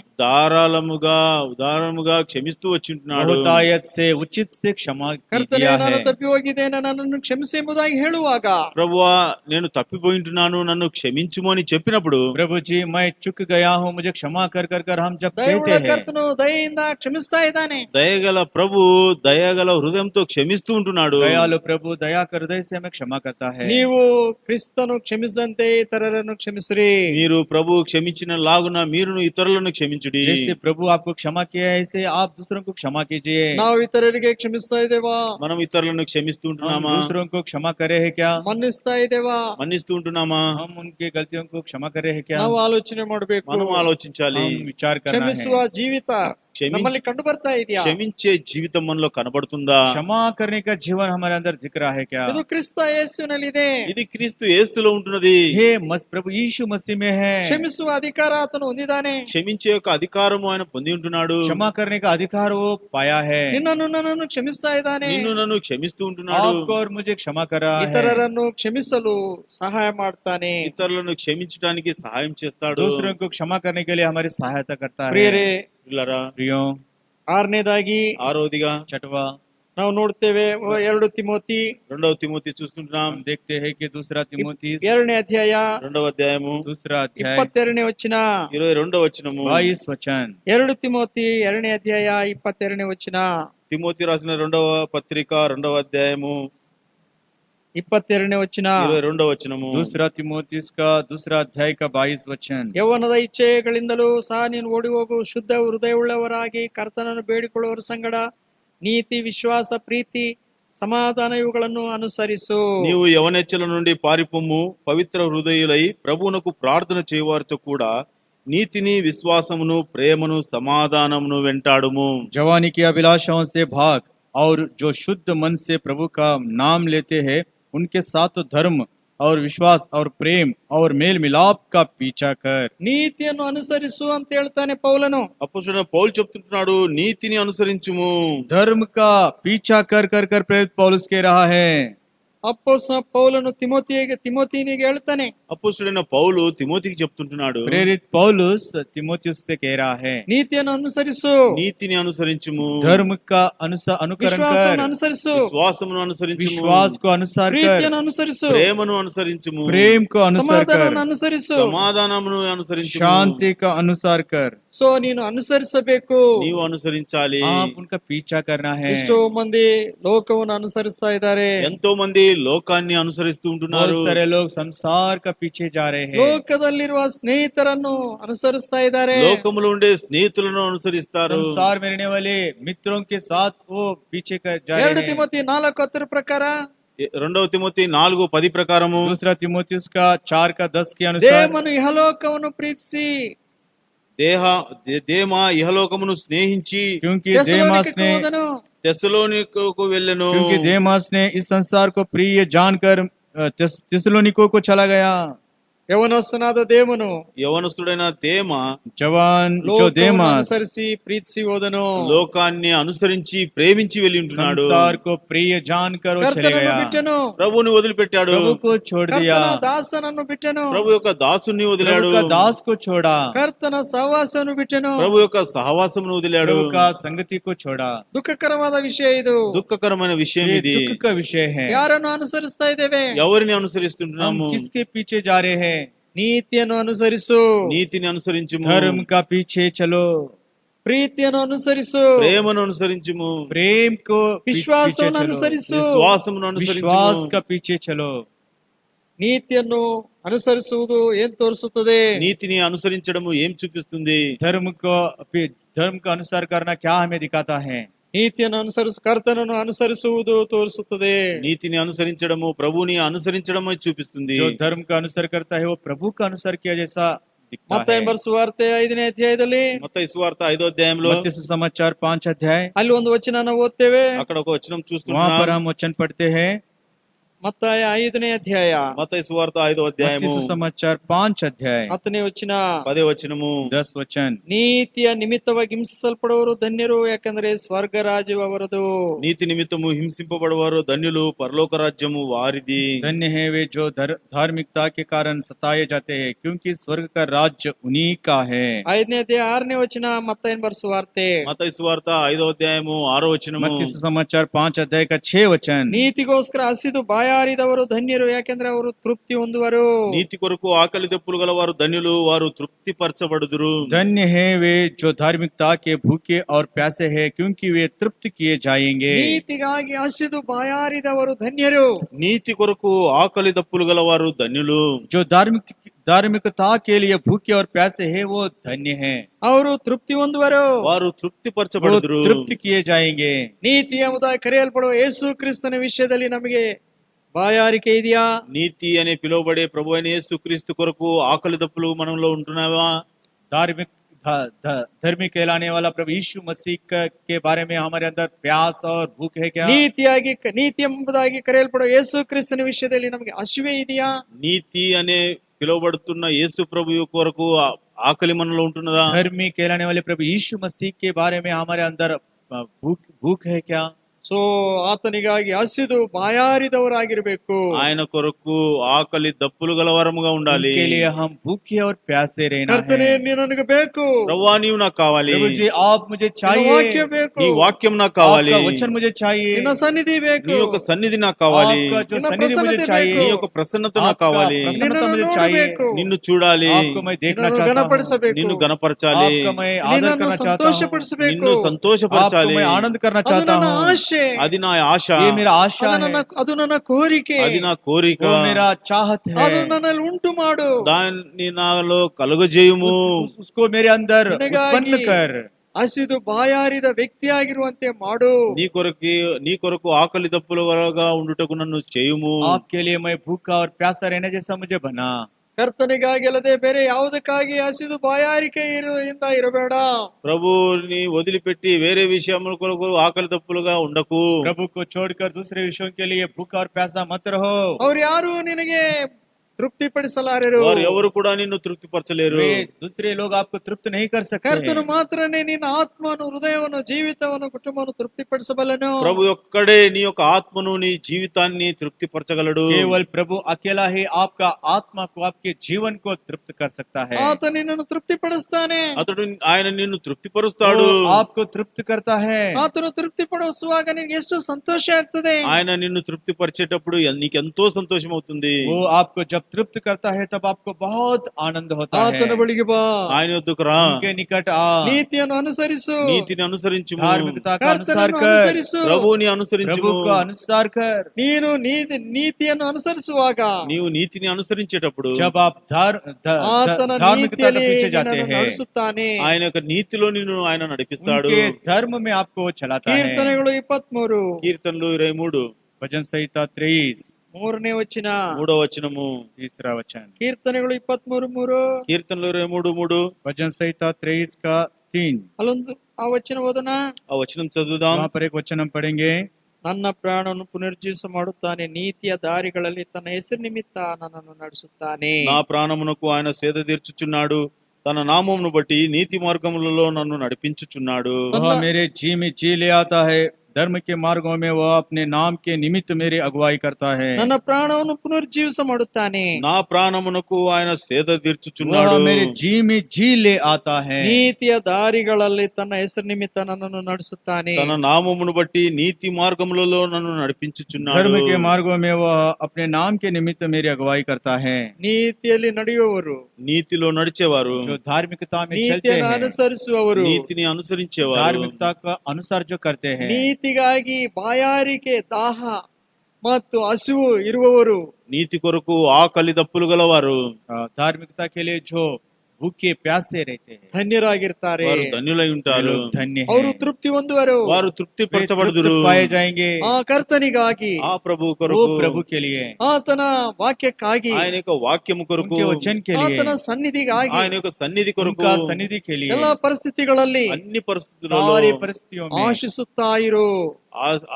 ఉదారముగా క్షమిస్తూ వచ్చింటున్నాడు. बहुतायत से उचित से क्षमा ಕರ್ತನೆ, किया ನಾನು है। ತಪ್ಪಿ ಹೋಗಿದ್ದೇನೆ, ನನ್ನನ್ನು ಕ್ಷಮಿಸಿ ಎಂಬುದಾಗಿ ಹೇಳುವಾಗ, ప్రభువా నేను తప్పిపోయింటున్నాను, నన్ను క్షమించుము అని చెప్పినప్పుడు, प्रभु जी मैं चुक गया हूँ, मुझे क्षमा कर कर कर हम जब ದಯವುಳ್ಳ कहते हैं, ಕರ್ತನು ದಯೆಯಿಂದ ಕ್ಷಮಿಸ್ತಾ ಇದ್ದಾನೆ. దయగల ప్రభు దయగల హృదయంతో క్షమిస్తూ ఉంటున్నాడు. दयालु प्रभु दया कर हृदय से हमें क्षमा करता है। ನೀವು ಕ್ರಿಸ್ತನು ಕ್ಷಮಿಸಿದಂತೆ ಇತರರನ್ನು ಕ್ಷಮಿಸ್ರಿ. మీరు ప్రభు క్షమించిన లాగున మీరును ఇతరులను క్షమించుడి. जैसे प्रभु आपको क्षमा किया है ऐसे आप दूसरों को क्षमा कीजिए। ನಾವು ಇತರರಿಗೆ ಕ್ಷಮಿಸ್ತಾ ಇದ್ದೇವಾ? మనం ఇతరులను క్షమిస్తూ हम ఉంటున్నామా? दूसरों को क्षमा करे है क्या? ಮನ್ನಿಸ್ತಾ ಇದ್ದೇವಾ? మన్నిస్తూ ఉంటున్నామా? हम उनकी गलतियों को क्षमा करे है क्या? ನಾವು ಆಲೋಚನೆ ಮಾಡಬೇಕು. మనం ఆలోచించాలి. हम विचार करना ಕ್ಷಮಿಸುವ है। ಜೀವಿತ ನಮ್ಮಲ್ಲಿ ಕಂಡು ಬರ್ತಾ ಇದೆಯಾ? క్షమించే జీవితం మనలో కనబడుతుందా? क्षमा करने का जीवन हमारे अंदर दिख रहा है क्या? ಇದು ಕ್ರಿಸ್ತ ಯೇಸುವಿನಲ್ಲಿದೆ. ఇది క్రీస్తు యేసులో ఉంటున్నది. हे प्रभु यीशु मसीह में है। ಕ್ಷಮಿಸುವ ಅಧಿಕಾರ ಆತನು ಹೊಂದಿದ್ದಾನೆ. క్షమించే యొక్క అధికారము ఆయన పొంది ఉంటున్నాడు. क्षमा करने का अधिकार वो पाया है। ನಿನ್ನನ್ನು ನನ್ನನ್ನು ಕ್ಷಮಿಸ್ತಾ ಇದ್ದಾನೆ. నిన్ను నన్ను క్షమిస్తూ ఉంటున్నాడు. आपको और मुझे क्षमा कर रहा है। ಇತರರನ್ನು ಕ್ಷಮಿಸಲು ಸಹಾಯ ಮಾಡ್ತಾನೆ. ఇతరులను క్షమించడానికి సహాయం చేస్తాడు. दूसरों को क्षमा करने के लिए हमारी सहायता करता है। ಪ್ರಿಯರೇ, పిల్లరా, प्रियो 6ನೇದಾಗಿ ఆరోదిగా छठवा ನಾವು ನೋಡ್ತೇವೆ 2 ತಿಮೋತಿ 2వ తిమోతి చూస్తుంటున్నాం. हम देखते हैं कि दूसरा तिमोथी 2ನೇ ಅಧ್ಯಾಯ 2వ అధ్యాయము दूसरा अध्याय 22ನೇ ವಚನ. 22వ వచనము. 22 वचन। 2 ತಿಮೋತಿ 2ನೇ ಅಧ್ಯಾಯ 22ನೇ ವಚನ. తిమోతి రాసిన 2వ పత్రిక 2వ అధ్యాయము 22ನೇ ವಚನ. 22వ వచనము. दूसरा तिमोथी का दूसरा अध्याय का 22 वचन। ಯೌವನದ ಇಚ್ಛೆಗಳಿಂದಲೂ ಸಹ ನೀನು ಓಡಿ ಹೋಗು, ಶುದ್ಧ ಹೃದಯವುಳ್ಳವರಾಗಿ ಕರ್ತನನ್ನು ಬೇಡಿಕೊಳ್ಳುವವರ ಸಂಗಡ ನೀತಿ, ವಿಶ್ವಾಸ, ಪ್ರೀತಿ, సమాధాన ఇవుಗಳನ್ನು అనుసరిసు. నీవు యవనెచ్చల నుండి పారిపోము, పవిత్ర హృదయులై ప్రభువునకు ప్రార్థన చేయవారితో కూడా నీతిని, విశ్వాసమును, ప్రేమను, సమాధానమును వెంటాడుము. जवानी की अभिलाषाओं से भाग और जो शुद्ध मन से प्रभु का नाम लेते हैं उनके साथ धर्म और विश्वास और प्रेम और मेल मिलाप का पीछा कर। ನೀತಿಯನ್ನು ಅನುಸರಿಸು ಅಂತ ಹೇಳ್ತಾನೆ ಪೌಲನು. అపోస్తలుడైన పౌలు చెప్తుంటున్నాడు, నీతిని అనుసరించుము. धर्म का पीछा कर कर कर प्रेरित पौलुस कह रहा है। ಪೌಲನು ತಿಮೋತಿನಿಗೆ ಹೇಳ್ತಾನೆ. అపోస్తలుడైన పౌలు తిమోతికి చెప్తుంటున్నాడు, प्रेरित पौलुस तिमोथियुस से कह रहा है ನೀತಿಯನ್ನು ಅನುಸರಿಸು, నీతిని అనుసరించుము. धर्म का अनुकरण ವಿಶ್ವಾಸವನ್ನು कर, ಅನುಸರಿಸು, విశ్వాసమును అనుసరించుము. विश्वास को अनुसार कर, ಪ್ರೀತಿಯನ್ನು ಅನುಸರಿಸು, ప్రేమను అనుసరించుము. प्रेम को अनुसार ಸಮಾಧಾನವನ್ನು कर, ಅನುಸರಿಸು, సమాధానమును అనుసరించుము. शांति का अनुसार कर। ಸೊ ನೀನು ಅನುಸರಿಸಬೇಕು. నీవు అనుసరించాలి. आप उनका पीछा करना है। ಎಷ್ಟೋ ಮಂದಿ ಲೋಕವನ್ನು ಅನುಸರಿಸ್ತಾ ಇದ್ದಾರೆ. ఎంతో మంది లోకాన్ని అనుసరిస్తూ ఉంటున్నారు. बहुत सारे लोग संसार का पीछे जा रहे हैं. ಲೋಕದಲ್ಲಿರುವ ಸ್ನೇಹಿತರನ್ನು ಅನುಸರಿಸ್ತಾ ಇದ್ದಾರೆ. లోకములో ఉండే స్నేహితులను అనుసరిస్తారు. संसार में रहने वाले मित्रों के साथ वो पीछे जा रहे 2 हैं. ತಿಮೋಥಿ 4:10 ಪ್ರಕಾರ 2 తిమోతి 4:10 ప్రకారము दूसरा तिमोथियुस का 4:10 के अनुसार ದೇವನು ಇಹಲೋಕವನ್ನು ಪ್ರೀತಿಸಿ దేమ ఇహలోకమును స్నేహించి क्योंकि देमास ಥೆಸಲೋನಿಕಕ್ಕೆ ने ಹೋದನು. తెస్సలోనికకు వెళ్ళెను. क्योंकि देमास ने इस संसार को प्रिय जानकर थिस्सलुनीको को चला गया. ಯವನಸ್ಥನಾದ ದೇವನು యవనస్తుడైన దేమ जवान जो ಲೋಕವನ್ನು देमास ಅನುಸರಿಸಿ ಪ್ರೀತಿಸಿ ಹೋದನು. లోకాన్ని అనుసరించి ప్రేమించి వెళ్ళి ఉంటున్నాడు. संसार को प्रिय जानकर वो चले ಕರ್ತನನ್ನು गया. ಬಿಟ್ಟನು. ప్రభుని వదిలిపెట్టాడు. प्रभु को छोड़ दिया. ಕರ್ತನ ದಾಸನನ್ನು ಬಿಟ್ಟನು. ప్రభు యొక్క దాసుని వదిలాడు. प्रभु का दास को छोड़ा. ಕರ್ತನ ಸಹವಾಸವನ್ನು ಬಿಟ್ಟನು. ప్రభు యొక్క సహవాసమును వదిలాడు. प्रभु का संगति को छोड़ा. ದುಃಖಕರವಾದ ವಿಷಯ ಇದು. దుఃఖకరమైన విషయం ये ఇది. दुख का विषय है. ಯಾರನ್ನು ಅನುಸರಿಸ್ತಾ ಇದ್ದೇವೆ? ఎవరిని हम అనుసరిస్తుంటున్నాము? किसके पीछे जा रहे हैं? ನೀತಿಯನ್ನು ಅನುಸರಿಸು. నీతిని అనుసరించుము. धर्म का पीछे चलो. ಪ್ರೀತಿಯನ್ನು ಅನುಸರಿಸು. ప్రేమను అనుసరించుము. प्रेम को पीछे ವಿಶ್ವಾಸವನ್ನು चलो. ಅನುಸರಿಸು. విశ్వాసమును विश्वास అనుసరించుము. का पीछे चलो. ನೀತಿಯನ್ನು ಅನುಸರಿಸುವುದು ಏನ್ ತೋರಿಸುತ್ತದೆ? నీతిని అనుసరించడము ఏం చూపిస్తుంది? धर्म का अनुसार करना क्या हमें दिखाता है? ನೀತಿಯನ್ನು ಕರ್ತನನ್ನು ಅನುಸರಿಸುವುದು ತೋರಿಸುತ್ತದೆ. నీతిని అనుసరించడము ప్రభుని అనుసరించడమే చూపిస్తుంది. जो धर्म का अनुसार करता है वो प्रभु का अनुसार किया जैसा दिखता ಮತ್ತಾಯ है. ಸುವಾರ್ತೆ 5ನೇ ಅಧ್ಯಾಯದಲ್ಲಿ మత్తయి సువార్త 5వ అధ్యాయంలో मत्ती सुसमाचार 5 अध्याय ಅಲ್ಲಿ ಒಂದು ವಚನ ನಾವು ಓದ್ತೇವೆ. అక్కడ ఒక వచనం वहाँ पर చూస్తున్నాం. हम वचन पढ़ते हैं. ಮತ್ತಾಯ 5ನೇ ಅಧ್ಯಾಯ మత్తయి సువార్త 5వ मत्ती అధ్యాయము सुसमाचार 5 अध्याय 10ನೇ ವಚನ. 10వ వచనము. 10 वचन. ನೀತಿಯ ನಿಮಿತ್ತವಾಗಿ ಹಿಂಸಿಸಲ್ಪಡುವವರು ಧನ್ಯರು, ಯಾಕಂದ್ರೆ ಸ್ವರ್ಗ ರಾಜ್ಯವು ಅವರದು. నీతి నిమిత్తము హింసింపబడవారు ధన్యులు, పరలోక రాజ్యము వారిది. धन्य है वे जो धार्मिकता के कारण सताए जाते हैं, क्योंकि स्वर्ग का राज्य उन्हीं का है. 5ನೇ ಅಧ್ಯಾಯ 6ನೇ ವಚನ ಮತ್ತಾಯನ ಸುವಾರ್ತೆ. మత్తయి సువార్త 5వ అధ్యాయము 6వ వచనము. मत्ती सुसमाचार 5 अध्याय का 6 वचन. ನೀತಿಗೋಸ್ಕರ ಹಸಿದು ಬಾಯಾರಿದವರು ಧನ್ಯರು, ಯಾಕೆಂದ್ರೆ ಅವರು ತೃಪ್ತಿ ಹೊಂದುವರು. నీతి కొరకు ఆకలి దప్పులు గలవారు ధన్యులు, వారు తృప్తి పరచబడుదురు. धन्य है वे जो धार्मिकता के भूखे और प्यासे हैं, क्योंकि वे तृप्त किए जाएंगे. ನೀತಿಗಾಗಿ ಹಸಿದು ಬಾಯಾರಿದವರು ಧನ್ಯರು. నీతి కొరకు ఆకలి దప్పులు గలవారు ధన్యులు. जो धार्मिकता के लिए भूखे और प्यासे हैं वो धन्य हैं. ಅವರು ತೃಪ್ತಿ ಹೊಂದುವರು. వారు తృప్తి वो పరచబడుదురు. तृप्त किए जाएंगे. ನೀತಿ ಎಂಬುದಾಗಿ ಕರೆಯಲ್ಪಡುವ ಯೇಸು ಕ್ರಿಸ್ತನ ವಿಷಯದಲ್ಲಿ ನಮಗೆ ಬಾಯಾರಿಕೆ ಇದೆಯಾ? నీతి అనే పిలువబడే ప్రభు అయిన యేసుక్రీస్తు కొరకు ఆకలి దప్పులు మనలో ఉంటున్నావా? धर्मी कहलाने वाला प्रभु यीशु मसीह के बारे में हमारे अंदर प्यास और भूख है क्या? ನೀತಿ ಎಂಬುದಾಗಿ ಕರೆಯಲ್ಪಡುವ ಯೇಸು ಕ್ರಿಸ್ತನ ವಿಷಯದಲ್ಲಿ ನಮಗೆ ಹಸಿವೆ ಇದೆಯಾ? నీతి అనే పిలువబడుతున్న యేసు ప్రభు కొరకు ఆకలి మనలో ఉంటున్నదా? धर्मी कहलाने वाले प्रभु यीशु मसीह के बारे में हमारे अंदर भूख है क्या? ಸೊ ಆತನಿಗಾಗಿ ಹಸಿದು ಬಾಯಾರಿದವರಾಗಿರ್ಬೇಕು. ఆయన కొరకు ఆకలి దప్పులు గలవరముగా ఉండాలి. उनके लिए हम भूखे और प्यासे रहना ಕರ್ತನೇ, है. ನೀನು ನನಗೆ ಬೇಕು. ప్రభువా నీవు నాకు కావాలి. प्रभु जी आप मुझे ನಿನ್ನ चाहिए. ವಾಕ್ಯ ಬೇಕು. నీ వాక్యం నాకు కావాలి. आपका वचन मुझे चाहिए. ನಿನ್ನ ಸನ್ನಿಧಿ ಬೇಕು. నీ యొక్క సన్నిధి నాకు కావాలి. आपका जो నిన్న सन्निधि मुझे प्रसन्नता चाहिए. నీ యొక్క ప్రసన్నత నాకు आपका కావాలి. प्रसन्नता मुझे నిన్ను चाहिए. ನೋಡಬೇಕು. నిన్ను చూడాలి. आपको मैं देखना నిన్ను चाहता हूँ. ఘనపరచಬೇಕು. నిన్ను గనపరచాలి. आपका मैं आदर నిన్ను करना चाहता हूँ. సంతోషపరచಬೇಕು. నిన్ను आपको సంతోషపరచాలి. मैं आनंद करना ಅದು चाहता ನನ್ನ हूँ. ಆಶೆ. అది నా ఆశ. ये मेरा आशा है. ಅದು ನನ್ನ కోరిಕೆ. అది నా కోరిక. वो मेरा चाहत है. ಅದು ನನ್ನಲ್ಲಿ ಉಂಟು ಮಾಡು. దాన్ని నాలో కలుగజేయుము. उसको मेरे अंदर ನಿನಗಾಗಿ उत्पन्न कर. ಹಸಿದು ಬಾಯಾರಿದ ವ್ಯಕ್ತಿಯಾಗಿರುವಂತೆ ಮಾಡು. నీ కొరకు ఆకలి దప్పులుగా ఉండుటకు నన్ను చేయుము. आपके लिए मैं भूखा और प्यासा रहने जैसा मुझे बना. ಕರ್ತನಿಗಾಗಿ ಅಲ್ಲದೆ ಬೇರೆ ಯಾವುದಕ್ಕಾಗಿ ಹಸಿದು ಬಾಯಾರಿಕೆ ಇಂದ ಇರಬೇಡ. ప్రభుని వదిలిపెట్టి వేరే విషయముల కొరకు ఆకలి దప్పులుగా ఉండకు. प्रभु को छोड़कर दूसरे विषयों के लिए भूखा और प्यासा मत रहो. ಅವ್ರು ಯಾರು ನಿನಗೆ ತೃಪ್ತಿಪಡಿಸಲಾರರು. వారు ఎవరు కూడా నిన్ను తృప్తిపరచలేరు. वे दूसरे लोग आपको तृप्त नहीं कर सकते. ಕರ್ತನು ಮಾತ್ರನೇ ನಿನ್ನ ಆತ್ಮನು, ಹೃದಯವನ್ನು, ಜೀವಿತವನ್ನು, ಕುಟುಂಬವನ್ನು ತೃಪ್ತಿಪಡಿಸಬಲ್ಲನು. ప్రభు ఒక్కడే నీ యొక్క ఆత్మను, నీ జీవితాన్ని తృప్తిపరచగలడు. केवल प्रभु अकेला ही आपका आत्मा को, आपके जीवन को तृप्त कर सकता है. ಆತ ನಿನ್ನನ್ನು ತೃಪ್ತಿಪಡಿಸ್ತಾನೆ. ఆయన నిన్ను తృప్తిపరుస్తాడు. वो आपको तृप्त करता है. ಆತನು ತೃಪ್ತಿಪಡಿಸುವಾಗ ನಿನಗೆ ಎಷ್ಟು ಸಂತೋಷ ಆಗ್ತದೆ. ఆయన నిన్ను తృప్తిపరిచేటప్పుడు నీకెంతో సంతోషం అవుతుంది. वो आपको जब तृप्त करता है तब आपको बहुत आनंद होता है। ఆతన బలికి బా, ఆయన యొద్దకు రా, उनके निकट आ, నీతిಯನ್ನು అనుసరిసు, నీతిని అనుసరించుము, धार्मिकता का अनुसार కర్తనను कर, అనుసరిసు. ప్రభువుని प्रभु అనుసరించుము. का अनुसार कर। నేను నీతిಯನ್ನು అనుసరిಸುವಾಗ నీవు నీతిని అనుసరించేటప్పుడు जब आप ఆతన धार्मिकता के నీతిಯಲ್ಲಿ पीछे जाते నిన్ను हैं, నడుಸುತ್ತಾನೆ. ఆయన యొక్క నీతిలో నిన్ను ఆయన నడిపిస్తాడు. उनके धर्म में आपको वो चलाता है। కీర్తనಗಳು 23 కీర్తనలు 23 भजन संहिता 23 3ನೇ వచ్చిన, 3వ వచనము. तीसरा वचन। కీర్తనಗಳು 23:3 కీర్తనలు 23:3 भजन संहिता 23 का 3। అలొందు ఆ వచ్చిన వదన, ఆ వచనం చదువుదాం. वहाँ पर एक वचन हम पढ़ेंगे। ನನ್ನ ಪ್ರಾಣವನ್ನು ಪುನರ್ಜೀವಿಸ ಮಾಡುತ್ತಾನೆ, ನೀತಿಯ ದಾರಿಗಳಲ್ಲಿ ತನ್ನ ಹೆಸರು ನಿಮಿತ್ತ ನನ್ನನ್ನು ನಡೆಸುತ್ತಾನೆ. నా ప్రాణమునకు ఆయన సేద తీర్చుచున్నాడు, తన నామమును బట్టి నీతి మార్గములలో నన్ను నడిపించుచున్నాడు. वह मेरे जी में जी ले आता है, धर्म के मार्गों में वह अपने नाम के निमित्त मेरी अगुवाई करता है। ನನ್ನ ಪ್ರಾಣವನ್ನು ಪುನರ್ಜೀವಿಸ ಮಾಡುತ್ತಾನೆ, నా ప్రాణమునకు ఆయన సేద తీర్చుచున్నాడు. वह मेरे जी में जी ले आता है। ನೀತಿಯ ದಾರಿಗಳಲ್ಲಿ ತನ್ನ ಹೆಸರು ನಿಮಿತ್ತ ನನ್ನನ್ನು ನಡೆಸುತ್ತಾನೆ. తన నామమును బట్టి నీతి మార్గములలో నన్ను నడిపించుచున్నాడు. धर्म के मार्गों में वह अपने नाम के निमित्त मेरी अगुवाई करता है। ನೀತಿಯಲ್ಲಿ ನಡೆಯುವವರು, నీతిలో నడిచేవారు, जो धार्मिकता में चलते ನೀತಿಯನ್ನು हैं, ಅನುಸರಿಸುವವರು, నీతిని అనుసరించేవారు, धार्मिकता का अनुसार जो करते हैं, ನೀತಿಗಾಗಿ ಬಾಯಾರಿಕೆ, ದಾಹ ಮತ್ತು ಹಸಿವು ಇರುವವರು, నీతి కొరకు ఆకలి దప్పులు గలవారు, धार्मिकता के लिए जो भूखे प्यासे रहते हैं, ಧನ್ಯರಾಗಿರ್ತಾರೆ. వారు ధన్యులై वे ఉంటారు. लोग धन्य ಅವರು हैं। ತೃಪ್ತಿ ಹೊಂದುವರು. వారు తృప్తి वे तृप्त పరచబడుదురు. पाए जाएंगे ಆ ಕರ್ತನಿಗಾಗಿ, ఆ ప్రభు वो కొరకు, प्रभु के लिए, ಆತನ ವಾಕ್ಯಕ್ಕಾಗಿ, ఆయన యొక్క వాక్యము కొరకు, उनके वचन के लिए, ಆತನ ಸನ್ನಿಧಿಗಾಗಿ, ఆయన యొక్క సన్నిధి కొరకు, उनका सन्निधि के लिए, ಎಲ್ಲಾ ಪರಿಸ್ಥಿತಿಗಳಲ್ಲಿ అన్ని పరిస్థితులలో सारी परिस्थितियों में ಆಶಿಸುತ್ತಾ ಇರು.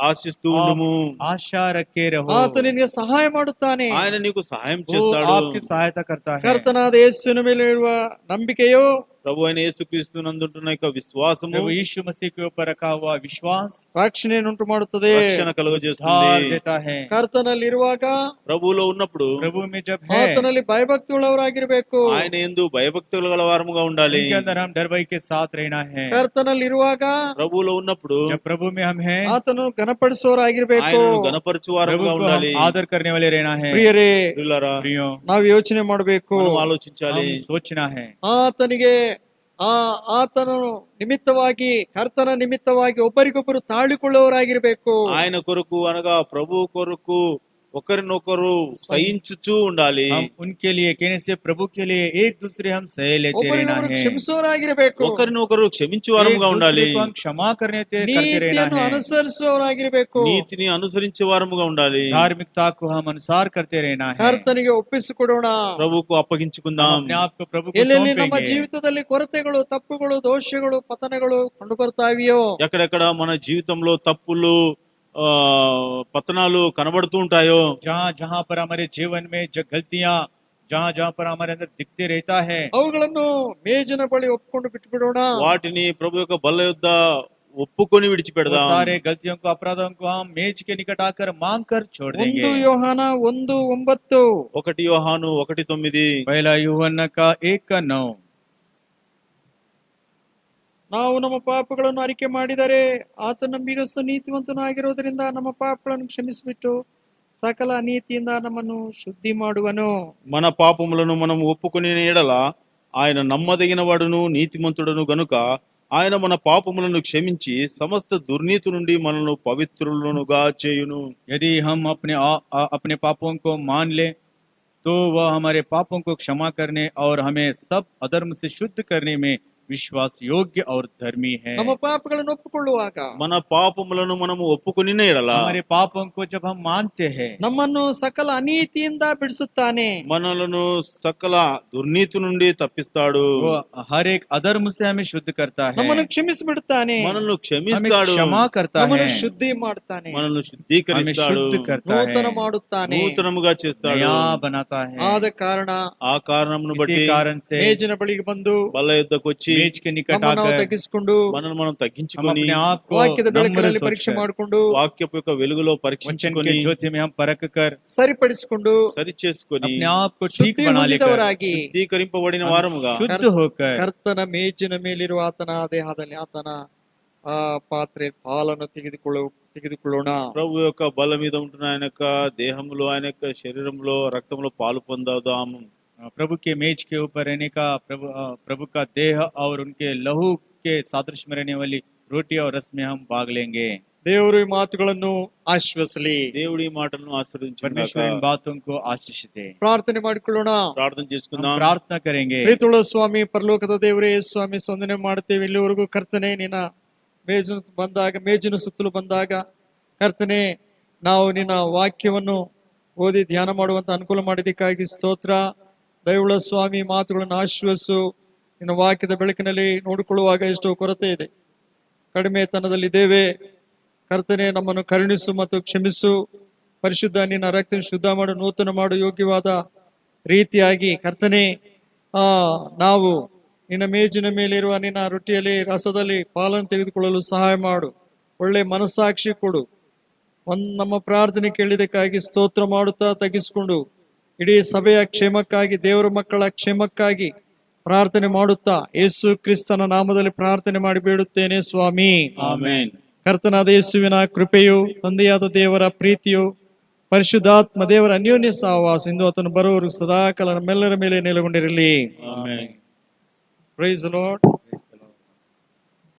ఆశిస్తూ ఉండుము. आशा रखे रहो। ಆತ ನಿನಗೆ ಸಹಾಯ ಮಾಡುತ್ತಾನೆ. ఆయన నీకు సహాయం वो చేస్తాడు. आपकी सहायता करता है। ಕರ್ತನಾದ ಯೇಸುವಿನ ಮೇಲೆ ಇರುವ ನಂಬಿಕೆಯು ప్రభు అయిన యేసుక్రీస్తు నందుంటున్న యొక్క విశ్వాసము प्रभु यीशु मसीह के ऊपर रखा हुआ विश्वास ರಕ್ಷಣೆಯನ್ನುಂಟು ಮಾಡುತ್ತದೆ. రక్షణ उद्धार కలుగజేస్తుంది. देता है। ಕರ್ತನಲ್ಲಿರುವಾಗ ప్రభువులో ఉన్నప్పుడు प्रभु में जब है, ಆತನಲ್ಲಿ ಭಯಭಕ್ತಿ ಉಳ್ಳವರಾಗಿರ್ಬೇಕು. ఆయన యందు భయభక్తులు గల వారముగా ఉండాలి. उनके अंदर हम डर भय के साथ रहना है। ಕರ್ತನಲ್ಲಿರುವಾಗ ప్రభువులో ఉన్నప్పుడు जब प्रभु में हम हैं, ಆತನನ್ನು ಘನಪಡಿಸುವವರಾಗಿರ್ಬೇಕು. ఆయనను గణపరచు प्रभु వారముగా को ఉండాలి. हम आदर करने वाले रहना है। ಪ್ರಿಯರೇ, ప్రియులారా, प्रियो, ನಾವು ಯೋಚನೆ ಮಾಡಬೇಕು. మనం ఆలోచించాలి. हम सोचना है। ಆತನಿಗೆ ಆತನ ನಿಮಿತ್ತವಾಗಿ, ಕರ್ತನ ನಿಮಿತ್ತವಾಗಿ ಒಬ್ಬರಿಗೊಬ್ಬರು ತಾಳಿಕೊಳ್ಳುವವರಾಗಿರ್ಬೇಕು. ఆయన కొరకు అనగా ప్రభు కొరకు ఒకరినొకరు సహించుచూ ఉండాలి. हम उनके लिए कहने से प्रभु के लिए एक दूसरे हम सह लेते रहना ಒಬ್ಬರಿಗೊಬ್ಬರು है। ಕ್ಷಮಿಸುವವರಾಗಿರ್ಬೇಕು. ఒకరినొకరు క్షమించు एक వారముగా ఉండాలి. दूसरे को हम क्षमा करते रहना ನೀತಿಯನ್ನು है। ಅನುಸರಿಸುವವರಾಗಿರ್ಬೇಕು. నీతిని అనుసరించే వారముగా ఉండాలి. धार्मिकता को हम अनुसार करते रहना है। ಕರ್ತನಿಗೆ ಒಪ್ಪಿಸಿಕೊಡೋಣ. ప్రభుకు हम ಅಪ್ಪగించుకుందాం. अपने आप को प्रभु को ಎಲ್ಲೆಲ್ಲಿ ನಮ್ಮ सौंपेंगे। ಜೀವಿತದಲ್ಲಿ ಕೊರತೆಗಳು, ತಪ್ಪುಗಳು, ದೋಷಗಳು, ಪತನಗಳು ಕಂಡು ಬರ್ತಾವಿಯೋ, ఎక్కడెక్కడ మన జీవితంలో తప్పులు పతనాలు కనబడుతూ ఉంటాయో, जहाँ जहाँ पर हमारे जीवन में जो गलतियाँ, जहाँ जहाँ पर हमारे अंदर दिखते रहता है, ಅವುಗಳನ್ನು ಮೇಜಿನ ಬಳಿ ಒಪ್ಪಿಕೊಂಡು ಬಿಟ್ಟುಬಿಡೋಣ. వాటిని ప్రభు యొక్క బల్ల యొద్ద ఒప్పుకొని वो విడిచిపెడదాం. सारे गलतियों को, अपराधों को हम मेज के निकट आकर मांग कर छोड़ 1 देंगे। ಯೋಹಾನ 1:9. 1 యోహాను 1:9. पहला यूहन्ना का 1:9। ನಾವು ನಮ್ಮ ಪಾಪಗಳನ್ನು ಅರಿಕೆ ಮಾಡಿದರೆ ಆತ ನಂಬಿಗಸ್ತ ನೀತಿವಂತನು ಆಗಿರೋದ್ರಿಂದ ನಮ್ಮ ಪಾಪಗಳನ್ನು ಕ್ಷಮಿಸಿಬಿಟ್ಟು ಸಕಲ ಅನೀತಿಯಿಂದ ನಮ್ಮನ್ನು ಶುದ್ಧಿ ಮಾಡುವನು. మన పాపములను మనం ఒప్పుకొని ఎడల ఆయన నమ్మదగిన వాడును నీతిమంతుడును గనుక ఆయన మన పాపములను క్షమించి సమస్త దుర్నీతి నుండి మనల్ని పవిత్రులనుగా చేయును. यदि हम अपने पापों को मान ले तो वह हमारे पापों को क्षमा करने और हमें सब अधर्म से शुद्ध करने में विश्वास योग्य और धर्मी है। ನಮ್ಮ ಪಾಪಗಳನ್ನು ಒಪ್ಪಿಕೊಳ್ಳುವಾಗ, మన పాపములను మనము ఒప్పుకొని ఎడల हमारे पापों को जब हम मानते हैं, ನಮ್ಮನ್ನು ಸಕಲ ಅನೀತಿಯಿಂದ ಬಿಡಿಸುತ್ತಾನೆ. మనలను సకల దుర్నీతి నుండి తప్పిస్తాడు. वो हर एक अधर्म से हमें शुद्ध करता है, ನಮ್ಮನ್ನು ಕ್ಷಮಿಸಿಬಿಡುತ್ತಾನೆ. మనల్ని हमें క్షమిస్తాడు. क्षमा करता है, ನಮ್ಮನ್ನು ಶುದ್ಧಿ ಮಾಡ್ತಾನೆ, మనల్ని हमें శుద్ధీకరిస్తాడు. शुद्ध करता ನೂತನ है, ಮಾಡುತ್ತಾನೆ. నూతనముగా చేస్తాడు. नया बनाता है। ಆದ ಕಾರಣ ఆ కారణమును इसी బట్టి कारण से ಮೇಜಿನ ಬಳಿಗೆ ಬಂದು బల్ల యుద్ధకు వచ్చి मेज के निकट ನಮ್ಮನ್ನು ನಾವು आकर ತಗ್ಗಿಸಿಕೊಂಡು మనల్ని మనం हम తగ్గించుకొని अपने आप को ವಾಕ್ಯದ नम्र ಬೆಳಕಿನಲ್ಲಿ सोचकर, ಪರೀಕ್ಷೆ ಮಾಡಿಕೊಂಡು వాక్యపు యొక్క వెలుగులో वचन పరీక్షించుకొని के ज्योति में हम परख कर ಸರಿಪಡಿಸಿಕೊಂಡು సరి చేసుకొని अपने आप को ठीक ಶುದ್ಧಿ बना लेकर ಹೊಂದಿದವರಾಗಿ శుద్ధీకరింపబడిన వారముగా शुद्ध होकर ಕರ್ತನ ಮೇಜಿನ ಮೇಲಿರುವ ಆತನ ದೇಹದಲ್ಲಿ ಆತನ ఆ పాత్ర పాలను తెగిదుಕೊಳ್ಳೋಣ. ప్రభు యొక్క బల మీద ఉంటున్న ఆయన యొక్క దేహంలో, ఆయన యొక్క శరీరంలో, రక్తంలో పాలు పొందాము. प्रभु के मेज के ऊपर रहने का प्रभु का देह और उनके लहू के सादृश्य में रहने वाली रोटी और रस में हम भाग लेंगे. ದೇವರು ಈ ಮಾತುಗಳನ್ನು ಆಶ್ವಾಸಲಿ. దేవుడి ఈ మాటలను परमेश्वर इन ఆశీర్వదించుగాక. बातों को आशीष दे. ಪ್ರಾರ್ಥನೆ ಮಾಡಿಕೊಳ್ಳೋಣ. ప్రార్థన हम చేసుకుందాం. प्रार्थना करेंगे. ಪ್ರೀತಿಯುಳ್ಳ ಸ್ವಾಮಿ, ಪರಲೋಕದ ದೇವರೇ ಸ್ವಾಮಿ, ವಂದನೆ ಮಾಡುತ್ತೇವೆ. ಇಲ್ಲಿವರೆಗೂ ಕರ್ತನೆ ನಿನ್ನ ಮೇಜಿನ ಸುತ್ತಲೂ ಬಂದಾಗ ಕರ್ತನೆ ನಾವು ನಿನ್ನ ವಾಕ್ಯವನ್ನು ಓದಿ ಧ್ಯಾನ ಮಾಡುವಂತ ಅನುಕೂಲ ಮಾಡಿದ್ದಕ್ಕಾಗಿ ಸ್ತೋತ್ರ. ದಯವುಳ್ಳ ಸ್ವಾಮಿ, ಮಾತುಗಳನ್ನು ಆಶ್ವಾಸು. ನಿನ್ನ ವಾಕ್ಯದ ಬೆಳಕಿನಲ್ಲಿ ನೋಡಿಕೊಳ್ಳುವಾಗ ಎಷ್ಟೋ ಕೊರತೆ ಇದೆ, ಕಡಿಮೆತನದಲ್ಲಿದ್ದೇವೆ. ಕರ್ತನೆ ನಮ್ಮನ್ನು ಕರುಣಿಸು ಮತ್ತು ಕ್ಷಮಿಸು. ಪರಿಶುದ್ಧ ನಿನ್ನ ರಕ್ತ ಶುದ್ಧ ಮಾಡು, ನೂತನ ಮಾಡು, ಯೋಗ್ಯವಾದ ರೀತಿಯಾಗಿ ಕರ್ತನೆ ನಾವು ನಿನ್ನ ಮೇಜಿನ ಮೇಲೆ ಇರುವ ನಿನ್ನ ರೊಟ್ಟಿಯಲ್ಲಿ ರಸದಲ್ಲಿ ಪಾಲನ್ನು ತೆಗೆದುಕೊಳ್ಳಲು ಸಹಾಯ ಮಾಡು. ಒಳ್ಳೆ ಮನಸ್ಸಾಕ್ಷಿ ಕೊಡು. ನಮ್ಮ ಪ್ರಾರ್ಥನೆ ಕೇಳಿದಕ್ಕಾಗಿ ಸ್ತೋತ್ರ ಮಾಡುತ್ತಾ ತಗ್ಗಿಸಿಕೊಂಡು ಇಡೀ ಸಭೆಯ ಕ್ಷೇಮಕ್ಕಾಗಿ, ದೇವರ ಮಕ್ಕಳ ಕ್ಷೇಮಕ್ಕಾಗಿ ಪ್ರಾರ್ಥನೆ ಮಾಡುತ್ತಾ ಯೇಸು ಕ್ರಿಸ್ತನ ನಾಮದಲ್ಲಿ ಪ್ರಾರ್ಥನೆ ಮಾಡಿ ಬೇಡುತ್ತೇನೆ ಸ್ವಾಮಿ, ಆಮೆನ್. ಕರ್ತನಾದ ಯೇಸುವಿನ ಕೃಪೆಯು, ತಂದೆಯಾದ ದೇವರ ಪ್ರೀತಿಯು, ಪರಿಶುದ್ಧಾತ್ಮ ದೇವರ ಅನ್ಯೋನ್ಯ ಸಹವಾಸ ಇಂದು ಆತನು ಬರುವವರೆಗೂ ಸದಾಕಾಲ ನಮ್ಮೆಲ್ಲರ ಮೇಲೆ ನೆಲೆಗೊಂಡಿರಲಿ. ಆಮೆನ್. Praise the lord.